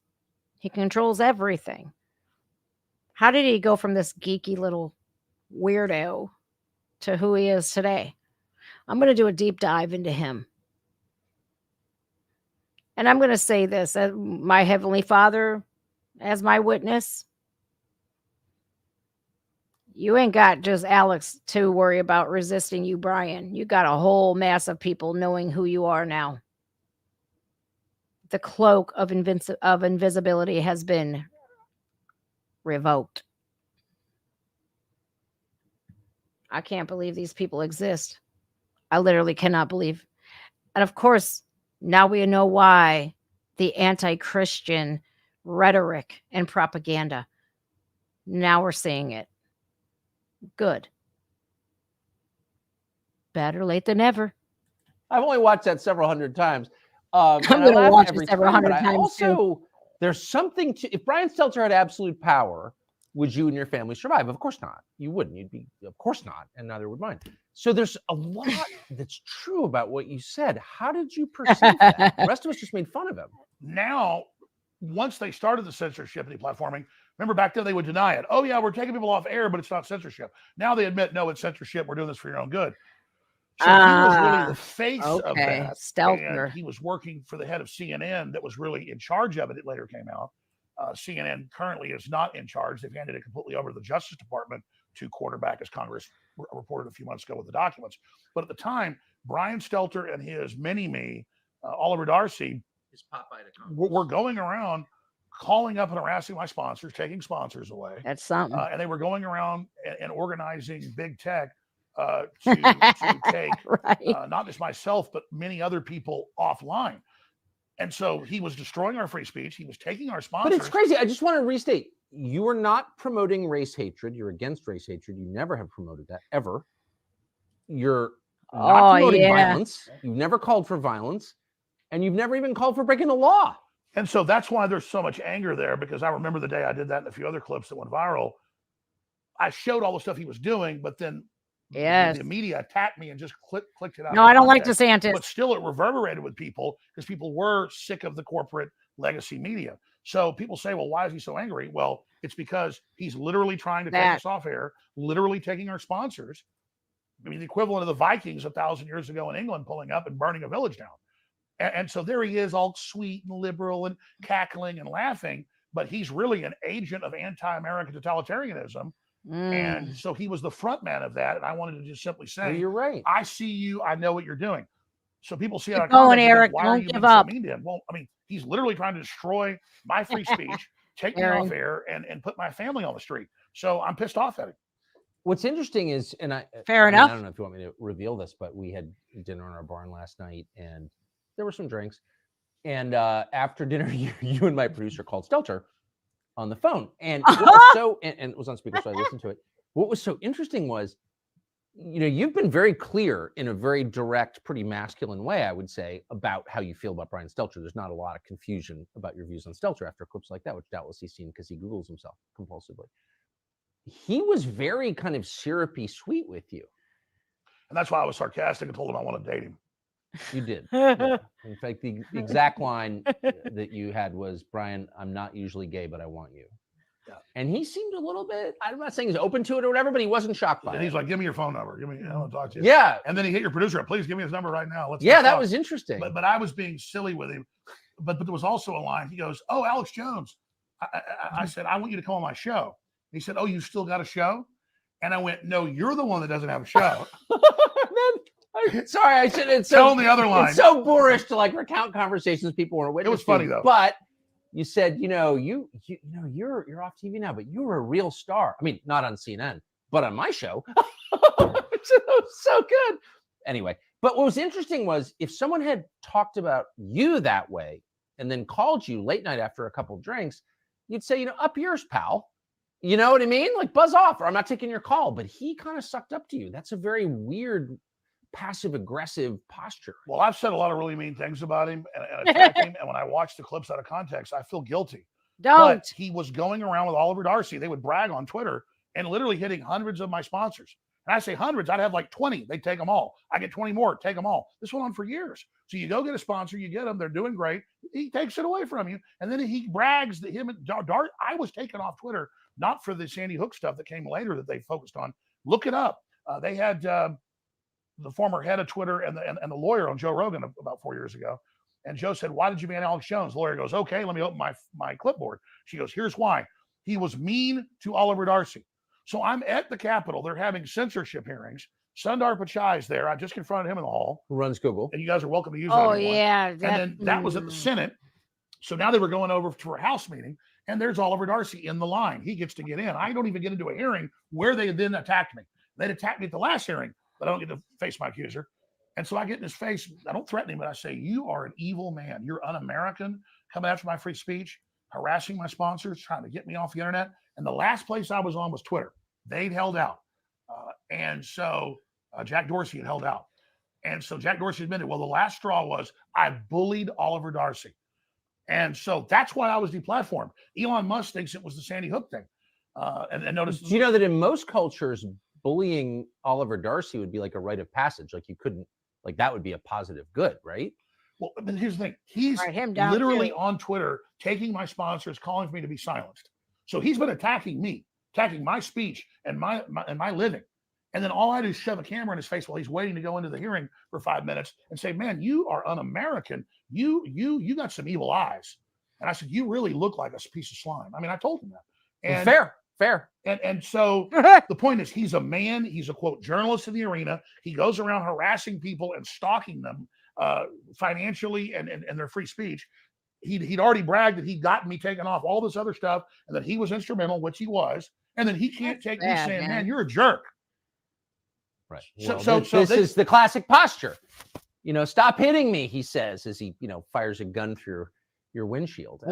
Speaker 1: He controls everything. How did he go from this geeky little weirdo to who he is today? I'm going to do a deep dive into him. And I'm going to say this, my Heavenly Father, as my witness, you ain't got just Alex to worry about resisting you, Brian. You got a whole mass of people knowing who you are now. The cloak of invisibility has been revoked. I can't believe these people exist. I literally cannot believe. And of course, now we know why the anti-Christian rhetoric and propaganda. Now we're seeing it. Good. Better late than never.
Speaker 4: I've only watched that several hundred times.
Speaker 1: I'm
Speaker 4: and I
Speaker 1: going to
Speaker 4: laugh
Speaker 1: watch
Speaker 4: every
Speaker 1: it several
Speaker 4: time,
Speaker 1: hundred
Speaker 4: but I
Speaker 1: times too.
Speaker 4: also, there's something to, if Brian Stelter had absolute power, would you and your family survive? Of course not. You wouldn't. You'd be, of course not, and neither would mine. So there's a lot that's true about what you said. How did you perceive that? The rest of us just made fun of him.
Speaker 3: Now, once they started the censorship and deplatforming, remember back then they would deny it. Oh yeah, we're taking people off air, but it's not censorship. Now they admit, no, it's censorship. We're doing this for your own good. So he was really the face of that.
Speaker 1: Stelter.
Speaker 3: And he was working for the head of CNN that was really in charge of it. It later came out. CNN currently is not in charge. They've handed it completely over to the Justice Department to quarterback, as Congress reported a few months ago with the documents. But at the time, Brian Stelter and his mini-me, Oliver Darcy, were going around calling up and harassing my sponsors, taking sponsors away.
Speaker 1: That's something.
Speaker 3: And they were going around and organizing big tech to take
Speaker 1: right.
Speaker 3: not just myself, but many other people offline. And so he was destroying our free speech. He was taking our sponsors.
Speaker 4: But it's crazy. I just want to restate. You are not promoting race hatred. You're against race hatred. You never have promoted that, ever. You're not promoting violence. You've never called for violence. And you've never even called for breaking the law.
Speaker 3: And so that's why there's so much anger there, because I remember the day I did that and a few other clips that went viral. I showed all the stuff he was doing, but then the media attacked me and just clicked it out.
Speaker 1: No, I don't like DeSantis.
Speaker 3: But still it reverberated with people because people were sick of the corporate legacy media. So people say, well, why is he so angry? Well, it's because he's literally trying to take us off air, literally taking our sponsors. I mean, the equivalent of the Vikings 1,000 years ago in England pulling up and burning a village down. And so there he is, all sweet and liberal and cackling and laughing, but he's really an agent of anti-American totalitarianism. And so he was the front man of that. And I wanted to just simply say,
Speaker 4: well, you're right.
Speaker 3: I see you. I know what you're doing. So people see it.
Speaker 1: Going, Eric. Don't give up.
Speaker 3: So mean to him? Well, I mean, he's literally trying to destroy my free speech, take me off air, and put my family on the street. So I'm pissed off at him.
Speaker 4: What's interesting is, and
Speaker 1: fair enough.
Speaker 4: I don't know if you want me to reveal this, but we had dinner in our barn last night, and there were some drinks. And after dinner, you and my producer called Stelter on the phone, and what was so and it was on speaker, so I listened to it. What was so interesting was, you know, you've been very clear in a very direct, pretty masculine way, I would say, about how you feel about Brian Stelter. There's not a lot of confusion about your views on Stelter after clips like that, which doubtless he's seen because he Googles himself compulsively. He was very kind of syrupy sweet with you.
Speaker 3: And that's why I was sarcastic and told him I want to date him.
Speaker 4: You did. Yeah. In fact, the exact line that you had was, Brian, I'm not usually gay, but I want you. Yeah. And he seemed a little bit, I'm not saying he's open to it or whatever, but he wasn't shocked by it.
Speaker 3: And he's like, give me your phone number. Give me, I want to talk to you.
Speaker 4: Yeah.
Speaker 3: And then he hit your producer up. Please give me his number right now. Let's
Speaker 4: that
Speaker 3: talk.
Speaker 4: was interesting.
Speaker 3: But I was being silly with him. But there was also a line. He goes, oh, Alex Jones. I said, I want you to come on my show. He said, oh, you still got a show? And I went, no, you're the one that doesn't have a show.
Speaker 4: Sorry, I shouldn't.
Speaker 3: Tell the other line.
Speaker 4: It's so boorish to like recount conversations people weren't witnessing.
Speaker 3: It was funny though.
Speaker 4: But you said, you're off TV now, but you were a real star. I mean, not on CNN, but on my show. It was so good. Anyway, but what was interesting was if someone had talked about you that way and then called you late night after a couple of drinks, you'd say, up yours, pal. You know what I mean? Like buzz off, or I'm not taking your call. But he kind of sucked up to you. That's a very weird, passive-aggressive posture.
Speaker 3: Well, I've said a lot of really mean things about him and attacked him. And when I watch the clips out of context, I feel guilty.
Speaker 1: Don't.
Speaker 3: But he was going around with Oliver Darcy. They would brag on Twitter and literally hitting hundreds of my sponsors. And I say hundreds, I'd have like 20. They'd take them all. I get 20 more, take them all. This went on for years. So you go get a sponsor, you get them, they're doing great. He takes it away from you. And then he brags that him and Dart, I was taken off Twitter, not for the Sandy Hook stuff that came later that they focused on. Look it up. They had the former head of Twitter and the lawyer on Joe Rogan about 4 years ago. And Joe said, why did you ban Alex Jones? The lawyer goes, okay, let me open my clipboard. She goes, here's why. He was mean to Oliver Darcy. So I'm at the Capitol. They're having censorship hearings. Sundar Pichai's there. I just confronted him in the hall.
Speaker 4: Who runs Google.
Speaker 3: And you guys are welcome to use that.
Speaker 1: Oh,
Speaker 3: if you want.
Speaker 1: yeah.
Speaker 3: And then that was at the Senate. So now they were going over to a House meeting, and there's Oliver Darcy in the line. He gets to get in. I don't even get into a hearing where they then attacked me. They'd attacked me at the last hearing, but I don't get to face my accuser. And so I get in his face. I don't threaten him, but I say, you are an evil man. You're un-American, coming after my free speech, harassing my sponsors, trying to get me off the internet. And the last place I was on was Twitter. They'd held out. And so Jack Dorsey had held out. And so Jack Dorsey admitted, well, the last straw was I bullied Oliver Darcy. And so that's why I was deplatformed. Elon Musk thinks it was the Sandy Hook thing. And notice.
Speaker 4: Do you know that in most cultures, bullying Oliver Darcy would be like a rite of passage? Like you couldn't, like that would be a positive good, right?
Speaker 3: Well, but here's the thing. He's literally on Twitter, taking my sponsors, calling for me to be silenced. So he's been attacking me, attacking my speech and my living. And then all I do is shove a camera in his face while he's waiting to go into the hearing for 5 minutes and say, man, you are un-American. You got some evil eyes. And I said, you really look like a piece of slime. I mean, I told him that. And
Speaker 4: fair.
Speaker 3: And so the point is, he's a man. He's a, quote, journalist in the arena. He goes around harassing people and stalking them financially and their free speech. He'd already bragged that he'd gotten me taken off all this other stuff and that he was instrumental, which he was. And then he can't take me saying, man, you're a jerk.
Speaker 4: Right.
Speaker 3: Well,
Speaker 4: this is the classic posture. Stop hitting me, he says, as he, fires a gun through your windshield.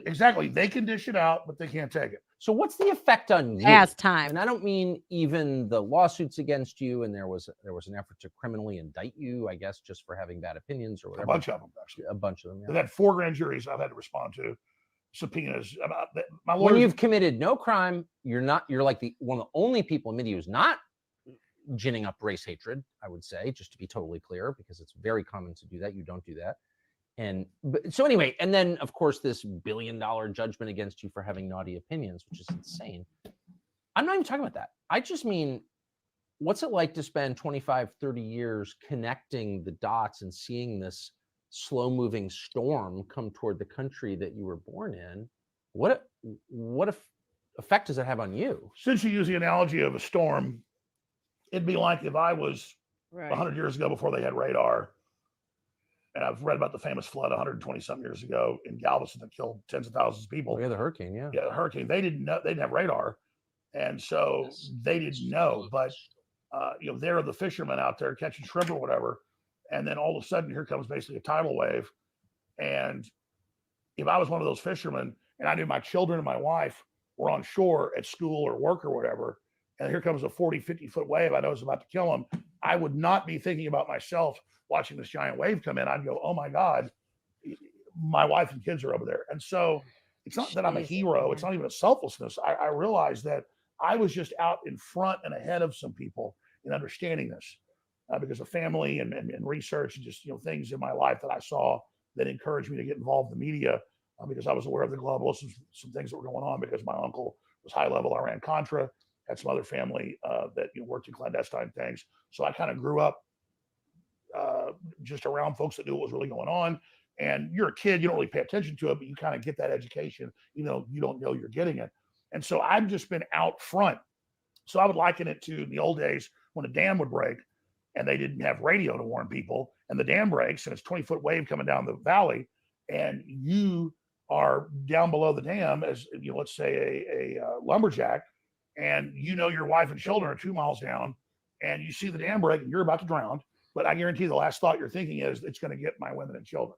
Speaker 3: Exactly. They can dish it out, but they can't take it.
Speaker 4: So what's the effect on you?
Speaker 1: As time.
Speaker 4: And I don't mean even the lawsuits against you, and there was an effort to criminally indict you, I guess, just for having bad opinions or whatever.
Speaker 3: A bunch of them, actually.
Speaker 4: A bunch of them. Yeah.
Speaker 3: They've had 4 grand juries I've had to respond to, subpoenas about that. My lawyers,
Speaker 4: when you've committed no crime, you're like one of the only people in media who's not ginning up race hatred, I would say, just to be totally clear, because it's very common to do that. You don't do that. So anyway, and then of course this $1 billion judgment against you for having naughty opinions, which is insane. I'm not even talking about that. I just mean, what's it like to spend 25, 30 years connecting the dots and seeing this slow moving storm come toward the country that you were born in? What effect does that have on you?
Speaker 3: Since you use the analogy of a storm, it'd be like if I was 100 years ago before they had radar, and I've read about the famous flood 120 some years ago in Galveston that killed tens of thousands of people.
Speaker 4: Oh, yeah, the hurricane, yeah.
Speaker 3: Yeah, the hurricane. They didn't know, they didn't have radar. And so they didn't know, but there are the fishermen out there catching shrimp or whatever. And then all of a sudden here comes basically a tidal wave. And if I was one of those fishermen and I knew my children and my wife were on shore at school or work or whatever, and here comes a 40, 50-foot wave I know is about to kill them, I would not be thinking about myself watching this giant wave come in. I'd go, oh my God, my wife and kids are over there. And so it's not that I'm a hero. It's not even a selflessness. I realized that I was just out in front and ahead of some people in understanding this because of family and research and just, things in my life that I saw that encouraged me to get involved in the media because I was aware of the globalists and some things that were going on because my uncle was high-level Iran-Contra, had some other family that worked in clandestine things. So I kind of grew up just around folks that knew what was really going on. And you're a kid, you don't really pay attention to it, but you kind of get that education, even though you don't know you're getting it. And so I've just been out front. So I would liken it to the old days when a dam would break and they didn't have radio to warn people, and the dam breaks and it's 20-foot wave coming down the valley, and you are down below the dam as let's say a lumberjack, and your wife and children are 2 miles down, and you see the dam break and you're about to drown. But I guarantee the last thought you're thinking is it's going to get my women and children.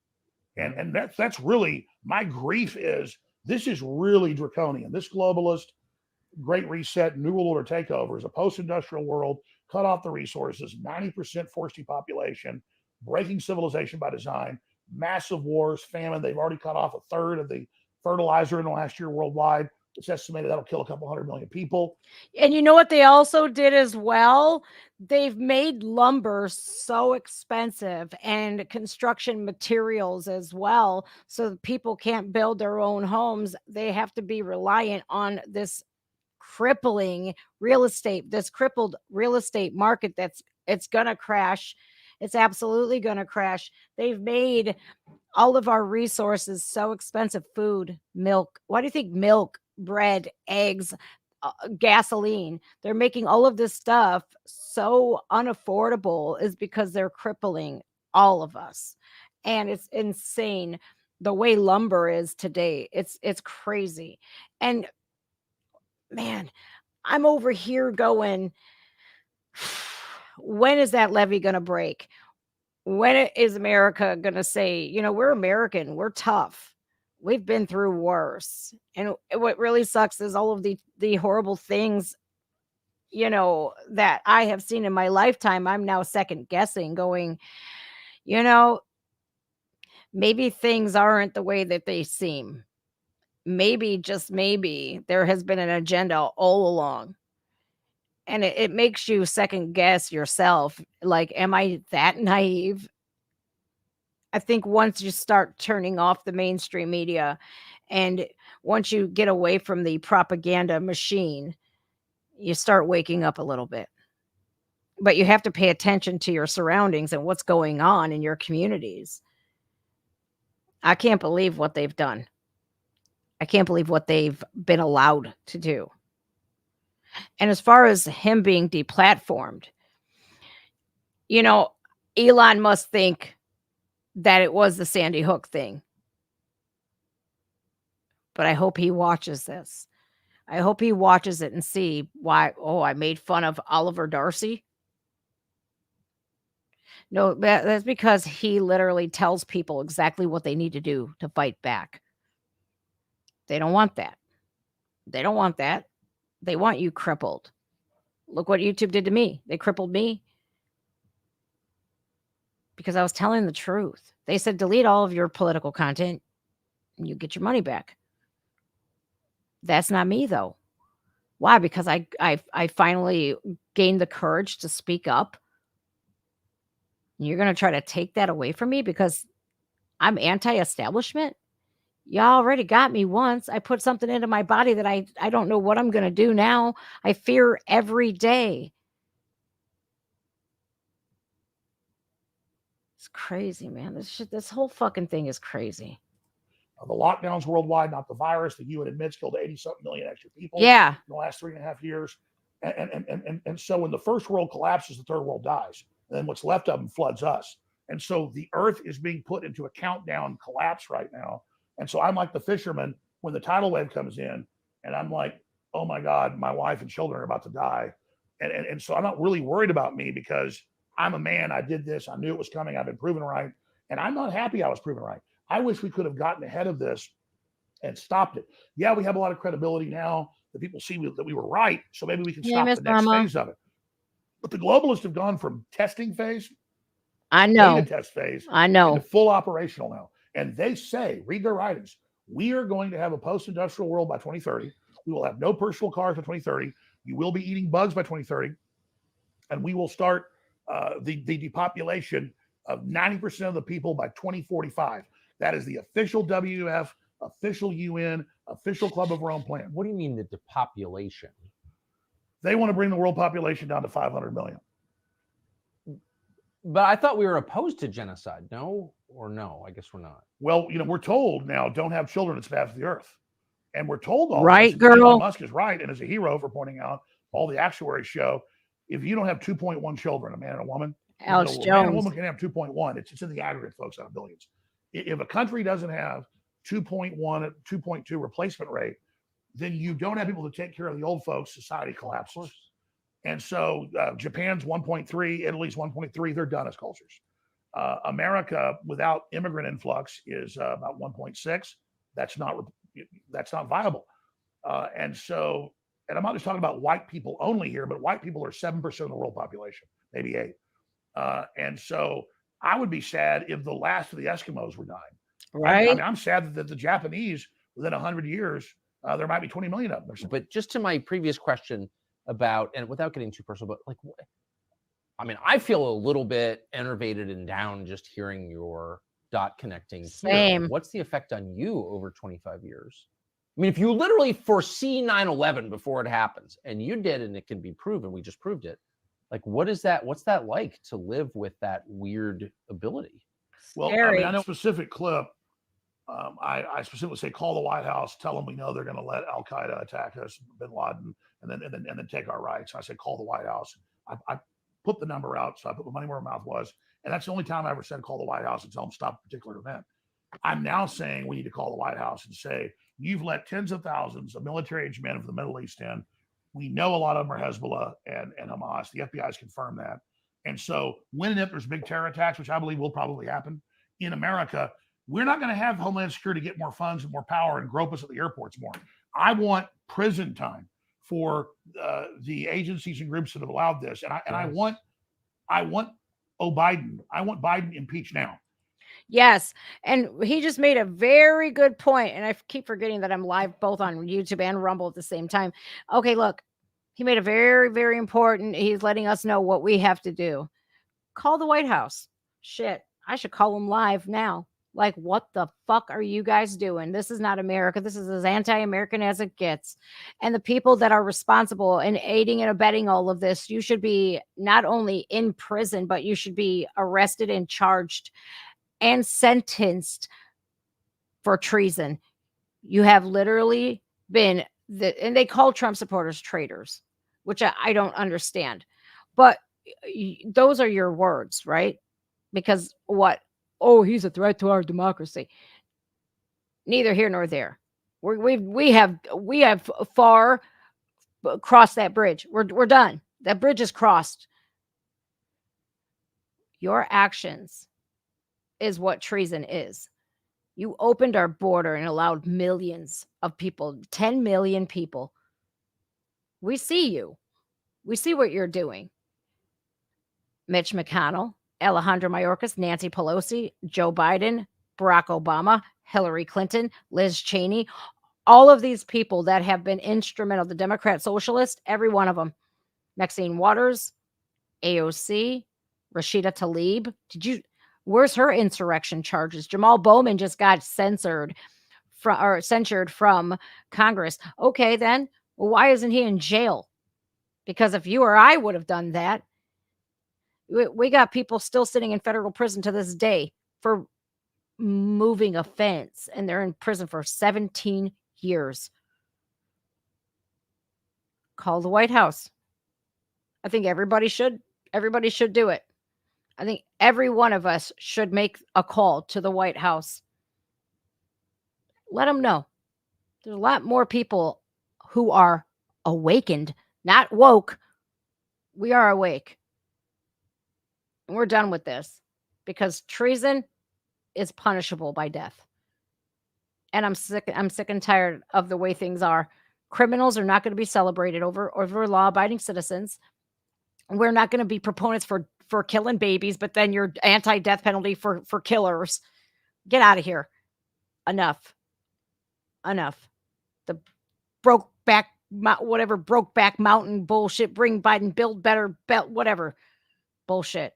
Speaker 3: And that's really my grief is This is really draconian. This globalist Great Reset, New World Order takeover is a post-industrial world, cut off the resources, 90% forced depopulation, breaking civilization by design, massive wars, famine. They've already cut off a third of the fertilizer in the last year worldwide. It's estimated that'll kill a couple 100 million people.
Speaker 1: And you know what they also did as well? They've made lumber so expensive and construction materials as well, so that people can't build their own homes. They have to be reliant on this crippling real estate, this crippled real estate market it's gonna crash. It's absolutely gonna crash. They've made all of our resources so expensive. Food, milk. Why do you think milk, bread, eggs, gasoline, they're making all of this stuff so unaffordable is because they're crippling all of us. And it's insane the way lumber is today. It's crazy. And man, I'm over here going, when is that levee going to break? When is America going to say, you know, we're American, we're tough. We've been through worse. And what really sucks is all of the horrible things, you know, that I have seen in my lifetime. I'm now second guessing, going, you know, maybe things aren't the way that they seem. Maybe, just maybe, there has been an agenda all along. And it makes you second guess yourself. Like, am I that naive? I think once you start turning off the mainstream media and once you get away from the propaganda machine, you start waking up a little bit. But you have to pay attention to your surroundings and what's going on in your communities. I can't believe what they've done. I can't believe what they've been allowed to do. And as far as him being deplatformed, you know, Elon must think that it was the Sandy Hook thing. But I hope he watches this. I hope he watches it and see why, oh, I made fun of Oliver Darcy. No, that's because he literally tells people exactly what they need to do to fight back. They don't want that. They don't want that. They want you crippled. Look what YouTube did to me. They crippled me because I was telling the truth. They said, delete all of your political content and you get your money back. That's not me, though. Why? Because I finally gained the courage to speak up. You're going to try to take that away from me because I'm anti-establishment? You already got me once. I put something into my body that I don't know what I'm going to do now. I fear every day. It's crazy, man. This whole fucking thing is crazy.
Speaker 3: The lockdowns worldwide, not the virus, the UN admits killed 80-something million extra people
Speaker 1: Yeah.
Speaker 3: in the last 3.5 years. And so when the first world collapses, the third world dies. And then what's left of them floods us. And so the earth is being put into a countdown collapse right now. And so I'm like the fisherman when the tidal wave comes in, and I'm like, oh my God, my wife and children are about to die. And so I'm not really worried about me because I'm a man. I did this. I knew it was coming. I've been proven right. And I'm not happy I was proven right. I wish we could have gotten ahead of this and stopped it. Yeah, we have a lot of credibility now that people see that we were right. So maybe we can stop the next phase of it. But the globalists have gone from testing phase, beta test phase, into full operational now. And they say, read their writings, we are going to have a post-industrial world by 2030. We will have no personal cars by 2030. You will be eating bugs by 2030. And we will start the depopulation of 90% of the people by 2045. That is the official WF, official UN, official Club of Rome plan.
Speaker 4: What do you mean the depopulation?
Speaker 3: They want to bring the world population down to 500 million.
Speaker 4: But I thought we were opposed to genocide. No or no? I guess we're not.
Speaker 3: Well, you know, we're told now, don't have children, it's bad for the earth. And we're told all
Speaker 1: right,
Speaker 3: this.
Speaker 1: girl.
Speaker 3: Elon Musk is right, and as a hero for pointing out, all the actuaries show, if you don't have 2.1 children, a man and a woman,
Speaker 1: Alex Jones.
Speaker 3: A man and a woman can have 2.1. It's in the aggregate, folks, out of billions. If a country doesn't have 2.1, 2.2 replacement rate, then you don't have people to take care of the old folks. Society collapses. And so Japan's 1.3, Italy's 1.3. They're done as cultures. America, without immigrant influx, is about 1.6. That's not that's not viable. And I'm not just talking about white people only here, but white people are 7% of the world population, maybe 8. And so I would be sad if the last of the Eskimos were dying.
Speaker 1: Right.
Speaker 3: I'm sad that the Japanese, within 100 years, there might be 20 million of them.
Speaker 4: But just to my previous question about, and without getting too personal, but like, I mean, I feel a little bit enervated and down just hearing your dot connecting here.
Speaker 1: Same.
Speaker 4: What's the effect on you over 25 years? I mean, if you literally foresee 9/11 before it happens, and you did, and it can be proven, we just proved it. Like, what's that like to live with that weird ability?
Speaker 3: Well, I mean, I know a specific clip. I specifically say, call the White House, tell them we know they're going to let Al Qaeda attack us, Bin Laden, and then take our rights. I said, call the White House. I put the number out, so I put my money where my mouth was, and that's the only time I ever said call the White House and tell them stop a particular event. I'm now saying we need to call the White House and say, you've let tens of thousands of military-aged men from the Middle East in. We know a lot of them are Hezbollah and Hamas. The FBI has confirmed that. And so when and if there's big terror attacks, which I believe will probably happen in America, we're not going to have Homeland Security get more funds and more power and grope us at the airports more. I want prison time for the agencies and groups that have allowed this. And I want Biden. I want Biden impeached now.
Speaker 1: Yes. And he just made a very good point. And I keep forgetting that I'm live both on YouTube and Rumble at the same time. Okay, look, he made a very, very important. He's letting us know what we have to do. Call the White House. Shit, I should call him live now. Like, what the fuck are you guys doing? This is not America. This is as anti-American as it gets. And the people that are responsible and aiding and abetting all of this, you should be not only in prison, but you should be arrested and charged and sentenced for treason. You have literally been, and they call Trump supporters traitors, which I don't understand. But those are your words, right? Because what? Oh, he's a threat to our democracy. Neither here nor there. We have far crossed that bridge. We're done. That bridge is crossed. Your actions is what treason is. You opened our border and allowed millions of people, 10 million people. We see you. We see what you're doing. Mitch McConnell, Alejandro Mayorkas, Nancy Pelosi, Joe Biden, Barack Obama, Hillary Clinton, Liz Cheney, all of these people that have been instrumental, the Democrat Socialist, every one of them. Maxine Waters, AOC, Rashida Tlaib. Where's her insurrection charges? Jamal Bowman just got censured from Congress. Okay, then, well, why isn't he in jail? Because if you or I would have done that, we got people still sitting in federal prison to this day for moving a fence, and they're in prison for 17 years. Call the White House. I think everybody should do it. I think every one of us should make a call to the White House. Let them know. There's a lot more people who are awakened, not woke. We are awake. And we're done with this because treason is punishable by death. And I'm sick and tired of the way things are. Criminals are not going to be celebrated over law-abiding citizens. We're not going to be proponents for killing babies, but then you're anti-death penalty for killers. Get out of here. Enough. The broke back mountain bullshit. Bring Biden, build better, whatever bullshit.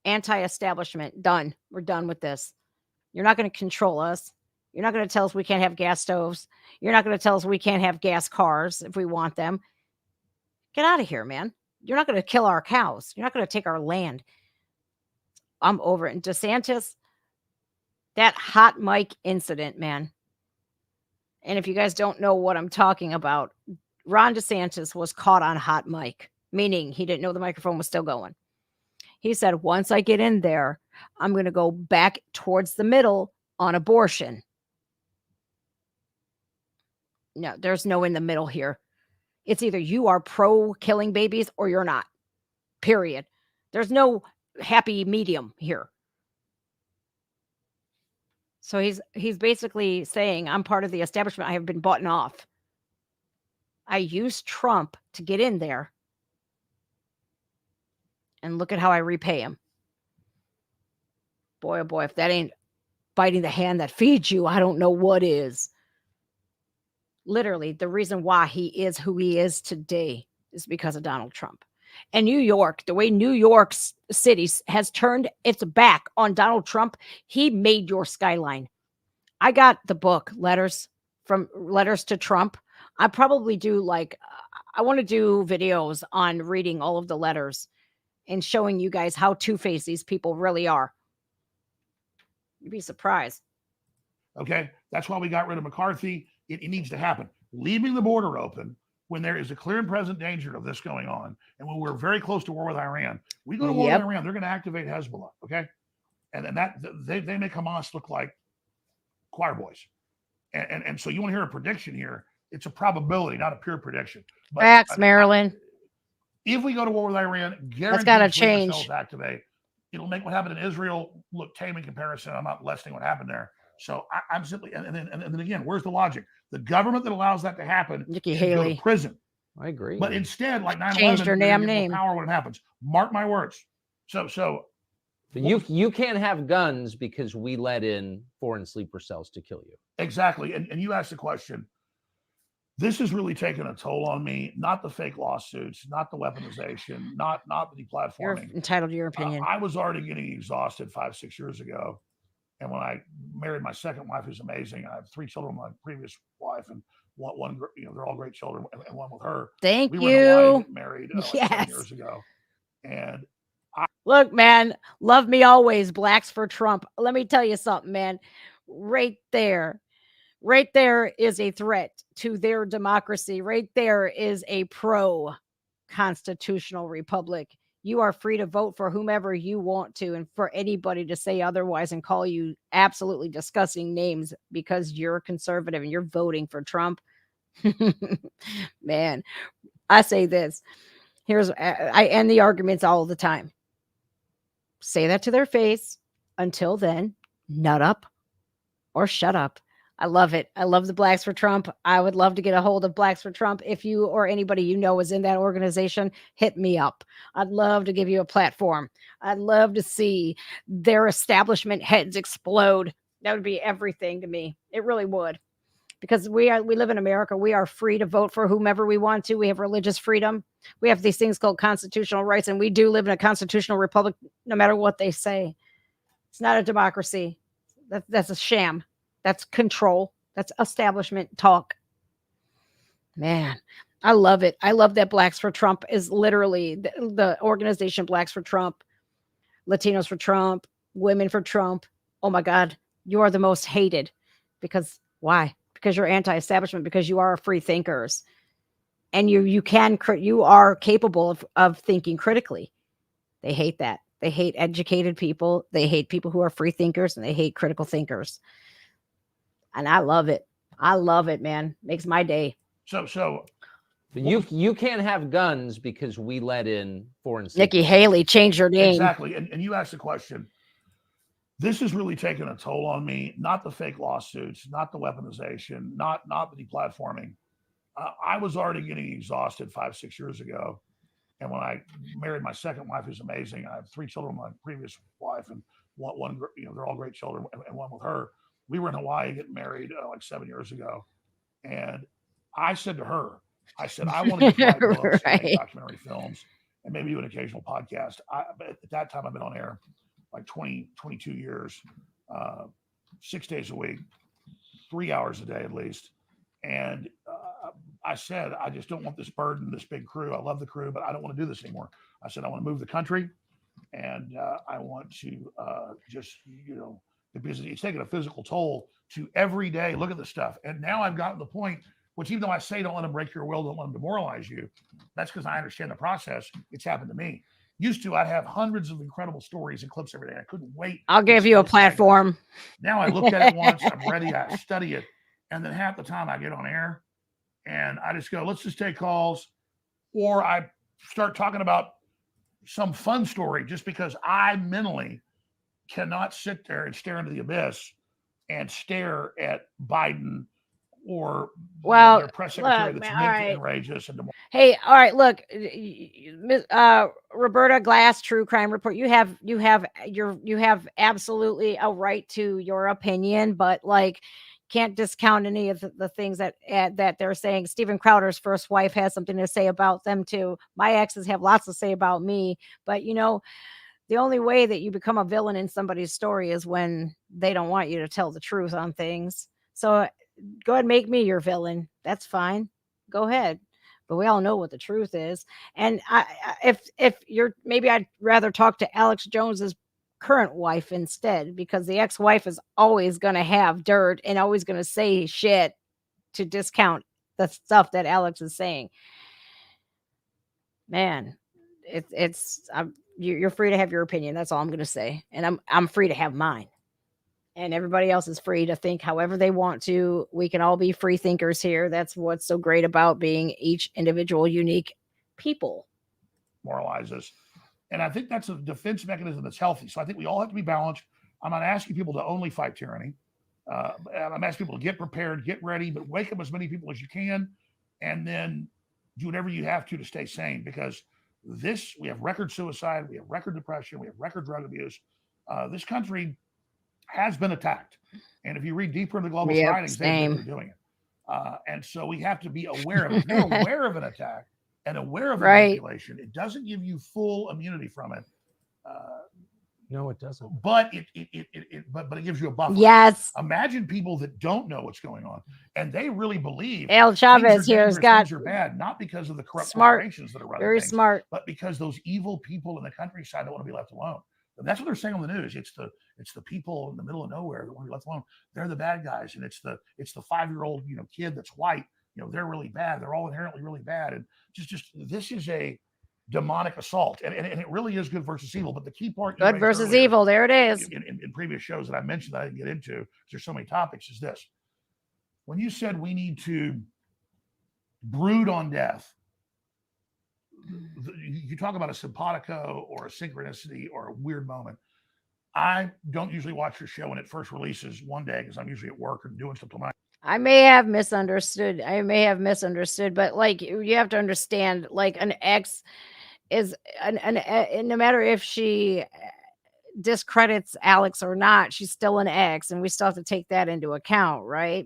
Speaker 1: Anti-establishment. Done. We're done with this. You're not going to control us. You're not going to tell us we can't have gas stoves. You're not going to tell us we can't have gas cars if we want them. Get out of here, man. You're not going to kill our cows. You're not going to take our land. I'm over it. And DeSantis, that hot mic incident, man. And if you guys don't know what I'm talking about, Ron DeSantis was caught on hot mic, meaning he didn't know the microphone was still going. He said, once I get in there, I'm going to go back towards the middle on abortion. No, there's no in the middle here. It's either you are pro killing babies or you're not. Period. There's no happy medium here. So he's basically saying, I'm part of the establishment. I have been bought off. I used Trump to get in there. And look at how I repay him. Boy, oh boy, if that ain't biting the hand that feeds you, I don't know what is. Literally, the reason why he is who he is today is because of Donald Trump. And New York, the way New York City has turned its back on Donald Trump, he made your skyline. I got the book, Letters to Trump. I probably do I want to do videos on reading all of the letters and showing you guys how two-faced these people really are. You'd be surprised.
Speaker 3: Okay. That's why we got rid of McCarthy. It needs to happen. Leaving the border open when there is a clear and present danger of this going on, and when we're very close to war with Iran, we go to war with Iran, they're going to activate Hezbollah. Okay. And then they make Hamas look like choir boys. And so you want to hear a prediction here. It's a probability, not a pure prediction. But,
Speaker 1: Facts, Marilyn.
Speaker 3: If we go to war with Iran,
Speaker 1: that's got to change.
Speaker 3: Activate. It'll make what happened in Israel look tame in comparison. I'm not lessening what happened there. So I'm simply, and then again, where's the logic? The government that allows that to happen
Speaker 1: Nikki Haley.
Speaker 3: Go to prison.
Speaker 4: I agree.
Speaker 3: But instead, like 9/11,
Speaker 1: changed her damn name.
Speaker 3: Power when it happens. Mark my words. So
Speaker 4: you can't have guns because we let in foreign sleeper cells to kill you.
Speaker 3: Exactly. And you asked the question. This has really taken a toll on me. Not the fake lawsuits, not the weaponization, not the deplatforming.
Speaker 1: You're entitled to your opinion.
Speaker 3: I was already getting exhausted 5-6 years ago. And when I married my second wife, who's amazing, I have 3 children with my previous wife, and one they're all great children, and one with her.
Speaker 1: Thank
Speaker 3: you.
Speaker 1: We were in Hawaii,
Speaker 3: married 7
Speaker 1: yes.
Speaker 3: years ago. And
Speaker 1: look, man, love me always, blacks for Trump. Let me tell you something, man. Right there is a threat to their democracy. Right there is a pro-constitutional republic. You are free to vote for whomever you want to, and for anybody to say otherwise and call you absolutely disgusting names because you're conservative and you're voting for Trump. Man, I say this. I end the arguments all the time. Say that to their face. Until then, nut up or shut up. I love it. I love the Blacks for Trump. I would love to get a hold of Blacks for Trump. If you or anybody you know is in that organization, hit me up. I'd love to give you a platform. I'd love to see their establishment heads explode. That would be everything to me. It really would. Because we live in America. We are free to vote for whomever we want to. We have religious freedom. We have these things called constitutional rights, and we do live in a constitutional republic no matter what they say. It's not a democracy. That's a sham. That's control. That's establishment talk. Man, I love it. I love that Blacks for Trump is literally the organization Blacks for Trump, Latinos for Trump, Women for Trump. Oh my God, you are the most hated. Because why? Because you're anti-establishment, because you are free thinkers. And you are capable of thinking critically. They hate that. They hate educated people. They hate people who are free thinkers, and they hate critical thinkers. And I love it. I love it, man. Makes my day.
Speaker 3: So
Speaker 4: you can't have guns because we let in foreign sleeper
Speaker 1: Nikki Haley changed her name.
Speaker 3: Exactly. And you asked the question. This has really taken a toll on me. Not the fake lawsuits, not the weaponization, not the deplatforming. I was already getting exhausted 5-6 years ago. And when I married my second wife, who's amazing, I have 3 children with my previous wife, and one they're all great children, and one with her. We were in Hawaii getting married 7 years ago. And I said to her, I want to get books, right. Documentary films, and maybe do an occasional podcast. But at that time, I've been on air like 22 years, 6 days a week, 3 hours a day at least. And I said, I just don't want this burden, this big crew. I love the crew, but I don't want to do this anymore. I said, I want to move the country, and I want to because it's taking a physical toll to every day look at the stuff. And now I've gotten to the point, which even though I say don't let them break your will, don't let them demoralize you, that's because I understand the process. It's happened to me. Used to, I'd have hundreds of incredible stories and clips every day. I couldn't wait.
Speaker 1: I'll give you a platform.
Speaker 3: Now I look at it once, I'm ready, I study it. And then half the time I get on air and I just go, let's just take calls. Or I start talking about some fun story just because I mentally cannot sit there and stare into the abyss and stare at Biden or
Speaker 1: Well,
Speaker 3: their press secretary
Speaker 1: look,
Speaker 3: that's
Speaker 1: man,
Speaker 3: meant
Speaker 1: all
Speaker 3: to
Speaker 1: right.
Speaker 3: enrage us and
Speaker 1: Hey, all right, look, Roberta Glass, True Crime Report. You have absolutely a right to your opinion, but like, can't discount any of the things that they're saying. Steven Crowder's first wife has something to say about them too. My exes have lots to say about me, but the only way that you become a villain in somebody's story is when they don't want you to tell the truth on things. So go ahead and make me your villain. That's fine. Go ahead. But we all know what the truth is. And if you're, maybe I'd rather talk to Alex Jones's current wife instead, because the ex-wife is always going to have dirt and always going to say shit to discount the stuff that Alex is saying. Man, you're free to have your opinion. That's all I'm going to say. And I'm free to have mine. And everybody else is free to think however they want to. We can all be free thinkers here. That's what's so great about being each individual, unique people.
Speaker 3: Moralize us. And I think that's a defense mechanism that's healthy. So I think we all have to be balanced. I'm not asking people to only fight tyranny. I'm asking people to get prepared, get ready, but wake up as many people as you can, and then do whatever you have to stay sane. Because we have record suicide, we have record depression, we have record drug abuse. This country has been attacked. And if you read deeper into Globalist writings, they're doing it. And so we have to be aware of it. If you're aware of an attack and aware of manipulation, it doesn't give you full immunity from it.
Speaker 4: No, it doesn't.
Speaker 3: But it gives you a buffer.
Speaker 1: Yes.
Speaker 3: Imagine people that don't know what's going on, and they really believe
Speaker 1: El Chavez here has got
Speaker 3: things are bad, not because of the corrupt
Speaker 1: smart,
Speaker 3: corporations that are running
Speaker 1: very
Speaker 3: things,
Speaker 1: smart,
Speaker 3: but because those evil people in the countryside don't want to be left alone. And that's what they're saying on the news. It's the people in the middle of nowhere that want to be left alone. They're the bad guys, and it's the 5-year-old kid that's white. They're really bad. They're all inherently really bad, and just this is a demonic assault, and it really is good versus evil. But the key part,
Speaker 1: good versus evil, there it is.
Speaker 3: In previous shows that I mentioned that I didn't get into because there's so many topics, is this: when you said we need to brood on death, you talk about a simpatico or a synchronicity or a weird moment. I don't usually watch your show when it first releases one day because I'm usually at work or doing stuff till night.
Speaker 1: I may have misunderstood, but like, you have to understand, like, an ex is no matter if she discredits Alex or not, she's still an ex, and we still have to take that into account, right?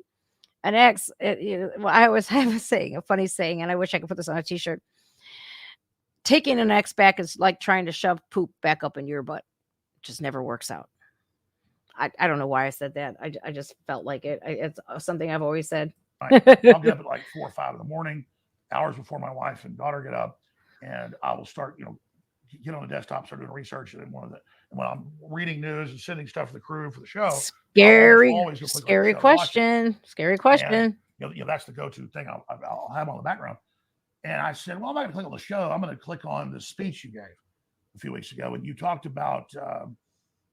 Speaker 1: An ex, I always have a funny saying, and I wish I could put this on a t-shirt. Taking an ex back is like trying to shove poop back up in your butt. It just never works out. I don't know why I said that. I just felt like it. It's something I've always said.
Speaker 3: I'll get up at like 4 or 5 in the morning, hours before my wife and daughter get up, and I will start, get on the desktop, start doing research. And when I'm reading news and sending stuff to the crew for the show,
Speaker 1: scary question.
Speaker 3: And, that's the go-to thing I'll have on the background. And I said, well, I'm not going to click on the show. I'm going to click on the speech you gave a few weeks ago, and you talked about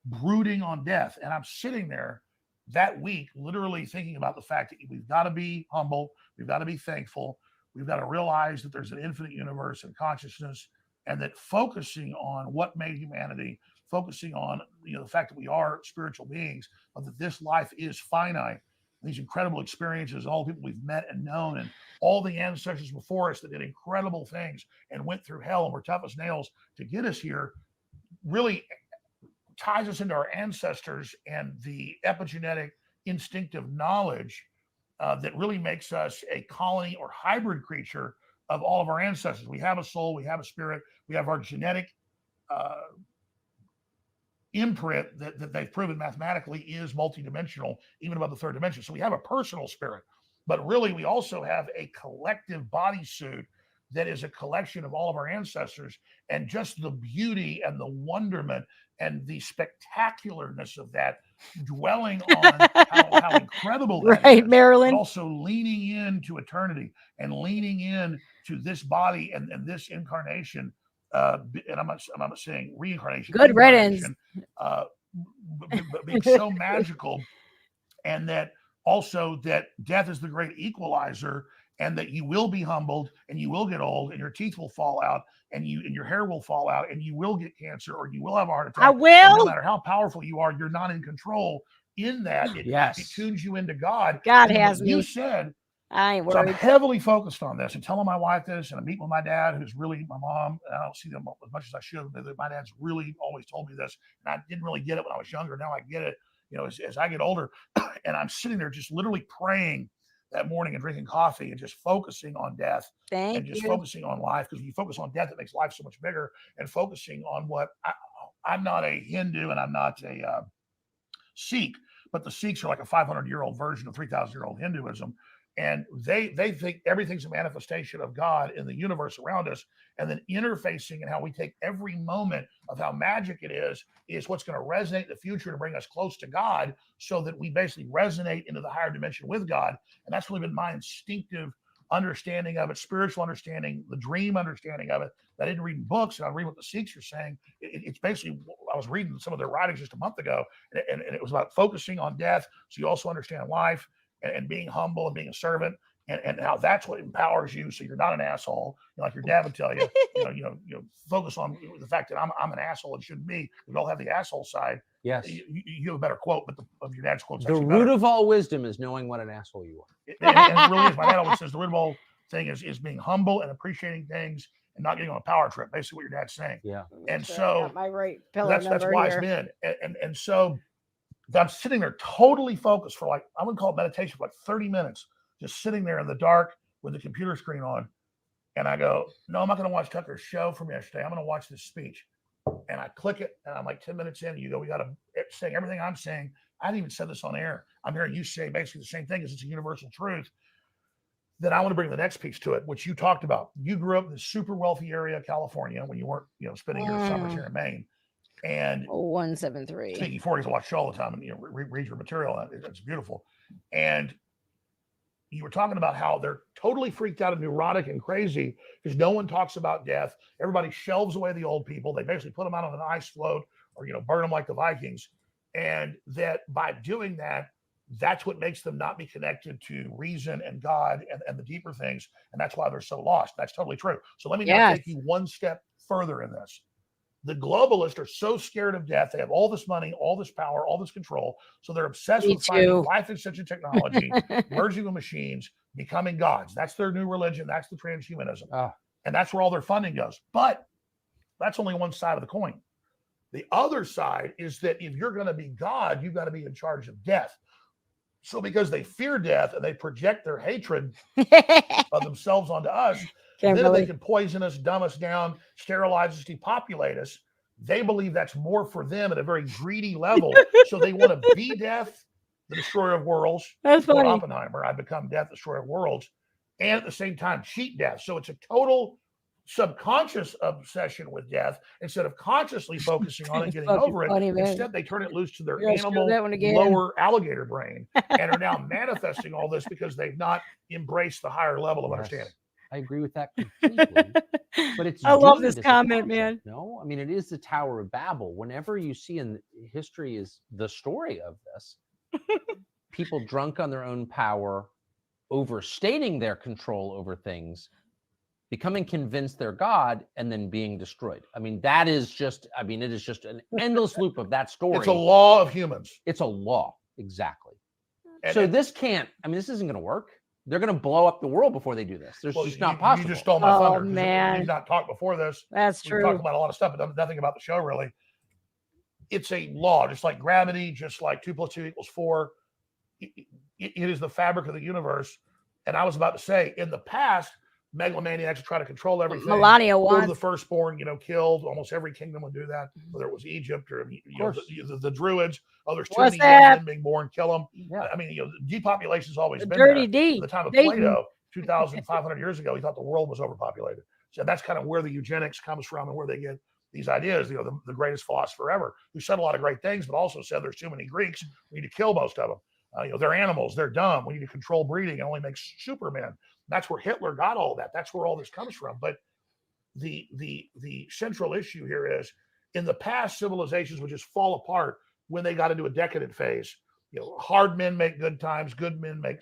Speaker 3: brooding on death. And I'm sitting there that week literally thinking about the fact that we've got to be humble, we've got to be thankful, we've got to realize that there's an infinite universe and consciousness, and that focusing on what made humanity, focusing on the fact that we are spiritual beings, but that this life is finite, these incredible experiences, all the people we've met and known, and all the ancestors before us that did incredible things and went through hell and were tough as nails to get us here, really ties us into our ancestors and the epigenetic instinctive knowledge that really makes us a colony or hybrid creature of all of our ancestors. We have a soul, we have a spirit, we have our genetic imprint that they've proven mathematically is multidimensional, even above the third dimension. So we have a personal spirit, but really we also have a collective bodysuit that is a collection of all of our ancestors, and just the beauty and the wonderment and the spectacularness of that, dwelling on how incredible that is,
Speaker 1: Marilyn.
Speaker 3: but also leaning into eternity and leaning in to this body and this incarnation. And I'm not saying reincarnation.
Speaker 1: Good riddance.
Speaker 3: But being so magical, and that also that death is the great equalizer, and that you will be humbled, and you will get old, and your teeth will fall out, and your hair will fall out, and you will get cancer, or you will have a heart attack.
Speaker 1: I will.
Speaker 3: And no matter how powerful you are, you're not in control. in that, it
Speaker 4: Yes.
Speaker 3: tunes you into God.
Speaker 1: God
Speaker 3: And then
Speaker 1: has
Speaker 3: what you
Speaker 1: me.
Speaker 3: said.
Speaker 1: I ain't
Speaker 3: So I'm
Speaker 1: worried.
Speaker 3: heavily focused on this and telling my wife this, and I meet with my dad, who's really my mom. And I don't see them as much as I should. But my dad's really always told me this, and I didn't really get it when I was younger. Now I get it. You know, as I get older, and I'm sitting there just literally praying that morning and drinking coffee and just focusing on death and just focusing on life. Because when you focus on death, it makes life so much bigger. And focusing on what I'm not a Hindu and I'm not a Sikh, but the Sikhs are like a 500-year-old version of 3,000-year-old Hinduism. And they think everything's a manifestation of God in the universe around us, and then interfacing and how we take every moment of how magic it is what's going to resonate in the future to bring us close to God, so that we basically resonate into the higher dimension with God. And that's really been my instinctive understanding of it, spiritual understanding, the dream understanding of it. That I didn't read in books, and I read what the Sikhs are saying. It's basically, I was reading some of their writings just a month ago, and it was about focusing on death, so you also understand life. And being humble and being a servant, and how that's what empowers you, so you're not an asshole. You know, like your dad would tell you, focus on the fact that I'm an asshole and shouldn't be. We all have the asshole side.
Speaker 4: Yes.
Speaker 3: You have a better quote, but of your dad's quote's
Speaker 4: The
Speaker 3: actually
Speaker 4: root
Speaker 3: better.
Speaker 4: of all wisdom is knowing what an asshole you are.
Speaker 3: And it really is. My dad always says the root of all thing is being humble and appreciating things and not getting on a power trip. Basically, what your dad's saying.
Speaker 4: Yeah.
Speaker 3: And
Speaker 1: Sure, I
Speaker 3: so
Speaker 1: got my right pillar
Speaker 3: that's
Speaker 1: number
Speaker 3: wise
Speaker 1: here.
Speaker 3: men. And so I'm sitting there totally focused for like, I wouldn't call it meditation, for like 30 minutes, just sitting there in the dark with the computer screen on. And I go, no, I'm not going to watch Tucker's show from yesterday. I'm going to watch this speech. And I click it, and I'm like 10 minutes in. You go, we got to say everything I'm saying. I haven't even said this on air. I'm hearing you say basically the same thing, because it's a universal truth. Then I want to bring the next piece to it, which you talked about. You grew up in this super wealthy area of California when you weren't, spending your summers here in Maine. And
Speaker 1: 173.
Speaker 3: speaking 40s, I watch you all the time, and read your material. It's beautiful. And you were talking about how they're totally freaked out and neurotic and crazy because no one talks about death. Everybody shelves away the old people. They basically put them out on an ice float, or burn them like the Vikings. And that by doing that, that's what makes them not be connected to reason and God and the deeper things. And that's why they're so lost. That's totally true. So let me now take you one step further in this. The globalists are so scared of death. They have all this money, all this power, all this control. So they're obsessed with finding life extension technology, merging with machines, becoming gods. That's their new religion. That's the transhumanism. And that's where all their funding goes. But that's only one side of the coin. The other side is that if you're going to be God, you've got to be in charge of death. So because they fear death and they project their hatred of themselves onto us, then if they can poison us, dumb us down, sterilize us, depopulate us, they believe that's more for them at a very greedy level. So they want to be death, the destroyer of worlds. That's funny. Oppenheimer, I become death, destroyer of worlds, and at the same time cheat death. So it's a total subconscious obsession with death instead of consciously focusing on it and getting over it.
Speaker 1: Funny,
Speaker 3: instead, they turn it loose to their animal lower alligator brain and are now manifesting all this because they've not embraced the higher level of understanding.
Speaker 4: I agree with that completely. But it's
Speaker 1: I love this comment, man.
Speaker 4: No, I mean, it is the Tower of Babel. Whenever you see in history is the story of this, people drunk on their own power, overstating their control over things, becoming convinced they're God, and then being destroyed. I mean, that is just, it is just an endless loop of that story.
Speaker 3: It's a law of humans.
Speaker 4: It's a law. Exactly. So this isn't going to work. They're going to blow up the world before they do this. There's just not possible.
Speaker 3: You just stole my thunder.
Speaker 1: Man.
Speaker 3: We've not talked before this.
Speaker 1: That's true.
Speaker 3: We've talked about a lot of stuff, but nothing about the show, really. It's a law, just like gravity, just like 2 + 2 = 4. It is the fabric of the universe. And I was about to say, in the past, megalomaniacs try to control everything.
Speaker 1: Melania won.
Speaker 3: The firstborn, killed. Almost every kingdom would do that, whether it was Egypt or the Druids. Oh, there's too many men being born, kill them.
Speaker 4: Yeah.
Speaker 3: Depopulation's always been
Speaker 1: dirty
Speaker 3: there.
Speaker 1: D.
Speaker 3: At the time of Plato, 2,500 years ago, he thought the world was overpopulated. So that's kind of where the eugenics comes from and where they get these ideas. The greatest philosopher ever, who said a lot of great things, but also said there's too many Greeks. We need to kill most of them. They're animals. They're dumb. We need to control breeding and only make supermen. That's where Hitler got all that. That's where all this comes from. But the central issue here is, in the past, civilizations would just fall apart when they got into a decadent phase. Hard men make good times. Good men make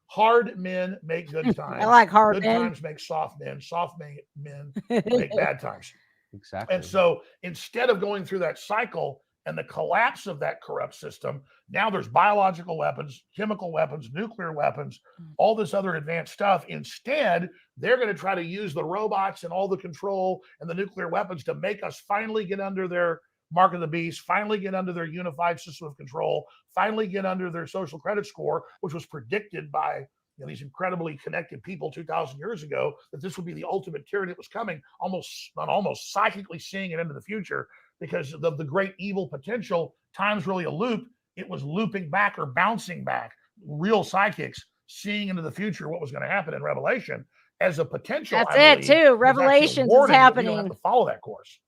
Speaker 3: hard men make good times.
Speaker 1: I like hard
Speaker 3: good
Speaker 1: men.
Speaker 3: Times make soft men. Soft men make bad times.
Speaker 4: Exactly.
Speaker 3: And so instead of going through that cycle And the collapse of that corrupt system, now there's biological weapons, chemical weapons, nuclear weapons, all this other advanced stuff. Instead, they're going to try to use the robots and all the control and the nuclear weapons to make us finally get under their mark of the beast, finally get under their unified system of control, finally get under their social credit score, which was predicted by these incredibly connected people 2,000 years ago, that this would be the ultimate tyranny that was coming, almost psychically seeing it into the future. Because of the great evil potential, time's really a loop. It was looping back or bouncing back. Real psychics seeing into the future what was going to happen in Revelation as a potential.
Speaker 1: That's it too. Revelations is happening.
Speaker 3: You don't have to follow that course,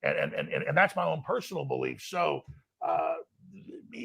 Speaker 3: and that's my own personal belief. So,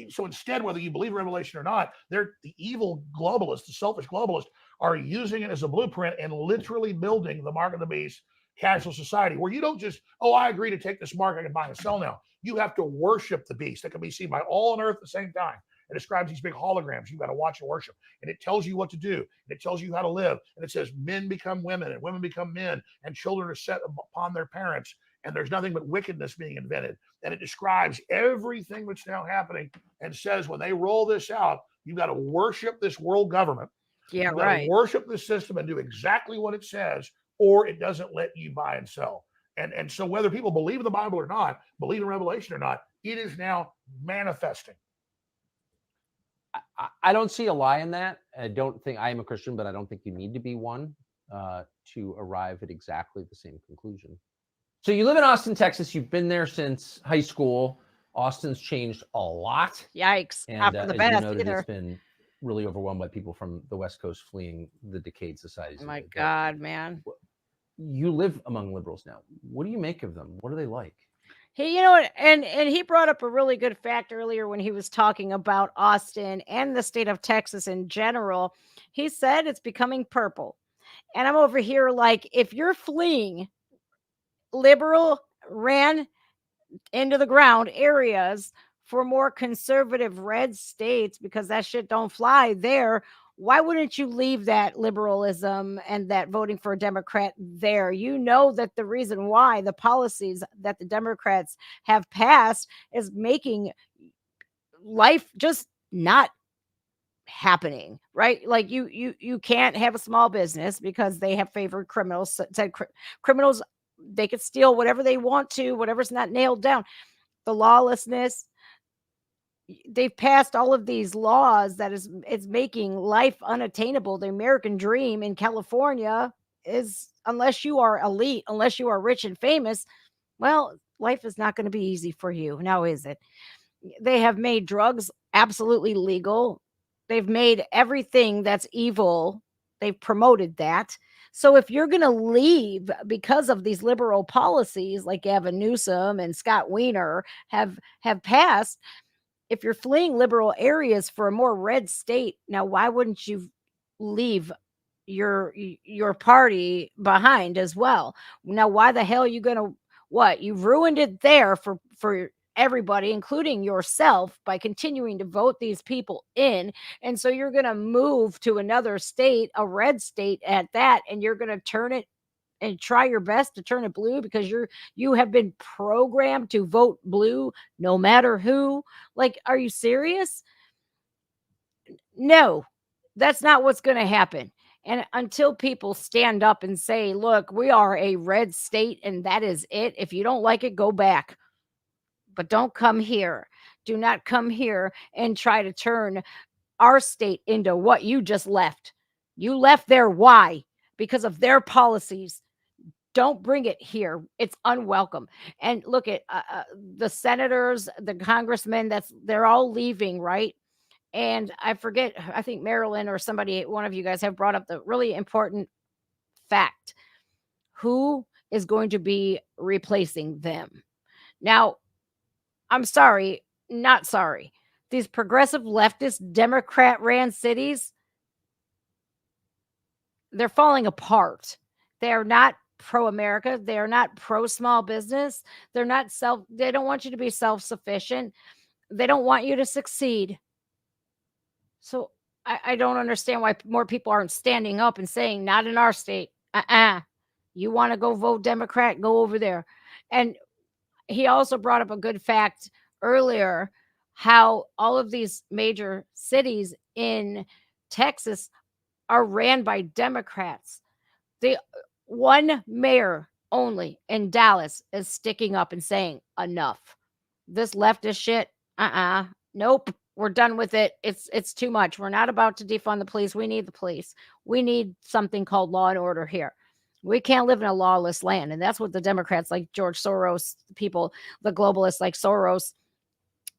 Speaker 3: so instead, whether you believe Revelation or not, the evil globalists, the selfish globalists, are using it as a blueprint and literally building the mark of the beast casual society, where you don't just, I agree to take this mark, I can buy and sell now. You have to worship the beast that can be seen by all on earth at the same time. It describes these big holograms you've got to watch and worship. And it tells you what to do. And it tells you how to live. And it says men become women and women become men and children are set upon their parents. And there's nothing but wickedness being invented. And it describes everything that's now happening and says when they roll this out, you've got to worship this world government.
Speaker 1: Yeah,
Speaker 3: you've got to worship this system and do exactly what it says, or it doesn't let you buy and sell. And so whether people believe in the Bible or not, believe in Revelation or not, it is now manifesting.
Speaker 4: I don't see a lie in that. I don't think, I am a Christian, but I don't think you need to be one to arrive at exactly the same conclusion. So you live in Austin, Texas. You've been there since high school. Austin's changed a lot.
Speaker 1: Yikes.
Speaker 4: And
Speaker 1: not for the
Speaker 4: as
Speaker 1: best
Speaker 4: you noted,
Speaker 1: either.
Speaker 4: it's been really overwhelmed by people from the West Coast fleeing the decayed societies.
Speaker 1: Oh my God, man.
Speaker 4: You live among liberals now. What do you make of them? What are they like?
Speaker 1: He, and he brought up a really good fact earlier when he was talking about Austin and the state of Texas in general. He said it's becoming purple. And I'm over here like, if you're fleeing liberal ran into the ground areas for more conservative red states because that shit don't fly there, why wouldn't you leave that liberalism and that voting for a Democrat there? You know that the reason why the policies that the Democrats have passed is making life just not happening, right? Like you can't have a small business because they have favored criminals. Said criminals, they could steal whatever they want to, whatever's not nailed down. The lawlessness, they've passed all of these laws that is making life unattainable. The American dream in California is, unless you are elite, unless you are rich and famous, well, life is not going to be easy for you. Now, is it? They have made drugs absolutely legal. They've made everything that's evil. They've promoted that. So if you're going to leave because of these liberal policies like Gavin Newsom and Scott Wiener have passed, if you're fleeing liberal areas for a more red state, now why wouldn't you leave your party behind as well? Now, why the hell are you going to, what? You've ruined it there for everybody, including yourself, by continuing to vote these people in. And so you're going to move to another state, a red state at that, and you're going to turn it and try your best to turn it blue because you have been programmed to vote blue no matter who. Like, are you serious? No, that's not what's going to happen. And until people stand up and say, look, we are a red state and that is it. If you don't like it, go back. But don't come here. Do not come here and try to turn our state into what you just left. You left there. Why? Because of their policies. Don't bring it here. It's unwelcome. And look at the senators, the congressmen, they're all leaving, right? And I forget, I think Marilyn or somebody, one of you guys have brought up the really important fact. Who is going to be replacing them? Now, I'm sorry, not sorry. These progressive leftist Democrat ran cities, they're falling apart. They're not pro-America. They're not pro-small business. They don't want you to be self-sufficient. They don't want you to succeed. So I don't understand why more people aren't standing up and saying, not in our state. You want to go vote Democrat, go over there. And he also brought up a good fact earlier how all of these major cities in Texas are ran by Democrats. The one mayor only in Dallas is sticking up and saying, enough. This leftist shit, nope, we're done with it. It's too much. We're not about to defund the police. We need the police. We need something called law and order here. We can't live in a lawless land. And that's what the Democrats like George Soros, people, the globalists like Soros,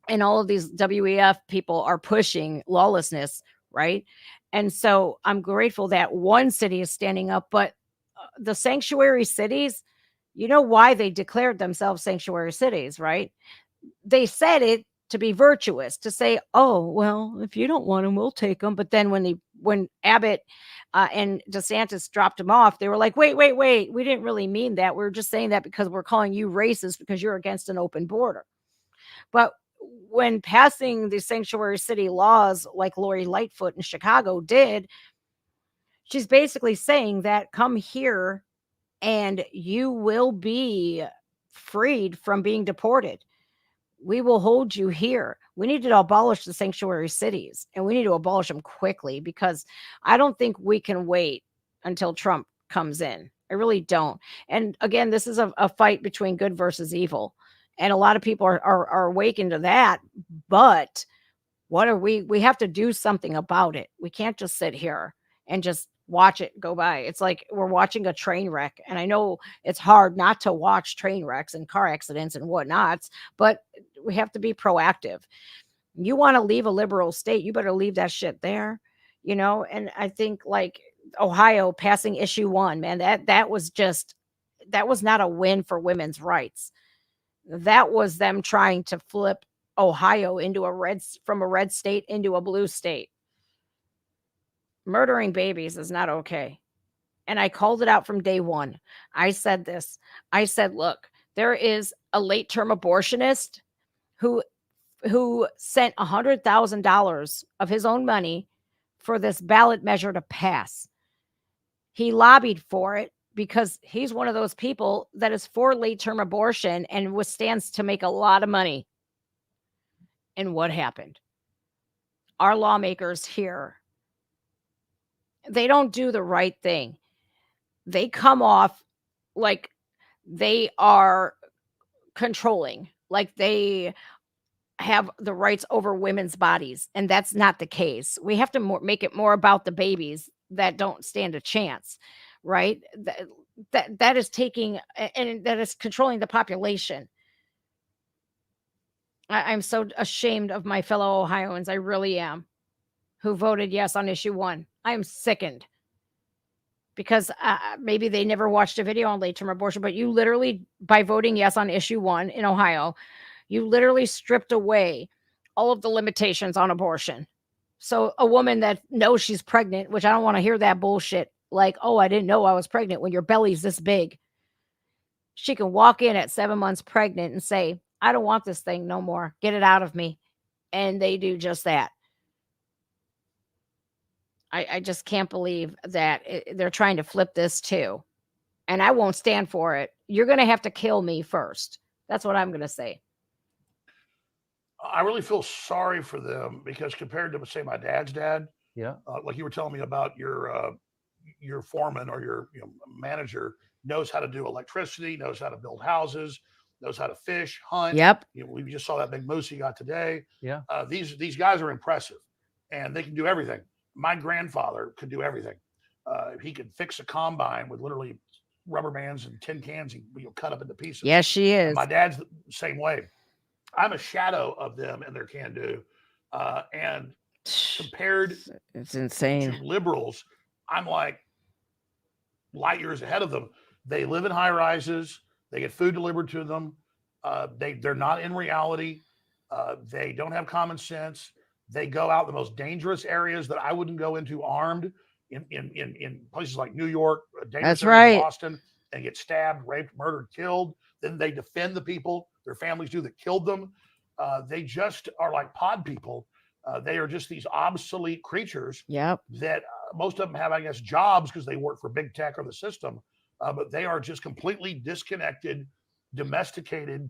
Speaker 1: and all of these WEF people are pushing lawlessness, right? And so I'm grateful that one city is standing up, but the sanctuary cities, you know why they declared themselves sanctuary cities, right? They said it to be virtuous, to say, oh, well, if you don't want them, we'll take them. But then when Abbott and DeSantis dropped them off, they were like, wait, we didn't really mean that. We're just saying that because we're calling you racist because you're against an open border. But when passing the sanctuary city laws like Lori Lightfoot in Chicago did, she's basically saying that come here and you will be freed from being deported. We will hold you here. We need to abolish the sanctuary cities, and we need to abolish them quickly, because I don't think we can wait until Trump comes in. I really don't. And again, this is a fight between good versus evil. And a lot of people are awakened to that. But what are we have to do something about it. We can't just sit here and just watch it go by. It's like we're watching a train wreck. And I know it's hard not to watch train wrecks and car accidents and whatnots, but we have to be proactive. You want to leave a liberal state, you better leave that shit there, you know? And I think like Ohio passing issue 1, man, that was not a win for women's rights. That was them trying to flip Ohio from a red state into a blue state. Murdering babies is not okay. And I called it out from day one. I said this. I said, look, there is a late-term abortionist who sent $100,000 of his own money for this ballot measure to pass. He lobbied for it because he's one of those people that is for late-term abortion and stands to make a lot of money. And what happened? Our lawmakers here, they don't do the right thing. They come off like they are controlling, like they have the rights over women's bodies. And that's not the case. We have to make it more about the babies that don't stand a chance, right? That is taking, and that is controlling the population. I'm so ashamed of my fellow Ohioans. I really am, who voted yes on issue 1. I am sickened because maybe they never watched a video on late-term abortion, but you literally, by voting yes on issue 1 in Ohio, you literally stripped away all of the limitations on abortion. So a woman that knows she's pregnant, which I don't want to hear that bullshit, like, oh, I didn't know I was pregnant, when your belly's this big. She can walk in at 7 months pregnant and say, I don't want this thing no more. Get it out of me. And they do just that. I just can't believe that they're trying to flip this too. And I won't stand for it. You're going to have to kill me first. That's what I'm going to say.
Speaker 3: I really feel sorry for them, because compared to, say, my dad's dad, like you were telling me about your foreman or your manager knows how to do electricity, knows how to build houses, knows how to fish, hunt.
Speaker 1: Yep.
Speaker 3: We just saw that big moose he got today.
Speaker 4: Yeah.
Speaker 3: These guys are impressive, and they can do everything. My grandfather could do everything. He could fix a combine with literally rubber bands and tin cans. He cut up into pieces.
Speaker 1: Yes, she is.
Speaker 3: And my dad's the same way. I'm a shadow of them and their can-do. And compared
Speaker 1: it's insane
Speaker 3: to liberals, I'm like light years ahead of them. They live in high rises. They get food delivered to them. They're not in reality. They don't have common sense. They go out the most dangerous areas that I wouldn't go into armed, in places like New York,
Speaker 1: that's right,
Speaker 3: Boston, and get stabbed, raped, murdered, killed. Then they defend the people, their families do, that killed them. They just are like pod people. They are just these obsolete creatures.
Speaker 1: Yep.
Speaker 3: That most of them have, I guess, jobs because they work for big tech or the system. But they are just completely disconnected, domesticated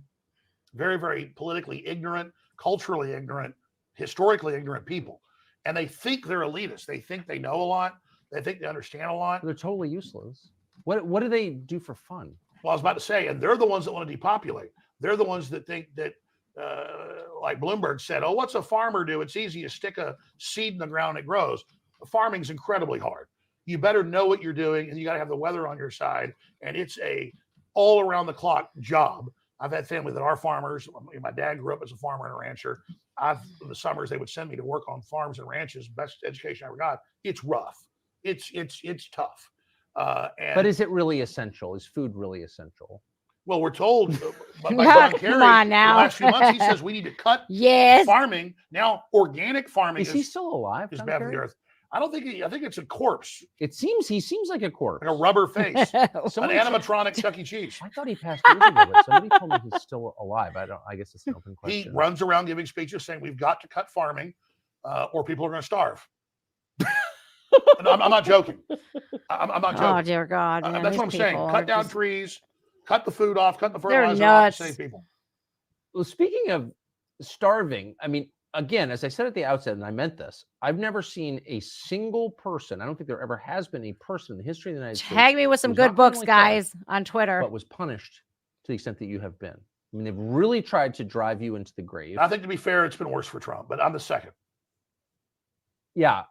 Speaker 3: very, very politically ignorant, culturally ignorant, historically ignorant people. And they think they're elitist. They think they know a lot. They think they understand a lot.
Speaker 4: They're totally useless. What do they do for fun?
Speaker 3: Well, I was about to say, and they're the ones that want to depopulate. They're the ones that think that, like Bloomberg said, oh, what's a farmer do? It's easy. You stick a seed in the ground, it grows. Farming's incredibly hard. You better know what you're doing, and you got to have the weather on your side. And it's a all around the clock job. I've had family that are farmers. My dad grew up as a farmer and a rancher. In the summers, they would send me to work on farms and ranches. Best education I ever got. It's rough. It's tough.
Speaker 4: But is it really essential? Is food really essential?
Speaker 3: Well, we're told by John
Speaker 1: Come
Speaker 3: Kerry
Speaker 1: on
Speaker 3: in
Speaker 1: now.
Speaker 3: the last few months, he says we need to cut
Speaker 1: Yes.
Speaker 3: farming. Now, organic farming
Speaker 4: Is he still alive?
Speaker 3: is
Speaker 4: John
Speaker 3: bad for the
Speaker 4: Kerry?
Speaker 3: earth. I don't think I think it's a corpse,
Speaker 4: He seems like a corpse.
Speaker 3: like a rubber face, an
Speaker 4: Somebody-
Speaker 3: animatronic Chuck E. Cheese.
Speaker 4: I thought he passed years ago, but somebody told me he's still alive. I guess it's an open
Speaker 3: He
Speaker 4: question.
Speaker 3: runs around giving speeches saying we've got to cut farming or people are going to starve. And I'm not joking. I'm not joking.
Speaker 1: Oh dear God! Man,
Speaker 3: That's
Speaker 1: these
Speaker 3: what I'm saying.
Speaker 1: people
Speaker 3: Cut
Speaker 1: are
Speaker 3: down
Speaker 1: just-
Speaker 3: trees, cut the food off, cut the
Speaker 1: They're
Speaker 3: fertilizer off
Speaker 1: nuts.
Speaker 3: to save people.
Speaker 4: Well, speaking of starving, I mean, again, as I said at the outset, and I meant this, I've never seen a single person. I don't think there ever has been a person in the history of the United States
Speaker 1: Tag me with some
Speaker 4: who's
Speaker 1: good
Speaker 4: not
Speaker 1: books,
Speaker 4: criminally charged,
Speaker 1: guys, on Twitter.
Speaker 4: but was punished to the extent that you have been. I mean, they've really tried to drive you into the grave.
Speaker 3: I think, to be fair, it's been worse for Trump, but I'm the second.
Speaker 4: Yeah,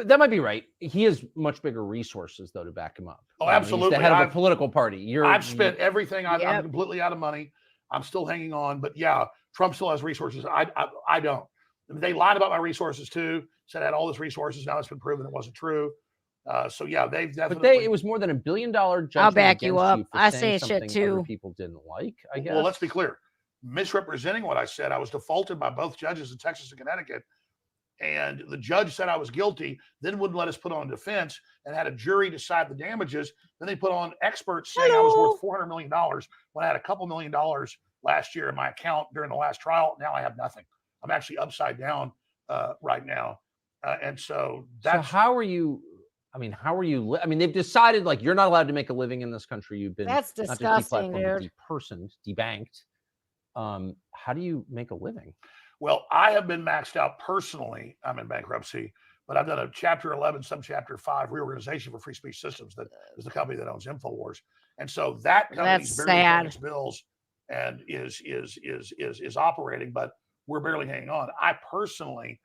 Speaker 4: that might be right. He has much bigger resources, though, to back him up.
Speaker 3: Oh,
Speaker 4: I mean,
Speaker 3: absolutely.
Speaker 4: He's the head of a
Speaker 3: I've-
Speaker 4: political party.
Speaker 3: I've spent everything. I'm
Speaker 1: Yep.
Speaker 3: completely out of money. I'm still hanging on, but yeah, Trump still has resources. I don't. They lied about my resources too. Said I had all these resources. Now it's been proven it wasn't true. So yeah, they've definitely.
Speaker 4: But it was more than $1 billion judgment
Speaker 1: I'll back you
Speaker 4: against
Speaker 1: up.
Speaker 4: for
Speaker 1: I
Speaker 4: saying
Speaker 1: say shit
Speaker 4: something
Speaker 1: too.
Speaker 4: other people didn't like. I guess.
Speaker 3: Well, let's be clear. Misrepresenting what I said, I was defaulted by both judges in Texas and Connecticut. And the judge said I was guilty, then wouldn't let us put on defense and had a jury decide the damages. Then they put on experts saying I was worth $400 million when I had a couple $1 million last year in my account during the last trial. Now I have nothing. I'm actually upside down right now. And so that's
Speaker 4: So how are you? I mean, how are you? I mean, they've decided like you're not allowed to make a living in this country. You've been
Speaker 1: That's
Speaker 4: not just
Speaker 1: disgusting,
Speaker 4: deplatformed, but
Speaker 1: dude.
Speaker 4: depersoned, debanked. How do you make a living?
Speaker 3: well, I have been maxed out personally. I'm in bankruptcy, but I've done a Chapter 11, Subchapter 5 reorganization for Free Speech Systems. That is the company that owns InfoWars, and so that company's
Speaker 1: That's
Speaker 3: barely paying
Speaker 1: sad.
Speaker 3: its bills and is operating, but we're barely hanging on. I personally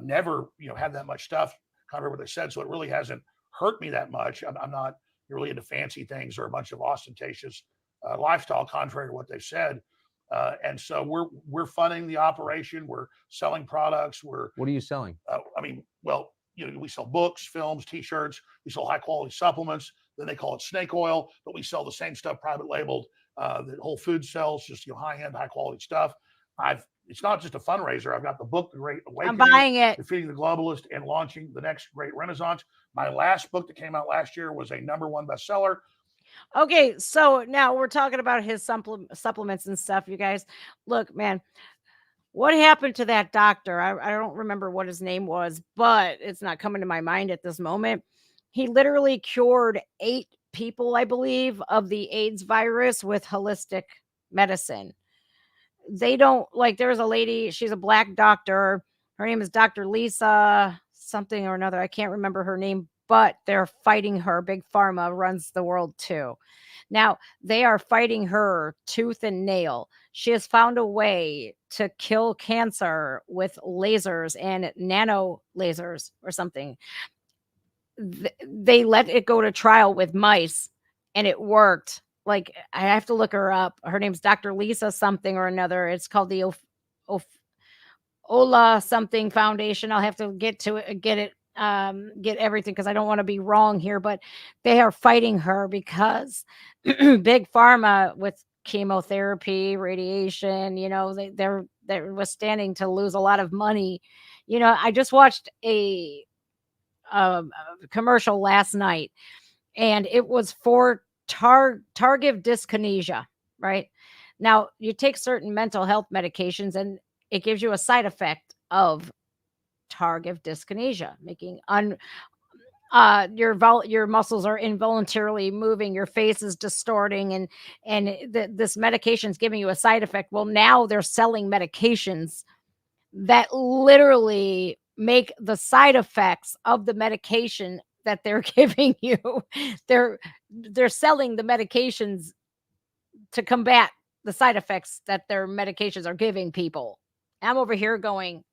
Speaker 3: never had that much stuff, contrary to what they said, so it really hasn't hurt me that much. I'm not really into fancy things or a bunch of ostentatious lifestyle, contrary to what they've said. And so we're funding the operation. We're selling products.
Speaker 4: What are you selling?
Speaker 3: We sell books, films, T-shirts. We sell high quality supplements. Then they call it snake oil, but we sell the same stuff private labeled that Whole Foods sells, just high end, high quality stuff. It's not just a fundraiser. I've got the book, The Great Awakening,
Speaker 1: I'm buying it.
Speaker 3: Defeating the Globalist, and launching the next great renaissance. My last book that came out last year was a #1 bestseller.
Speaker 1: Okay, so now we're talking about his supplements and stuff, you guys. Look, man, what happened to that doctor? I don't remember what his name was, but it's not coming to my mind at this moment. He literally cured 8 people, I believe, of the AIDS virus with holistic medicine. They don't there's a lady, she's a black doctor. Her name is Dr. Lisa something or another. I can't remember her name, but they're fighting her. Big Pharma runs the world too. Now they are fighting her tooth and nail. She has found a way to kill cancer with lasers and nano lasers or something. They let it go to trial with mice and it worked. I have to look her up. Her name's Dr. Lisa something or another. It's called the Ola something Foundation. I'll have to get everything because I don't want to be wrong here, but they are fighting her because big pharma with chemotherapy, radiation, they're withstanding to lose a lot of money. I just watched a commercial last night and it was for tardive dyskinesia, right? Now you take certain mental health medications and it gives you a side effect of tardive dyskinesia, making your muscles are involuntarily moving, your face is distorting, and this medication is giving you a side effect. Well, now they're selling medications that literally make the side effects of the medication that they're giving you. They're selling the medications to combat the side effects that their medications are giving people. I'm over here going,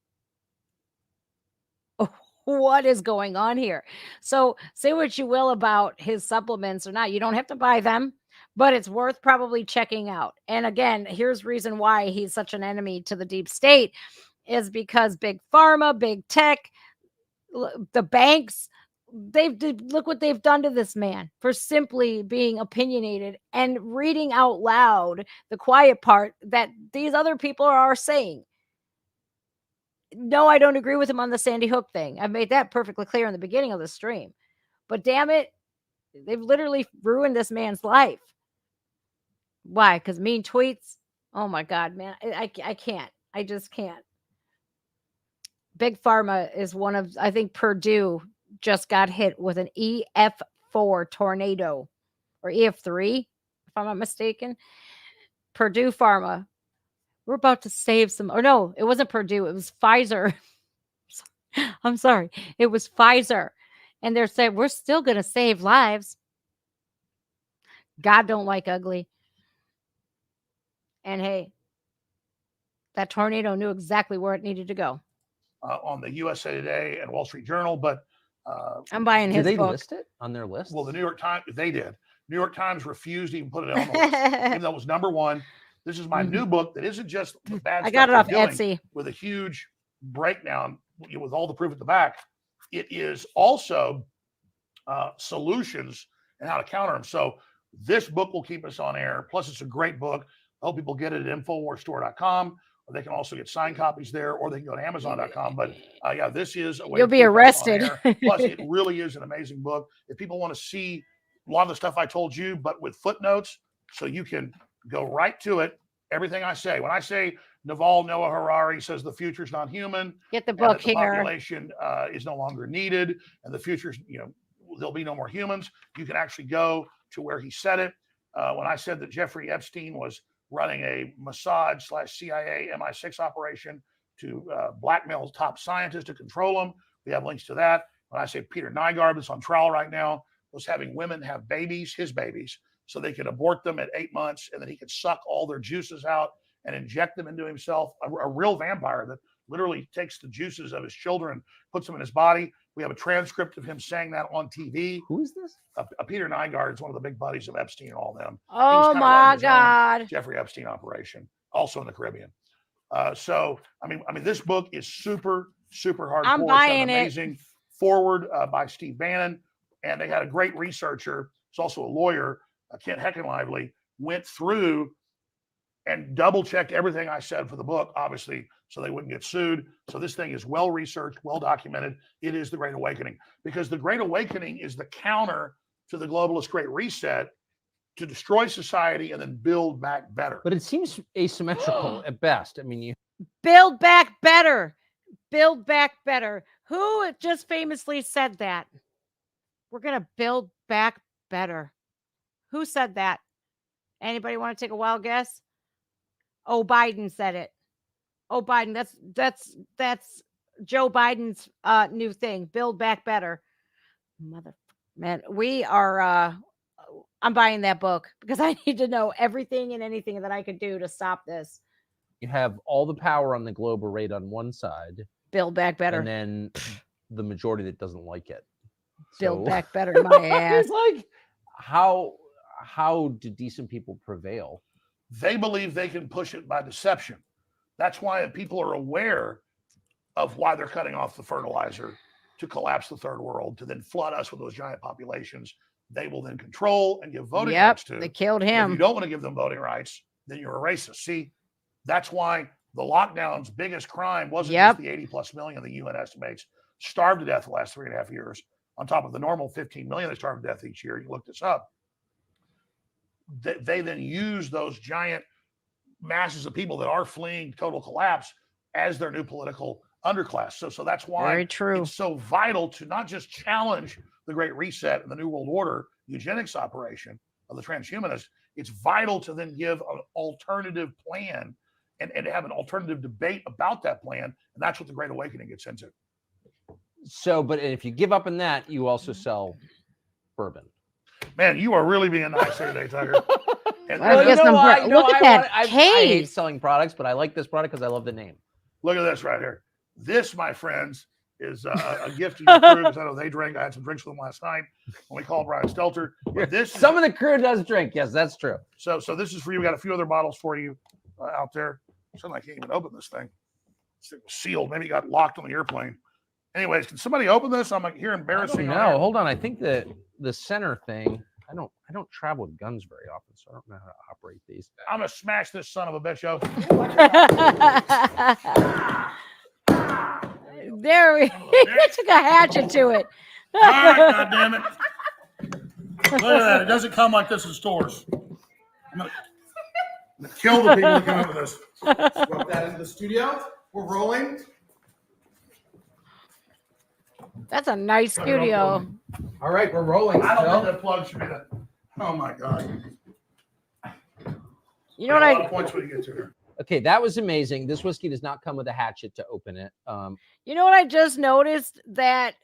Speaker 1: what is going on here? So say what you will about his supplements or not. You don't have to buy them, but it's worth probably checking out. And again, here's reason why he's such an enemy to the deep state is because big pharma, big tech, the banks, look what they've done to this man for simply being opinionated and reading out loud the quiet part that these other people are saying. No, I don't agree with him on the Sandy Hook thing. I've made that perfectly clear in the beginning of the stream. But damn it, they've literally ruined this man's life. Why? Because mean tweets? Oh my God, man. I can't. I just can't. Big Pharma is one of, I think Purdue just got hit with an EF4 tornado or EF3, if I'm not mistaken. Purdue Pharma. We're about to save some, or no, it wasn't Purdue. It was Pfizer. I'm sorry. It was Pfizer. And they're saying, we're still going to save lives. God don't like ugly. And hey, that tornado knew exactly where it needed to go.
Speaker 3: On the USA Today and Wall Street Journal, but
Speaker 1: I'm buying his
Speaker 4: Did they
Speaker 1: book.
Speaker 4: list it on their list?
Speaker 3: well, the New York Times, they did. New York Times refused to even put it on the list, even though it was number one. This is my new book that isn't just the bad
Speaker 1: I
Speaker 3: stuff
Speaker 1: got it
Speaker 3: they're
Speaker 1: off
Speaker 3: doing
Speaker 1: Etsy.
Speaker 3: with a huge breakdown with all the proof at the back. It is also solutions and how to counter them. So this book will keep us on air. Plus, it's a great book. I hope people get it at InfoWarsStore.com. Or they can also get signed copies there, or they can go to Amazon.com. But yeah, this is a way
Speaker 1: You'll
Speaker 3: to
Speaker 1: be
Speaker 3: keep us on
Speaker 1: arrested.
Speaker 3: air. Plus, it really is an amazing book. If people want to see a lot of the stuff I told you, but with footnotes, so you can go right to it. Everything I say. When I say Naval Noah Harari says the future's not human,
Speaker 1: Get the
Speaker 3: and
Speaker 1: book
Speaker 3: that the
Speaker 1: here.
Speaker 3: population is no longer needed, and the future's, there'll be no more humans. You can actually go to where he said it. When I said that Jeffrey Epstein was running a Mossad/CIA MI6 operation to blackmail top scientists to control them, we have links to that. When I say Peter Nygaard, that's on trial right now, was having women have babies, his babies, so they could abort them at 8 months, and then he could suck all their juices out and inject them into himself. A real vampire that literally takes the juices of his children, puts them in his body. We have a transcript of him saying that on TV.
Speaker 4: Who is this?
Speaker 3: Peter Nygaard is one of the big buddies of Epstein and all them.
Speaker 1: Oh my God.
Speaker 3: Jeffrey Epstein operation, also in the Caribbean. So I mean, this book is super, super hardcore.
Speaker 1: I'm buying
Speaker 3: it. Amazing forward by Steve Bannon, and they had a great researcher. He's also a lawyer, Kent Heckenlively, went through and double checked everything I said for the book, obviously, so they wouldn't get sued. So this thing is well researched, well documented. It is the Great Awakening, because the Great Awakening is the counter to the globalist Great Reset, to destroy society and then build back better.
Speaker 4: But it seems asymmetrical at best. I mean, you
Speaker 1: build back better. Build back better. Who just famously said that? We're going to build back better. Who said that? Anybody want to take a wild guess? Oh, Biden said it. Oh, Biden. That's Joe Biden's new thing. Build back better. Man, we are I'm buying that book because I need to know everything and anything that I could do to stop this.
Speaker 4: You have all the power on the globe arrayed on one side.
Speaker 1: Build back better.
Speaker 4: And then the majority that doesn't like it.
Speaker 1: Build back better, my ass.
Speaker 4: It's like, how do decent people prevail?
Speaker 3: They believe they can push it by deception. That's why people are aware of why they're cutting off the fertilizer to collapse the third world, to then flood us with those giant populations. They will then control and give voting rights to.
Speaker 1: They killed
Speaker 3: If
Speaker 1: him.
Speaker 3: you don't want to give them voting rights, then you're a racist. See, that's why the lockdown's biggest crime wasn't just the 80+ million the UN estimates starved to death the last 3.5 years, on top of the normal 15 million that starve to death each year. You look this up. They then use those giant masses of people that are fleeing total collapse as their new political underclass. So that's why
Speaker 1: Very true.
Speaker 3: it's so vital to not just challenge the Great Reset and the New World Order eugenics operation of the transhumanists. It's vital to then give an alternative plan and have an alternative debate about that plan. And that's what the Great Awakening gets into.
Speaker 4: So, but if you give up on that, you also sell bourbon.
Speaker 3: Man, you are really being nice here today, Tucker. And
Speaker 1: Well,
Speaker 3: look
Speaker 1: yes, I'm look at that
Speaker 4: I
Speaker 1: case.
Speaker 4: hate selling products, but I like this product because I love the name.
Speaker 3: at this right here. This, my friends, is a gift to your crew because I know they drink. I had some drinks with them last night when we called Brian Stelter. But this
Speaker 4: Some of the crew does drink. Yes, that's true.
Speaker 3: So this is for you. We got a few other bottles for you out there. Something I can't even open this thing. It's sealed. Maybe it got locked on the airplane. Anyways, can somebody open this? I'm here embarrassing.
Speaker 4: No, hold on. I think the center thing. I don't travel with guns very often, so I don't know how to operate these.
Speaker 3: I'm gonna smash this son of a bitch out.
Speaker 1: There we took a hatchet to it.
Speaker 3: All right, God damn it. Look at that. It doesn't come like this in stores. I'm gonna kill the people that come up with this.
Speaker 9: Welcome that into the studio. We're rolling.
Speaker 1: That's a nice studio.
Speaker 9: All right, we're rolling.
Speaker 3: I don't
Speaker 9: Phil.
Speaker 3: think that plug should be that. Oh my God.
Speaker 1: You know what
Speaker 3: A lot of points when you get to here.
Speaker 4: Okay, that was amazing. This whiskey does not come with a hatchet to open it.
Speaker 1: You know what I just noticed? That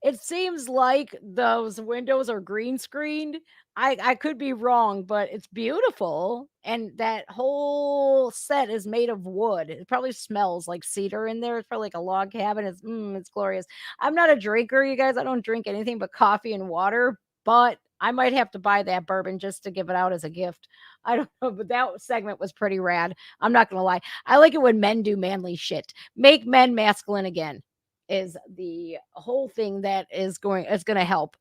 Speaker 1: it seems like those windows are green screened. I could be wrong, but it's beautiful. And that whole set is made of wood. It probably smells like cedar in there. It's probably like a log cabin. It's glorious. I'm not a drinker, you guys. I don't drink anything but coffee and water, but I might have to buy that bourbon just to give it out as a gift. I don't know, but that segment was pretty rad. I'm not going to lie. I like it when men do manly shit. Make men masculine again is the whole thing that is going to help,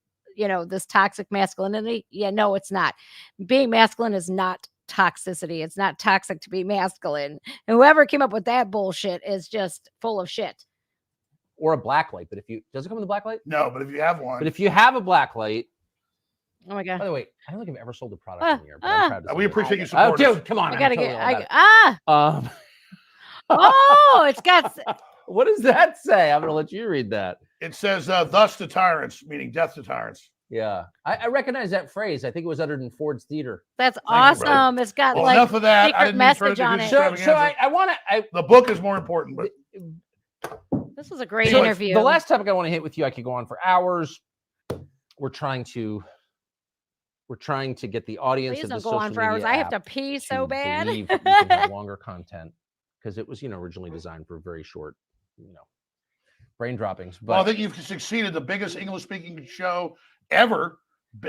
Speaker 1: this toxic masculinity. Yeah, no, it's not. Being masculine is not toxicity. It's not toxic to be masculine. And whoever came up with that bullshit is just full of shit.
Speaker 4: Or a black light, but does it come with a black light?
Speaker 3: No, but if you have one.
Speaker 4: But if you have a black light.
Speaker 1: Oh my God.
Speaker 4: By the way, I don't think I've ever sold a product in here, but I'm proud to say
Speaker 3: we
Speaker 4: that.
Speaker 3: appreciate you
Speaker 4: Oh,
Speaker 3: supporting us.
Speaker 4: dude, come on.
Speaker 1: I gotta
Speaker 4: I'm
Speaker 1: get.
Speaker 4: totally
Speaker 1: Oh, it's got.
Speaker 4: What does that say? I'm going to let you read that.
Speaker 3: It says, thus to tyrants, meaning death to tyrants.
Speaker 4: Yeah. I recognize that phrase. I think it was uttered in Ford's Theater.
Speaker 1: That's
Speaker 3: Thank you, brother.
Speaker 1: awesome. It's got
Speaker 3: Well,
Speaker 1: like
Speaker 3: enough of that. I
Speaker 1: secret
Speaker 3: didn't mean to turn it
Speaker 1: message
Speaker 3: into
Speaker 1: on
Speaker 3: Goose
Speaker 1: it.
Speaker 4: So
Speaker 3: Extravaganza.
Speaker 4: I want to.
Speaker 3: The book is more important, but
Speaker 1: This was a great
Speaker 3: So
Speaker 1: interview.
Speaker 4: The last topic I want to hit with you, I could go on for hours. We're trying to get the audience
Speaker 1: Please
Speaker 4: of the
Speaker 1: don't go
Speaker 4: social
Speaker 1: on for hours.
Speaker 4: media
Speaker 1: I have to
Speaker 4: app
Speaker 1: pee so bad.
Speaker 4: believe that we can have longer content because it was, originally designed for very short, brain droppings. But
Speaker 3: well, I think you've succeeded. The biggest English-speaking show ever.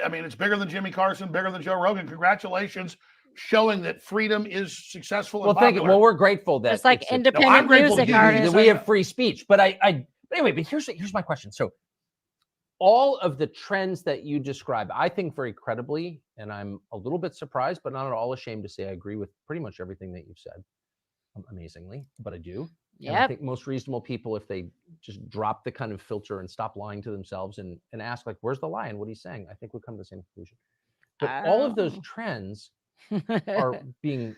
Speaker 3: I mean, it's bigger than Jimmy Carson, bigger than Joe Rogan. Congratulations, showing that freedom is successful.
Speaker 4: well,
Speaker 3: and
Speaker 4: thank you.
Speaker 3: popular.
Speaker 4: Well, we're grateful that
Speaker 1: It's like
Speaker 4: it's a-
Speaker 1: independent
Speaker 3: I'm grateful to
Speaker 1: music
Speaker 3: you.
Speaker 4: that
Speaker 1: artists.
Speaker 4: we have free speech. But anyway, but here's my question. So all of the trends that you describe, I think very credibly, and I'm a little bit surprised, but not at all ashamed to say I agree with pretty much everything that you've said. Amazingly, but I do. And I
Speaker 1: Yep.
Speaker 4: think most reasonable people, if they just drop the kind of filter and stop lying to themselves and ask, like, where's the lie and what he's saying, I think we'd come to the same conclusion. But all of those trends are being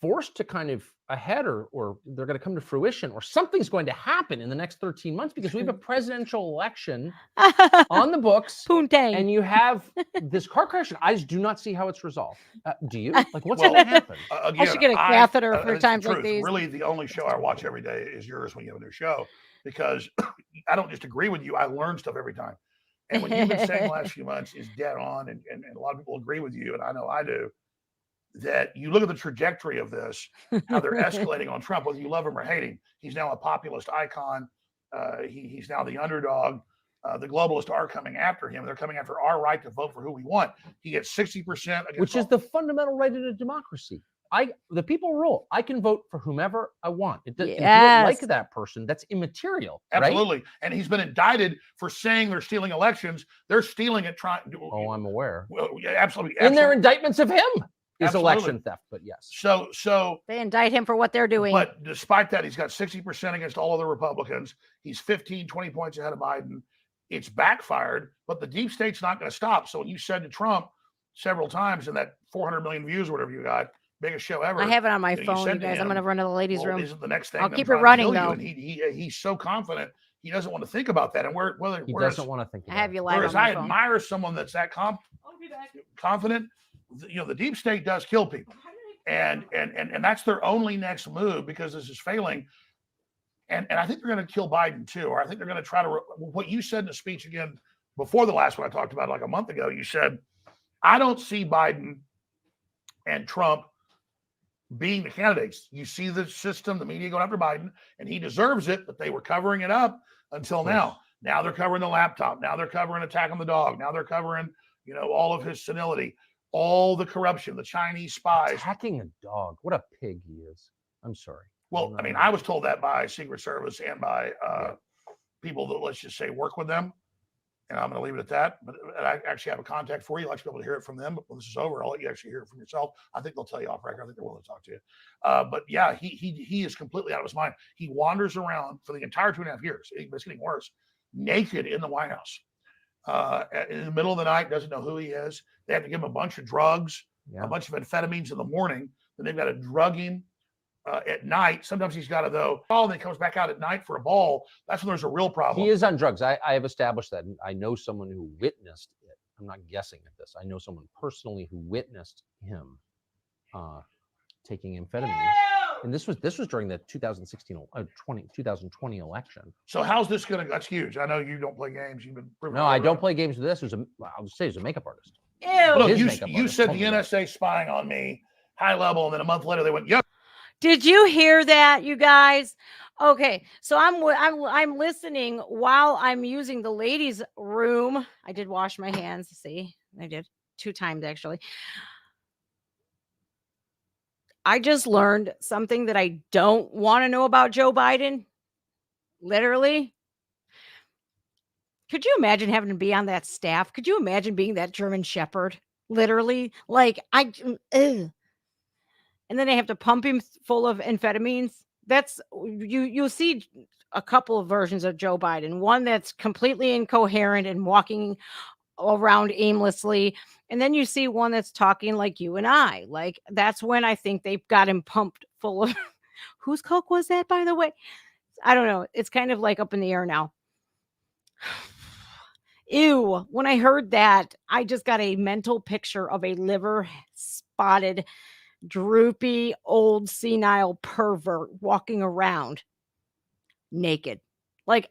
Speaker 4: forced to kind of ahead or they're going to come to fruition or something's going to happen in the next 13 months because we have a presidential election on the books
Speaker 1: Poontang.
Speaker 4: and you have this car crash and I just do not see how it's resolved. Do you? Like what's going to happen?
Speaker 3: Again,
Speaker 1: should get a catheter for
Speaker 3: it's the
Speaker 1: times like
Speaker 3: truth.
Speaker 1: these.
Speaker 3: Really, the only show I watch every day is yours when you have a new show because I don't just agree with you. I learn stuff every time. And what you've been saying the last few months is dead on. And a lot of people agree with you. And I know I do. That you look at the trajectory of this, how they're escalating on Trump, whether you love him or hate him. He's now a populist icon. He's now the underdog. The globalists are coming after him. They're coming after our right to vote for who we want. He gets 60%.
Speaker 4: Which is the fundamental right in a democracy. The people rule. I can vote for whomever I want. If you don't like that person, that's immaterial.
Speaker 3: Absolutely.
Speaker 4: Right?
Speaker 3: And he's been indicted for saying they're stealing elections. They're stealing it.
Speaker 4: Oh, I'm aware.
Speaker 3: Well, yeah, absolutely.
Speaker 4: In their indictments of him is
Speaker 3: Absolutely.
Speaker 4: election theft, but yes.
Speaker 3: So
Speaker 1: they indict him for what they're doing.
Speaker 3: But despite that, he's got 60% against all other Republicans. He's 15, 20 points ahead of Biden. It's backfired, but the deep state's not going to stop. So when you said to Trump several times in that 400 million views or whatever you got, biggest show ever.
Speaker 1: I have it on my
Speaker 3: You know, you
Speaker 1: phone,
Speaker 3: said
Speaker 1: you
Speaker 3: to
Speaker 1: guys. I'm
Speaker 3: him,
Speaker 1: going to run to the ladies'
Speaker 3: well,
Speaker 1: room.
Speaker 3: isn't the next thing
Speaker 1: I'll
Speaker 3: them
Speaker 1: keep it
Speaker 3: trying to
Speaker 1: running,
Speaker 3: kill you?
Speaker 1: though.
Speaker 3: And he's so confident he doesn't want to think about that. And
Speaker 4: He doesn't want to think
Speaker 1: I
Speaker 4: about
Speaker 1: have
Speaker 4: it.
Speaker 1: you live
Speaker 3: whereas
Speaker 1: on my
Speaker 3: I
Speaker 1: phone.
Speaker 3: admire someone that's that confident. You know, the deep state does kill people, and that's their only next move because this is failing. And I think they're going to kill Biden too, or I think they're going to try to. What you said in the speech again before the last one I talked about like a month ago, you said, I don't see Biden and Trump being the candidates. You see the system, the media going after Biden, and he deserves it, but they were covering it up until now. Now they're covering the laptop. Now they're covering attacking the dog. Now they're covering, you know, all of his senility, all the corruption, the Chinese spies.
Speaker 4: Attacking a dog. What a pig he is. I'm sorry.
Speaker 3: Well, I mean, I was told that by Secret Service and by people that, let's just say, work with them. And I'm going to leave it at that. But I actually have a contact for you. I'd like to be able to hear it from them. But when this is over, I'll let you actually hear it from yourself. I think they'll tell you off record. I think they're willing to talk to you. But yeah, he is completely out of his mind. He wanders around for the entire 2.5 years. It's getting worse. Naked in the White House. In the middle of the night, doesn't know who he is. They have to give him a bunch of drugs, a bunch of amphetamines in the morning. Then they've got to drug him at night. Sometimes he's got to though. And then comes back out at night for a ball. That's when there's a real problem.
Speaker 4: He is on drugs. I have established that. And I know someone who witnessed it. I'm not guessing at this. I know someone personally who witnessed him taking amphetamines. And this was during the 2020 election.
Speaker 3: So how's this going to? That's huge. I know you don't play games. You've been
Speaker 4: no, I don't play games with this. I'll just say, he's a makeup artist.
Speaker 1: Ew.
Speaker 3: Look, you said the NSA spying on me, high level, and then a month later they went, yep.
Speaker 1: Did you hear that, you guys? Okay, so I'm listening while I'm using the ladies' room. I did wash my hands. See, I did 2 times actually. I just learned something that I don't want to know about Joe Biden. Literally. Could you imagine having to be on that staff? Could you imagine being that German Shepherd? Literally, like ugh. And then they have to pump him full of amphetamines. That's you'll see a couple of versions of Joe Biden. One that's completely incoherent and walking around aimlessly. And then you see one that's talking like you and I. Like that's when I think they've got him pumped full of whose coke was that, by the way? I don't know. It's kind of like up in the air now. Ew. When I heard that, I just got a mental picture of a liver spotted, droopy, old, senile pervert walking around naked. Like,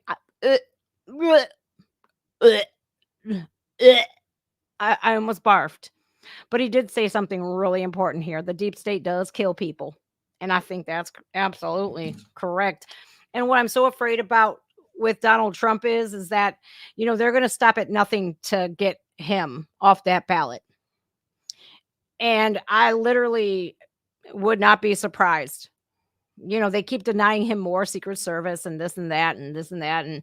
Speaker 1: I almost barfed. But he did say something really important here. The deep state does kill people. And I think that's absolutely correct. And what I'm so afraid about with Donald Trump is that, you know, they're going to stop at nothing to get him off that ballot. And I literally would not be surprised. You know, they keep denying him more Secret Service and this and that and this and that. And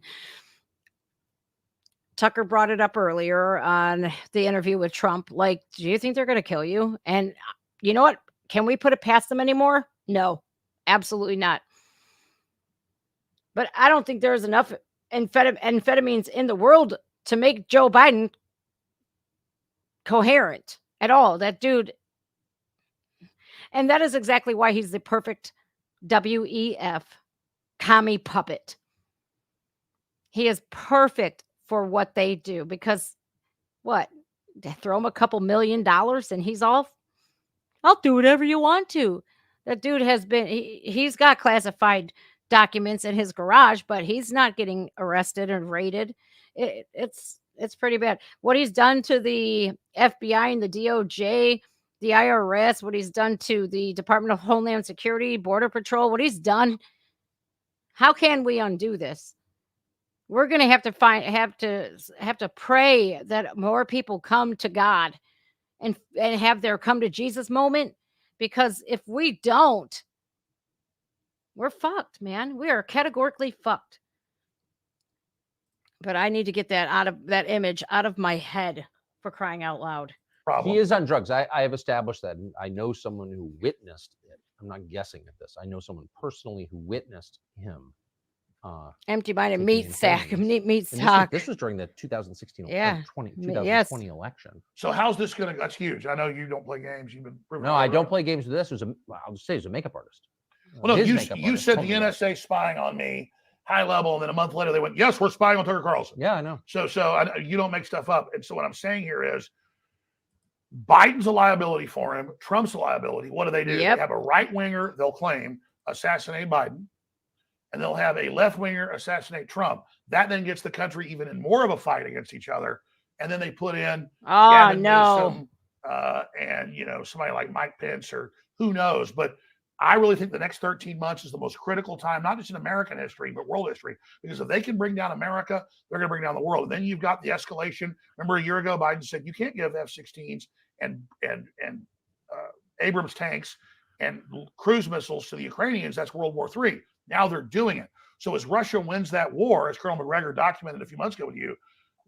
Speaker 1: Tucker brought it up earlier on the interview with Trump. Like, do you think they're going to kill you? And you know what? Can we put it past them anymore? No, absolutely not. But I don't think there's enough amphetamines in the world to make Joe Biden coherent at all. That dude. And that is exactly why he's the perfect WEF commie puppet. He is perfect for what they do because what? They throw him a couple $1 million and he's off. I'll do whatever you want to. That dude has been, he's got classified documents in his garage, but he's not getting arrested and raided. It's pretty bad. What he's done to the FBI and the DOJ, the IRS, what he's done to the Department of Homeland Security, Border Patrol, what he's done. How can we undo this? We're going to have to pray that more people come to God and have their come to Jesus moment, because if we don't, we're fucked, man. We are categorically fucked. But I need to get that image out of my head, for crying out loud.
Speaker 4: He is on drugs. I have established that. And I know someone who witnessed it. I'm not guessing at this. I know someone personally who witnessed him
Speaker 1: Empty-minded
Speaker 4: taking
Speaker 1: meat
Speaker 4: in
Speaker 1: sack,
Speaker 4: holdings.
Speaker 1: meat
Speaker 4: And
Speaker 1: sack.
Speaker 4: this was during the 2016
Speaker 1: Yeah.
Speaker 4: 2020 election.
Speaker 3: So how's this going to? That's huge. I know you don't play games. You've been proving
Speaker 4: No, I don't play games with this. I'll just say, he's a makeup artist.
Speaker 3: Well, no,
Speaker 4: His
Speaker 3: you
Speaker 4: makeup
Speaker 3: you
Speaker 4: artist
Speaker 3: said
Speaker 4: told
Speaker 3: the
Speaker 4: me that.
Speaker 3: NSA spying on me, high level, and then a month later they went, yes, we're spying on Tucker Carlson.
Speaker 4: Yeah, I know.
Speaker 3: So you don't make stuff up. And so what I'm saying here is Biden's a liability for him. Trump's a liability. What do?
Speaker 1: Yep.
Speaker 3: They have a right winger, they'll claim, assassinate Biden, and they'll have a left winger assassinate Trump. That then gets the country even in more of a fight against each other. And then they put in Gavin Newsom, and somebody like Mike Pence or who knows. But I really think the next 13 months is the most critical time, not just in American history, but world history. Because if they can bring down America, they're going to bring down the world. And then you've got the escalation. Remember a year ago, Biden said you can't give F-16s and Abrams tanks and cruise missiles to the Ukrainians. That's World War III. Now they're doing it. So as Russia wins that war, as Colonel McGregor documented a few months ago with you,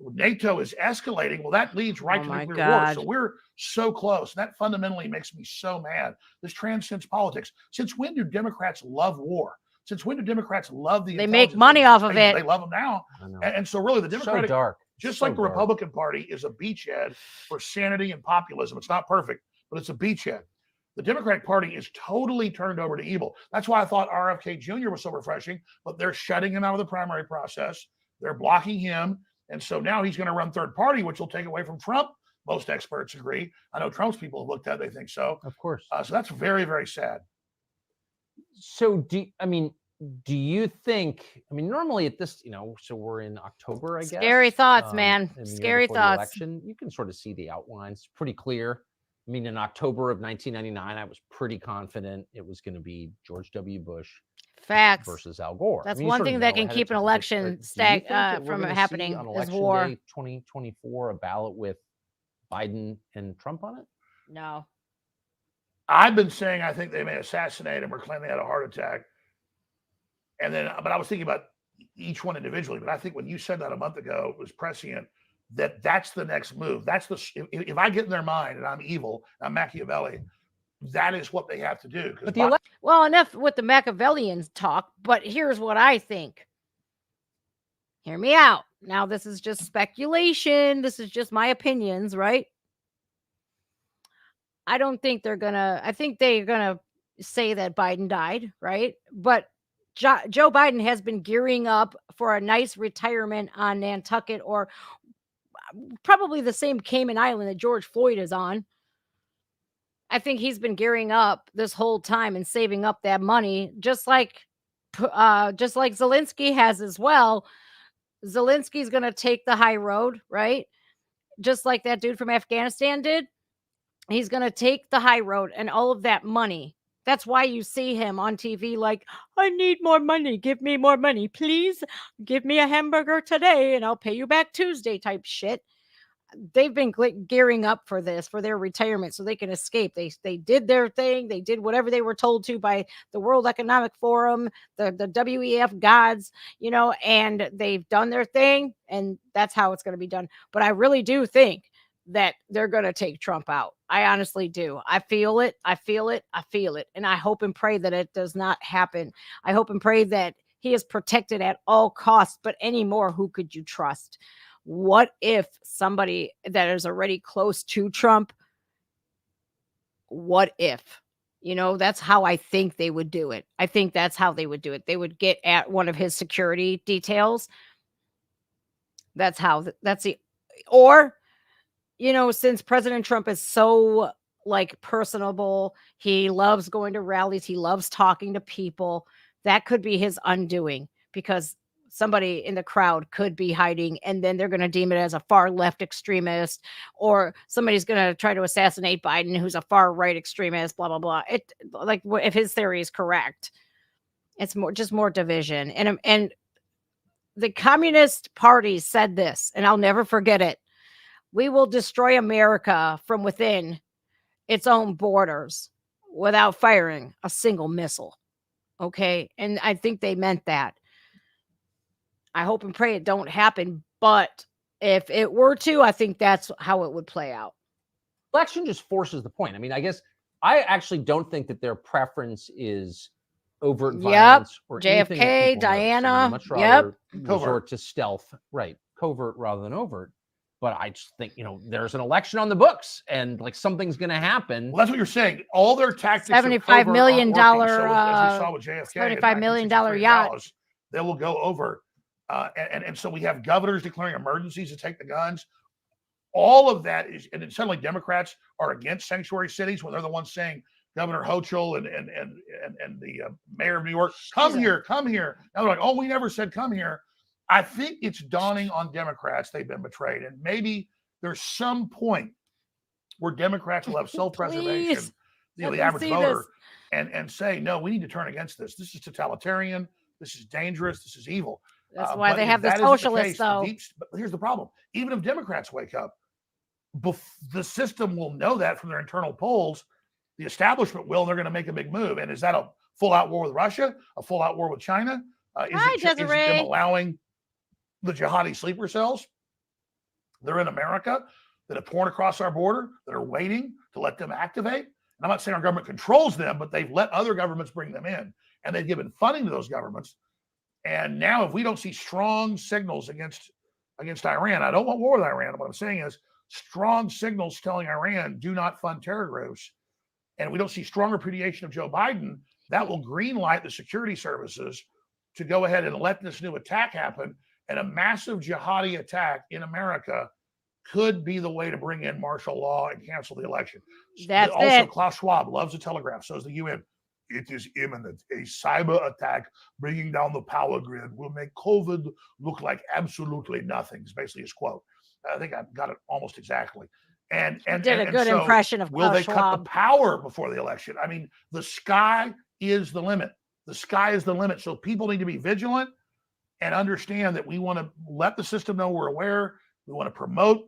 Speaker 3: NATO is escalating. Well, that leads right to nuclear war. So we're so close. And that fundamentally makes me so mad. This transcends politics. Since when do Democrats love war? Since when do Democrats love the?
Speaker 1: They make money off of it.
Speaker 3: They love them now. And so really the Democratic,
Speaker 4: so dark.
Speaker 3: just
Speaker 4: so
Speaker 3: like the
Speaker 4: dark.
Speaker 3: Republican Party is a beachhead for sanity and populism. It's not perfect, but it's a beachhead. The Democratic Party is totally turned over to evil. That's why I thought RFK Jr. was so refreshing, but they're shutting him out of the primary process. They're blocking him. And so now he's going to run third party, which will take away from Trump. Most experts agree. I know Trump's people have looked at it. They think so.
Speaker 4: Of course.
Speaker 3: So that's very, very sad.
Speaker 4: So do you think, normally at this, so we're in October, I guess.
Speaker 1: Scary thoughts, man.
Speaker 4: and the year
Speaker 1: Scary
Speaker 4: before the
Speaker 1: thoughts.
Speaker 4: election, you can sort of see the outlines pretty clear. In October of 1999, I was pretty confident it was going to be George W. Bush
Speaker 1: Facts
Speaker 4: versus Al Gore.
Speaker 1: That's one thing that can keep an election from happening
Speaker 4: on
Speaker 1: is
Speaker 4: election
Speaker 1: war.
Speaker 4: day 2024, a ballot with Biden and Trump on it?
Speaker 1: No.
Speaker 3: I've been saying I think they may assassinate him or claim they had a heart attack. But I was thinking about each one individually. But I think when you said that a month ago, it was prescient that's the next move. That's if I get in their mind and I'm evil, I'm Machiavelli, that is what they have to do.
Speaker 1: Well, enough with the Machiavellian talk, but here's what I think. Hear me out. Now, this is just speculation. This is just my opinions, right? I don't think I think they're going to say that Biden died, right? But Joe Biden has been gearing up for a nice retirement on Nantucket or probably the same Cayman Island that George Floyd is on. I think he's been gearing up this whole time and saving up that money, just like Zelensky has as well. Zelensky's going to take the high road, right? Just like that dude from Afghanistan did. He's going to take the high road and all of that money. That's why you see him on TV like, I need more money. Give me more money, please. Give me a hamburger today and I'll pay you back Tuesday type shit. They've been gearing up for this, for their retirement so they can escape. They did their thing. They did whatever they were told to by the World Economic Forum, the WEF gods, and they've done their thing. And that's how it's going to be done. But I really do think that they're going to take Trump out. I honestly do. I feel it. I feel it. I feel it. And I hope and pray that it does not happen. I hope and pray that he is protected at all costs. But anymore, who could you trust? What if somebody that is already close to Trump? What if? That's how I think they would do it. I think that's how they would do it. They would get at one of his security details. Since President Trump is so personable, he loves going to rallies, he loves talking to people. That could be his undoing because somebody in the crowd could be hiding and then they're going to deem it as a far left extremist, or somebody's going to try to assassinate Biden who's a far right extremist, blah, blah, blah. If his theory is correct, it's more division. And the Communist Party said this, and I'll never forget it. We will destroy America from within its own borders without firing a single missile. Okay. And I think they meant that. I hope and pray it don't happen. But if it were to, I think that's how it would play out.
Speaker 4: Election just forces the point. I guess I actually don't think that their preference is overt
Speaker 1: Yep.
Speaker 4: violence or anything that
Speaker 1: JFK,
Speaker 4: people notice. And
Speaker 1: Diana.
Speaker 4: we'd much
Speaker 1: Yep.
Speaker 4: rather
Speaker 3: Covert.
Speaker 4: resort to stealth, right? Covert rather than overt. But I just think, there's an election on the books and like something's going to happen.
Speaker 3: Well, that's what you're saying. All their tactics of
Speaker 1: $75
Speaker 3: covert
Speaker 1: million
Speaker 3: aren't working. So as we saw with JFK, in
Speaker 1: $75 million
Speaker 3: 1963 in
Speaker 1: yacht.
Speaker 3: Dallas, they will go over. And so we have governors declaring emergencies to take the guns. All of that is, and suddenly Democrats are against sanctuary cities when they're the ones saying, Governor Hochul and the mayor of New York, come here. Now they're like, oh, we never said come here. I think it's dawning on Democrats they've been betrayed. And maybe there's some point where Democrats will have self-preservation,
Speaker 1: Please,
Speaker 3: the
Speaker 1: let me
Speaker 3: average
Speaker 1: see
Speaker 3: voter, and say, no, we need to turn against this. This is totalitarian. This is dangerous. This is evil.
Speaker 1: That's why
Speaker 3: But
Speaker 1: they
Speaker 3: if
Speaker 1: have the
Speaker 3: that isn't
Speaker 1: socialists,
Speaker 3: case,
Speaker 1: though.
Speaker 3: But here's the problem. Even if Democrats wake up, the system will know that from their internal polls. The establishment will, and they're going to make a big move. And is that a full-out war with Russia? A full-out war with China? Is it them allowing the jihadi sleeper cells? They're in America that have torn across our border, that are waiting to let them activate. And I'm not saying our government controls them, but they've let other governments bring them in. And they've given funding to those governments. And now if we don't see strong signals against Iran, I don't want war with Iran. What I'm saying is strong signals telling Iran, do not fund terror groups. And we don't see strong repudiation of Joe Biden, that will green light the security services to go ahead and let this new attack happen. And a massive jihadi attack in America could be the way to bring in martial law and cancel the election.
Speaker 1: That's
Speaker 3: also,
Speaker 1: it.
Speaker 3: Klaus Schwab loves the Telegraph. So is the UN. It is imminent. A cyber attack bringing down the power grid will make COVID look like absolutely nothing, is basically his quote. I think I got it almost exactly. And
Speaker 1: did a good impression of
Speaker 3: will
Speaker 1: Klaus
Speaker 3: they cut the
Speaker 1: Schwab.
Speaker 3: power before the election? I mean, the sky is the limit. The sky is the limit. So people need to be vigilant and understand that we want to let the system know we're aware. We want to promote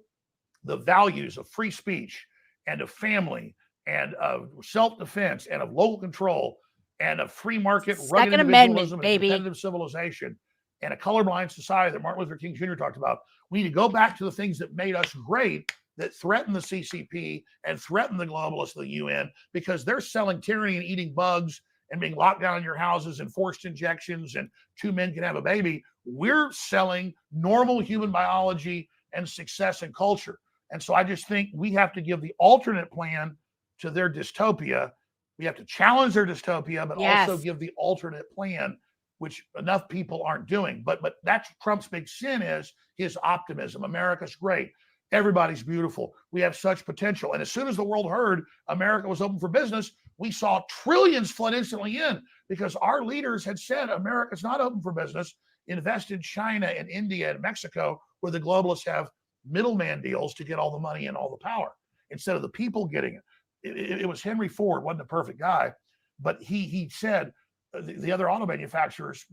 Speaker 3: the values of free speech and of family and of self-defense and of local control and of free market, rugged
Speaker 1: Second Amendment,
Speaker 3: individualism, and
Speaker 1: baby.
Speaker 3: competitive civilization, and a colorblind society that Martin Luther King Jr. talked about. We need to go back to the things that made us great, that threaten the CCP and threaten the globalists, the UN, because they're selling tyranny and eating bugs and being locked down in your houses and forced injections and two men can have a baby. We're selling normal human biology and success and culture. And so I just think we have to give the alternate plan to their dystopia. We have to challenge their dystopia, but also give the alternate plan, which enough people aren't doing. But that's Trump's big sin, is his optimism. America's great. Everybody's beautiful. We have such potential. And as soon as the world heard America was open for business, we saw trillions flood instantly in, because our leaders had said America's not open for business. Invest in China and India and Mexico, where the globalists have middleman deals to get all the money and all the power instead of the people getting it. It was Henry Ford, wasn't a perfect guy, but he said the other auto manufacturers,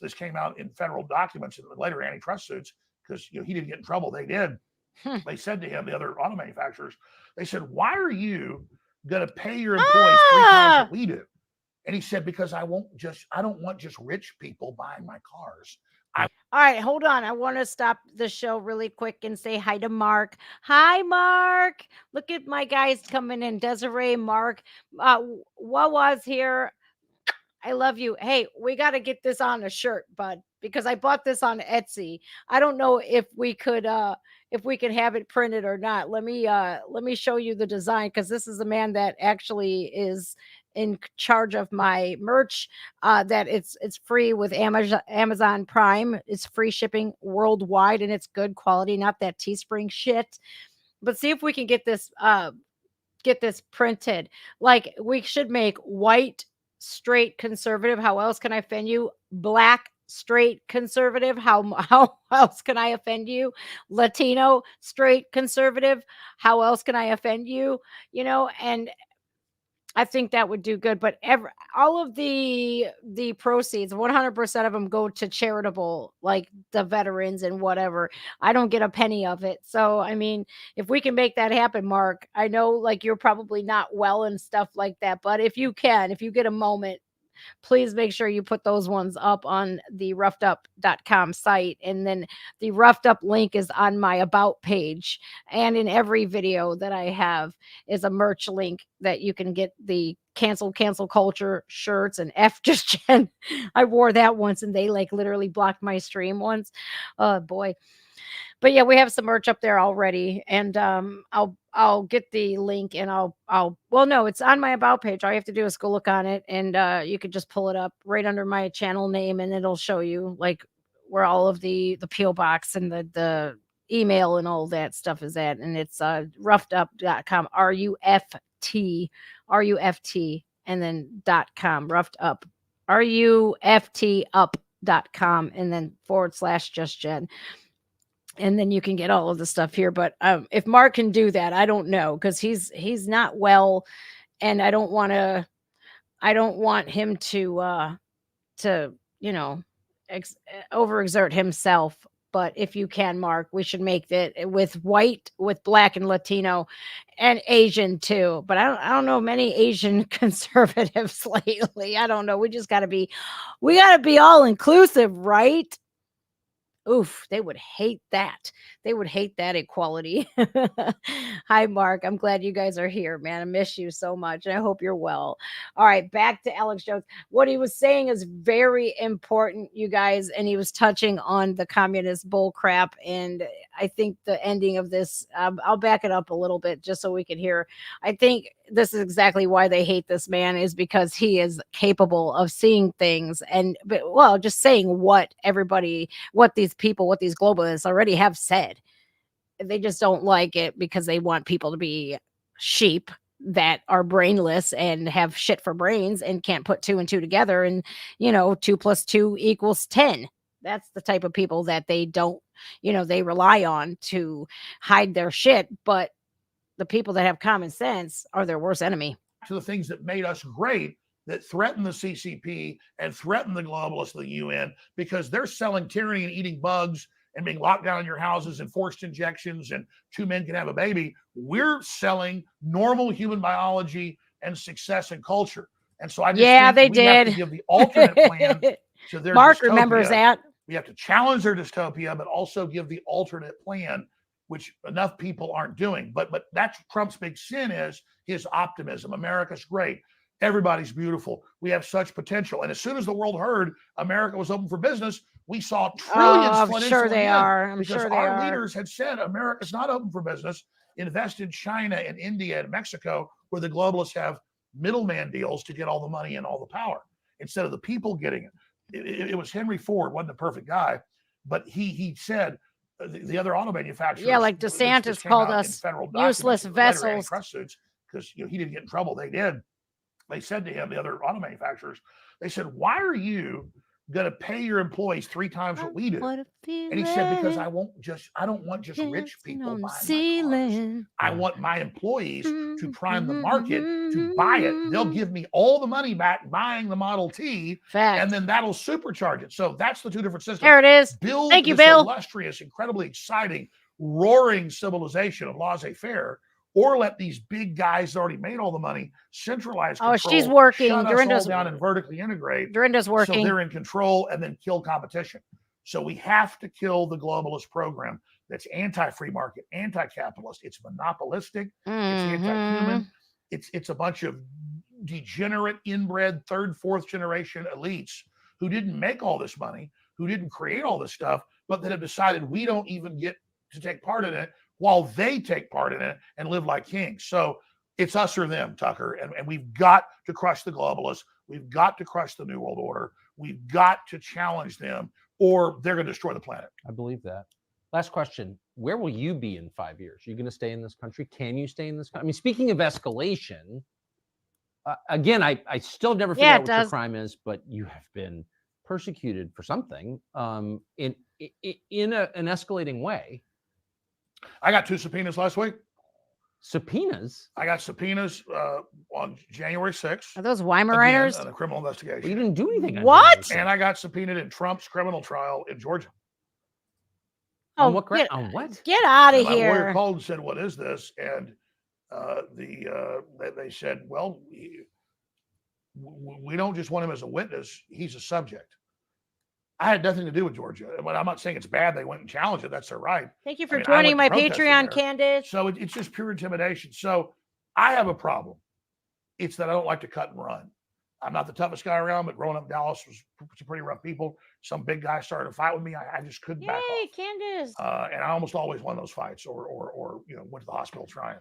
Speaker 3: this came out in federal documents and later antitrust suits, because he didn't get in trouble. They did. They said to him, the other auto manufacturers, they said, why are you going to pay your employees 3 times what we do? And he said, because I don't want just rich people buying my cars.
Speaker 1: All right, hold on. I want to stop the show really quick and say hi to Mark. Hi, Mark. Look at my guys coming in. Desiree, Mark. Wawa's here. I love you. Hey, we got to get this on a shirt, bud, because I bought this on Etsy. I don't know if we could have it printed or not. Let me show you the design, because this is a man that actually is in charge of my merch. That it's free with Amazon Prime. It's free shipping worldwide, and it's good quality, not that Teespring shit. But see if we can get this printed. Like, we should make white straight conservative. How else can I offend you? Black straight conservative. How else can I offend you? Latino straight conservative. How else can I offend you? And I think that would do good. But all of the proceeds, 100% of them go to charitable, like the veterans and whatever. I don't get a penny of it. So, I mean, if we can make that happen, Mark, I know like you're probably not well and stuff like that, but if you get a moment, please make sure you put those ones up on the roughederup.com site. And then the Roughed Up link is on my About page. And in every video that I have is a merch link that you can get the cancel culture shirts and F just Jen. I wore that once and they like literally blocked my stream once. Oh boy. But yeah, we have some merch up there already, and I'll get the link, and well, no, it's on my About page. All you have to do is go look on it, and you could just pull it up right under my channel name, and it'll show you like where all of the PO box and the email and all that stuff is at, and it's roughederup.com, RUFT, and then .com, roughed up, RUFT up.com, and then / just Jen. And then you can get all of the stuff here. But if Mark can do that, I don't know, because he's not well, and I don't want him to overexert himself. But if you can, Mark, we should make that with white, with black and Latino and Asian too. But I don't know many Asian conservatives lately. I don't know. We gotta be all inclusive, right? Oof, they would hate that. They would hate that equality. Hi, Mark. I'm glad you guys are here, man. I miss you so much. I hope you're well. All right, back to Alex Jones. What he was saying is very important, you guys, and he was touching on the communist bull crap. And I think the ending of this, I'll back it up a little bit just so we can hear. I think this is exactly why they hate this man, is because he is capable of seeing things just saying what these people, what these globalists already have said. They just don't like it because they want people to be sheep that are brainless and have shit for brains and can't put 2 and 2 together. And, 2 + 2 = 10. That's the type of people that they don't, they rely on to hide their shit. But the people that have common sense are their worst enemy.
Speaker 3: To the things that made us great, that threaten the CCP and threaten the globalists, the UN, because they're selling tyranny and eating bugs and being locked down in your houses and forced injections and 2 men can have a baby. We're selling normal human biology and success and culture. And so I just think we have to give the alternate plan to their
Speaker 1: Mark
Speaker 3: dystopia.
Speaker 1: Remembers that.
Speaker 3: We have to challenge their dystopia, but also give the alternate plan, which enough people aren't doing. But that's Trump's big sin, is his optimism. America's great. Everybody's beautiful. We have such potential. And as soon as the world heard America was open for business, we saw trillions.
Speaker 1: I'm sure they are. I'm sure they are.
Speaker 3: Our leaders had said America's not open for business. Invest in China and India and Mexico, where the globalists have middleman deals to get all the money and all the power instead of the people getting it. It was Henry Ford, wasn't a perfect guy, but he said the other auto manufacturers.
Speaker 1: Yeah, like DeSantis called us useless vessels.
Speaker 3: Because he didn't get in trouble. They did. They said to him, the other auto manufacturers, they said, "Why are you going to pay your employees 3 times what we do?" And he said, "Because I don't want just rich people buying my cars. I want my employees to prime the market to buy it. They'll give me all the money back buying the Model T, and then that'll supercharge it." So that's the 2 different systems.
Speaker 1: There it is.
Speaker 3: Build
Speaker 1: Thank you,
Speaker 3: this
Speaker 1: Bill.
Speaker 3: illustrious, incredibly exciting, roaring civilization of laissez-faire, or let these big guys that already made all the money centralize control.
Speaker 1: Oh, she's working.
Speaker 3: Shut us
Speaker 1: Dorinda's
Speaker 3: all down and vertically integrate.
Speaker 1: Dorinda's working.
Speaker 3: So they're in control, and then kill competition. So we have to kill the globalist program that's anti-free market, anti-capitalist. It's monopolistic. It's anti-human. It's a bunch of degenerate, inbred, 3rd, 4th generation elites who didn't make all this money, who didn't create all this stuff, but that have decided we don't even get to take part in it, while they take part in it and live like kings. So it's us or them, Tucker. And we've got to crush the globalists. We've got to crush the New World Order. We've got to challenge them, or they're going to destroy the planet.
Speaker 4: I believe that. Last question. Where will you be in 5 years? Are you going to stay in this country? Can you stay in this country? I mean, speaking of escalation, again, I still never figured out what your crime is, but you have been persecuted for something in an escalating way.
Speaker 3: I got 2 subpoenas last week.
Speaker 4: Subpoenas?
Speaker 3: I got subpoenas on January 6th.
Speaker 1: Are those Weimaraners?
Speaker 3: On a criminal investigation.
Speaker 4: Well, you didn't do anything.
Speaker 1: What?
Speaker 3: And I got subpoenaed in Trump's criminal trial in Georgia.
Speaker 4: On what ground? On what?
Speaker 1: Get out of
Speaker 3: My
Speaker 1: here.
Speaker 3: lawyer called and said, "What is this?" And they said, "Well, we don't just want him as a witness. He's a subject. I had nothing to do with Georgia. But I'm not saying it's bad they went and challenged it. That's their right.
Speaker 1: Thank you for
Speaker 3: I
Speaker 1: joining my
Speaker 3: went protesting
Speaker 1: Patreon,
Speaker 3: there.
Speaker 1: Candace.
Speaker 3: So it's just pure intimidation. So I have a problem. It's that I don't like to cut and run. I'm not the toughest guy around, but growing up in Dallas was some pretty rough people. Some big guy started a fight with me. I just couldn't back
Speaker 1: Yay,
Speaker 3: off.
Speaker 1: Candace.
Speaker 3: And I almost always won those fights or went to the hospital trying.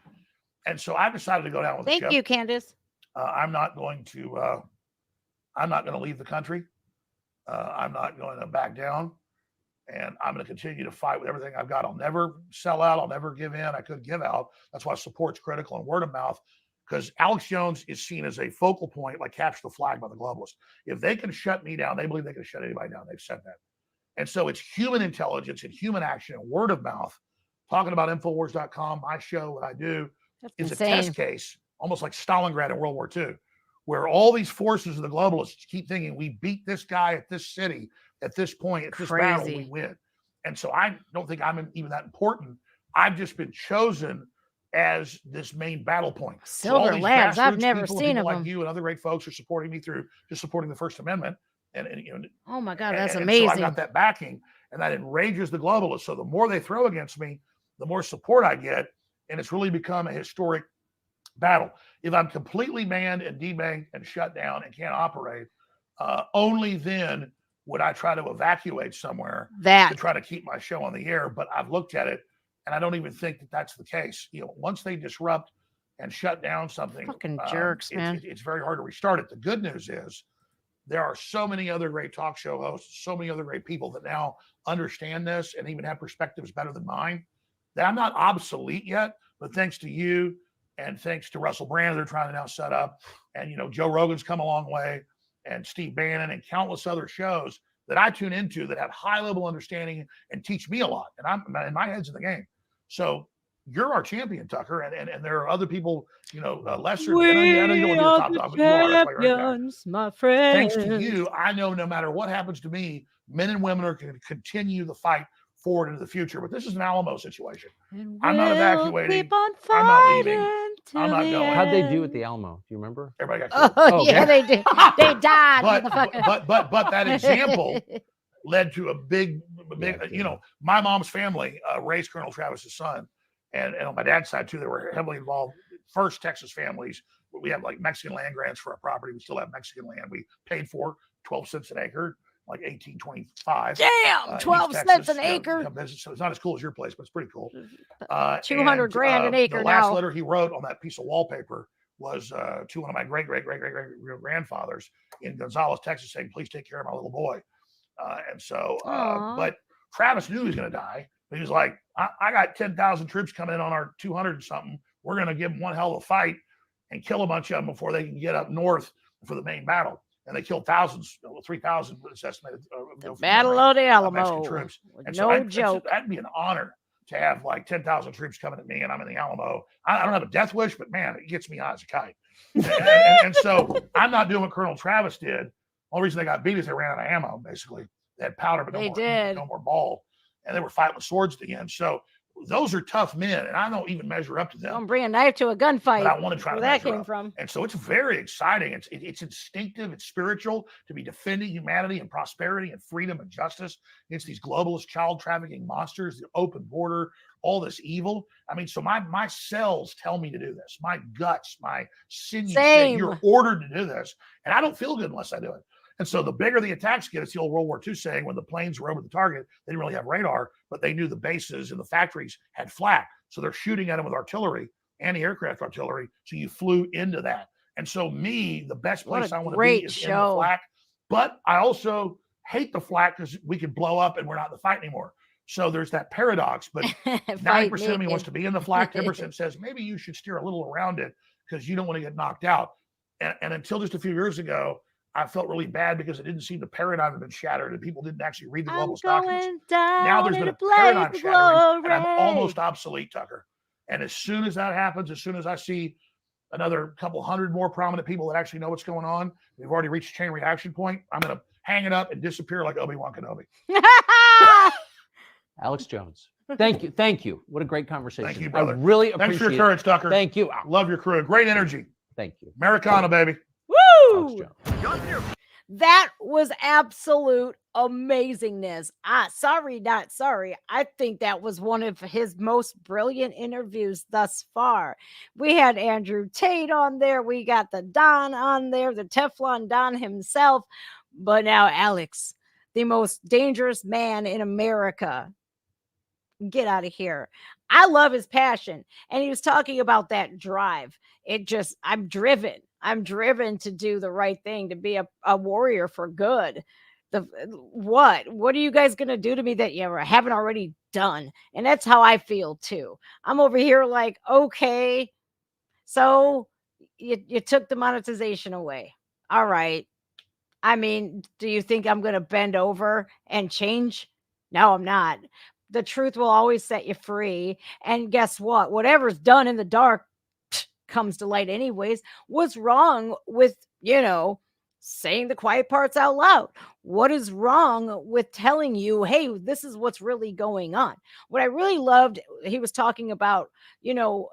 Speaker 3: And so I decided to go down with the ship.
Speaker 1: Thank you, Candace.
Speaker 3: I'm not going to leave the country. I'm not going to back down. And I'm going to continue to fight with everything I've got. I'll never sell out. I'll never give in. I could give out. That's why support's critical and word of mouth, because Alex Jones is seen as a focal point, like capture the flag by the globalists. If they can shut me down, they believe they can shut anybody down. They've said that. And so it's human intelligence and human action and word of mouth. Talking about Infowars.com, my show, what I do, is a test case, almost like Stalingrad in World War II, where all these forces of the globalists keep thinking we beat this guy at this city, at this point, at this battle, we win. And so I don't think I'm even that important. I've just been chosen as this main battle point.
Speaker 1: Silver
Speaker 3: so
Speaker 1: Labs, I've never seen
Speaker 3: people
Speaker 1: them.
Speaker 3: like you and other great folks are supporting me through just supporting the First Amendment. And
Speaker 1: oh my God, that's
Speaker 3: amazing.
Speaker 1: amazing.
Speaker 3: So I got that backing, and that enrages the globalists. So the more they throw against me, the more support I get. And it's really become a historic battle. If I'm completely manned and debanked and shut down and can't operate, only then would I try to evacuate somewhere to try to keep my show on the air. But I've looked at it, and I don't even think that that's the case. Once they disrupt and shut down something,
Speaker 1: fucking jerks, man.
Speaker 3: It's very hard to restart it. The good news is there are so many other great talk show hosts, so many other great people that now understand this and even have perspectives better than mine, that I'm not obsolete yet. But thanks to you and thanks to Russell Brand, they're trying to now set up. And, Joe Rogan's come a long way, and Steve Bannon and countless other shows that I tune into that have high level understanding and teach me a lot. And my head's in the game. So you're our champion, Tucker. And there are other people, lesser.
Speaker 1: We
Speaker 3: I know you
Speaker 1: are
Speaker 3: don't
Speaker 1: the champions, my friends.
Speaker 3: Thanks to you, I know no matter what happens to me, men and women are going to continue the fight forward into the future. But this is an Alamo situation. I'm not evacuating. I'm not leaving. I'm not going.
Speaker 4: How'd they do at the Alamo? Do you remember?
Speaker 3: Everybody got
Speaker 1: killed. Yeah, they did. They died.
Speaker 3: But that example led to a big, my mom's family raised Colonel Travis's son. And on my dad's side, too, they were heavily involved. First Texas families, we have like Mexican land grants for our property. We still have Mexican land. We paid for 12 cents an acre, like 1825.
Speaker 1: Damn, 12 cents an acre.
Speaker 3: So it's not as cool as your place, but it's pretty cool.
Speaker 1: 200 grand an acre.
Speaker 3: The last letter he wrote on that piece of wallpaper was to one of my great grandfathers in Gonzales, Texas, saying, "Please take care of my little boy." But Travis knew he was going to die. He was like, I got 10,000 troops coming in on our 200 and something. We're going to give them one hell of a fight and kill a bunch of them before they can get up north for the main battle. And they killed thousands, 3,000 it's estimated.
Speaker 1: The Battle of the Alamo.
Speaker 3: Troops. And
Speaker 1: no joke.
Speaker 3: That'd be an honor to have like 10,000 troops coming at me and I'm in the Alamo. I don't have a death wish, but man, it gets me high as a kite. and so I'm not doing what Colonel Travis did. The only reason they got beat is they ran out of ammo, basically. They had powder, but no more ball. And they were fighting with swords at the end. So those are tough men, and I don't even measure up to them.
Speaker 1: Don't bring a knife to a gunfight.
Speaker 3: But I want to try to
Speaker 1: where that
Speaker 3: measure
Speaker 1: came
Speaker 3: up.
Speaker 1: from.
Speaker 3: And so it's very exciting. It's instinctive. It's spiritual to be defending humanity and prosperity and freedom and justice against these globalist child trafficking monsters, the open border, all this evil. I mean, so my cells tell me to do this. My guts, my sinews say you're ordered to do this, and I don't feel good unless I do it. And so the bigger the attacks get, it's the old World War II saying, when the planes were over the target, they didn't really have radar, but they knew the bases and the factories had flak. So they're shooting at them with artillery, anti-aircraft artillery. So you flew into that. And so the best place I want to be is in the flak. But I also hate the flak because we could blow up and we're not in the fight anymore. So there's that paradox. But 90% of me wants to be in the flak. 10% says maybe you should steer a little around it because you don't want to get knocked out. And until just a few years ago, I felt really bad because it didn't seem the paradigm had been shattered and people didn't actually read the globalist documents. Now there's been a paradigm shattering and I'm almost obsolete, Tucker. And as soon as that happens, as soon as I see another couple hundred more prominent people that actually know what's going on, we've already reached a chain reaction point, I'm going to hang it up and disappear like Obi-Wan Kenobi.
Speaker 4: Alex Jones. Thank you. Thank you. What a great conversation.
Speaker 3: Thank you, brother.
Speaker 4: I really appreciate it.
Speaker 3: Thanks for your courage, Tucker.
Speaker 4: Thank you.
Speaker 3: Love your crew. Great energy.
Speaker 4: Thank you.
Speaker 3: Americana, baby.
Speaker 1: Woo!
Speaker 4: Alex Jones.
Speaker 1: That was absolute amazingness. Sorry, not sorry. I think that was one of his most brilliant interviews thus far. We had Andrew Tate on there. We got the Don on there, the Teflon Don himself. But now Alex, the most dangerous man in America. Get out of here. I love his passion. And he was talking about that drive. I'm driven. I'm driven to do the right thing, to be a warrior for good. What are you guys going to do to me that you haven't already done? And that's how I feel too. I'm over here like, okay, so you took the monetization away. All right. I mean, do you think I'm going to bend over and change? No, I'm not. The truth will always set you free. And guess what? Whatever's done in the dark comes to light anyways. What's wrong with, saying the quiet parts out loud? What is wrong with telling you, hey, this is what's really going on? What I really loved, he was talking about,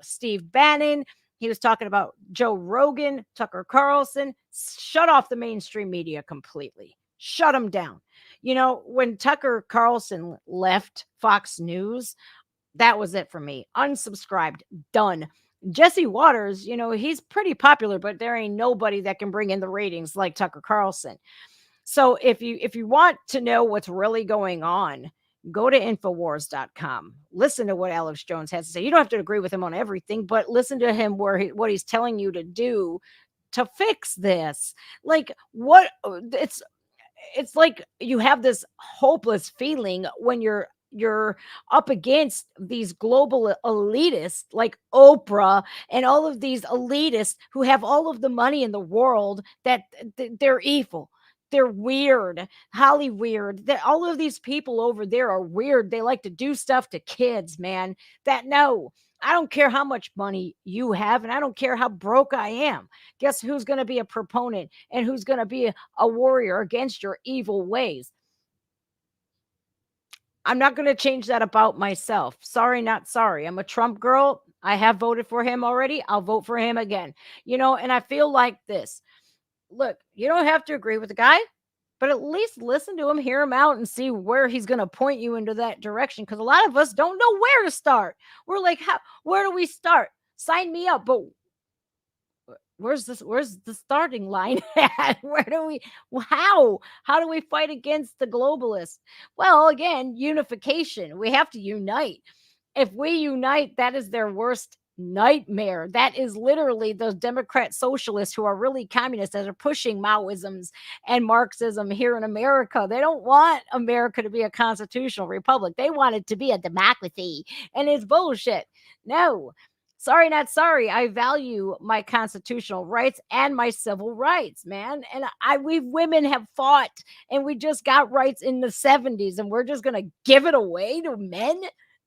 Speaker 1: Steve Bannon. He was talking about Joe Rogan, Tucker Carlson. Shut off the mainstream media completely. Shut them down. When Tucker Carlson left Fox News, that was it for me. Unsubscribed. Done. Jesse Waters, he's pretty popular, but there ain't nobody that can bring in the ratings like Tucker Carlson. So if you want to know what's really going on, go to Infowars.com. Listen to what Alex Jones has to say. You don't have to agree with him on everything, but listen to him what he's telling you to do to fix this. Like what it's like you have this hopeless feeling when you're up against these global elitists like Oprah and all of these elitists who have all of the money in the world that they're evil. They're weird. Holly weird. All of these people over there are weird. They like to do stuff to kids, man. No, I don't care how much money you have, and I don't care how broke I am. Guess who's going to be a proponent and who's going to be a warrior against your evil ways? I'm not going to change that about myself. Sorry, not sorry. I'm a Trump girl. I have voted for him already. I'll vote for him again. And I feel like this. Look, you don't have to agree with the guy, but at least listen to him, hear him out, and see where he's going to point you into that direction. Because a lot of us don't know where to start. We're like, where do we start? Sign me up. But where's the starting line at? How do we fight against the globalists? Well, again, unification. We have to unite. If we unite, that is their worst nightmare. That is literally those Democrat socialists who are really communists that are pushing Maoisms and Marxism here in America. They don't want America to be a constitutional republic. They want it to be a democracy, and it's bullshit. No. Sorry, not sorry. I value my constitutional rights and my civil rights, man. And we women have fought, and we just got rights in the 70s, and we're just going to give it away to men?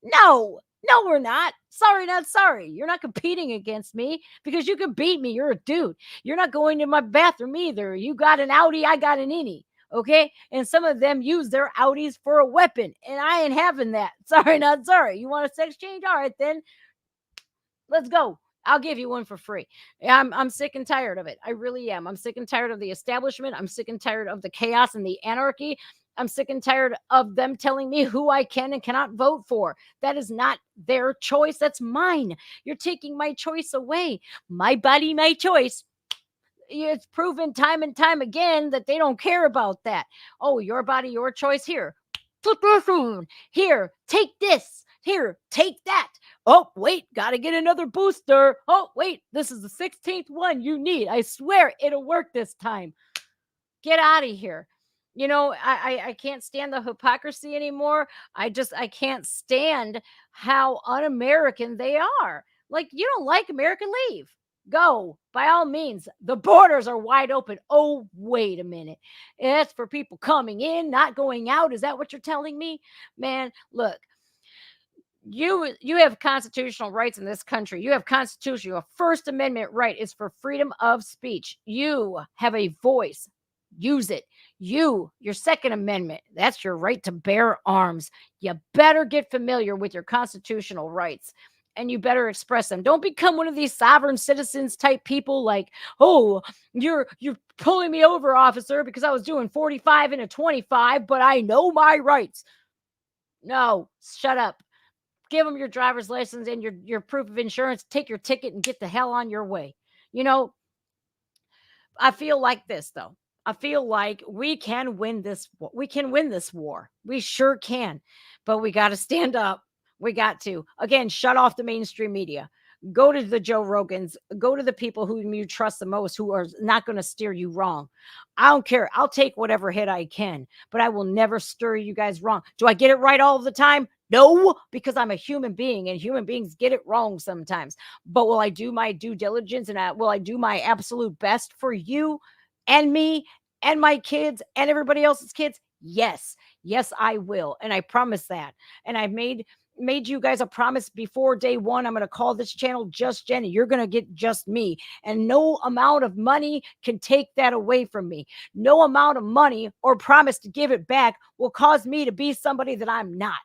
Speaker 1: No, we're not. Sorry, not sorry. You're not competing against me because you can beat me. You're a dude. You're not going to my bathroom either. You got an Audi, I got an innie. Okay. And some of them use their Audis for a weapon, and I ain't having that. Sorry, not sorry. You want a sex change? All right, then. Let's go. I'll give you one for free. I'm sick and tired of it. I really am. I'm sick and tired of the establishment. I'm sick and tired of the chaos and the anarchy. I'm sick and tired of them telling me who I can and cannot vote for. That is not their choice. That's mine. You're taking my choice away. My body, my choice. It's proven time and time again that they don't care about that. Oh, your body, your choice. Here, take this. Here, take that. Oh, wait, got to get another booster. Oh, wait, this is the 16th one you need. I swear it'll work this time. Get out of here. I can't stand the hypocrisy anymore. I can't stand how un-American they are. Like, you don't like America, leave. Go, by all means. The borders are wide open. Oh, wait a minute. It's for people coming in, not going out. Is that what you're telling me? Man, look. You have constitutional rights in this country. You have constitution. Your First Amendment right is for freedom of speech. You have a voice. Use it. Your Second Amendment, that's your right to bear arms. You better get familiar with your constitutional rights. and you better express them. Don't become one of these sovereign citizens type people like, oh, you're pulling me over, officer, because I was doing 45 and a 25, but I know my rights. No, shut up. Give them your driver's license and your proof of insurance. Take your ticket and get the hell on your way. You know, I feel like this, though. I feel like we can win this. We can win this war. We sure can. But we got to stand up. We got to. Again, shut off the mainstream media. Go to the Joe Rogans. Go to the people whom you trust the most, who are not going to steer you wrong. I don't care. I'll take whatever hit I can, but I will never steer you guys wrong. Do I get it right all the time? No, because I'm a human being and human beings get it wrong sometimes. But will I do my due diligence and will I do my absolute best for you and me and my kids and everybody else's kids? Yes. Yes, I will. And I promise that. And I've made you guys a promise before day one. I'm going to call this channel Just Jenny. You're going to get just me. And no amount of money can take that away from me. No amount of money or promise to give it back will cause me to be somebody that I'm not.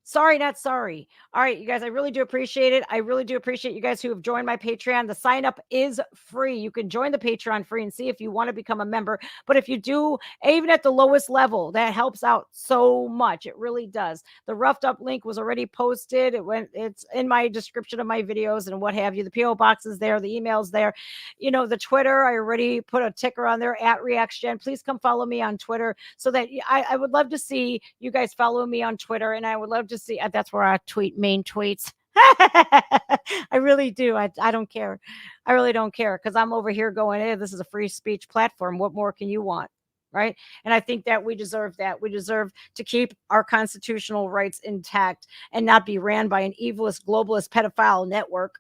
Speaker 1: Sorry, not sorry. All right, you guys, I really do appreciate it. I really do appreciate you guys who have joined my Patreon. The sign up is free. You can join the Patreon free and see if you want to become a member. But if you do, even at the lowest level, that helps out so much. It really does. The roughed up link was already posted. It's in my description of my videos and what have you. The PO box is there. The email's there. You know, the Twitter, I already put a ticker on there at ReactGen. Please come follow me on Twitter so that I would love to see you guys follow me on Twitter. And I would love to see, that's where I tweet main tweets. I really do. I don't care. I really don't care, because I'm over here going, hey, this is a free speech platform. What more can you want? Right. And I think that we deserve that. We deserve to keep our constitutional rights intact and not be ran by an evilist, globalist, pedophile network.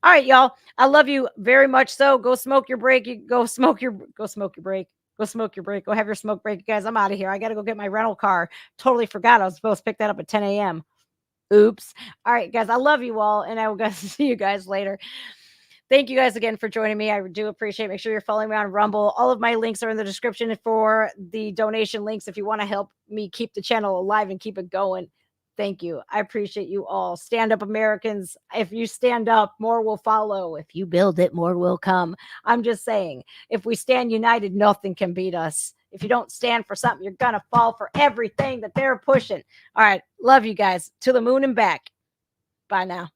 Speaker 1: All right, y'all. I love you very much. So go smoke your break. Go smoke your break. Go smoke your break. Go have your smoke break. Guys, I'm out of here. I got to go get my rental car. Totally forgot I was supposed to pick that up at 10 a.m. Oops. All right, guys. I love you all, and I will see you guys later. Thank you guys again for joining me. I do appreciate it. Make sure you're following me on Rumble. All of my links are in the description for the donation links if you want to help me keep the channel alive and keep it going. Thank you. I appreciate you all. Stand up, Americans. If you stand up, more will follow. If you build it, more will come. I'm just saying, if we stand united, nothing can beat us. If you don't stand for something, you're going to fall for everything that they're pushing. All right. Love you guys. To the moon and back. Bye now.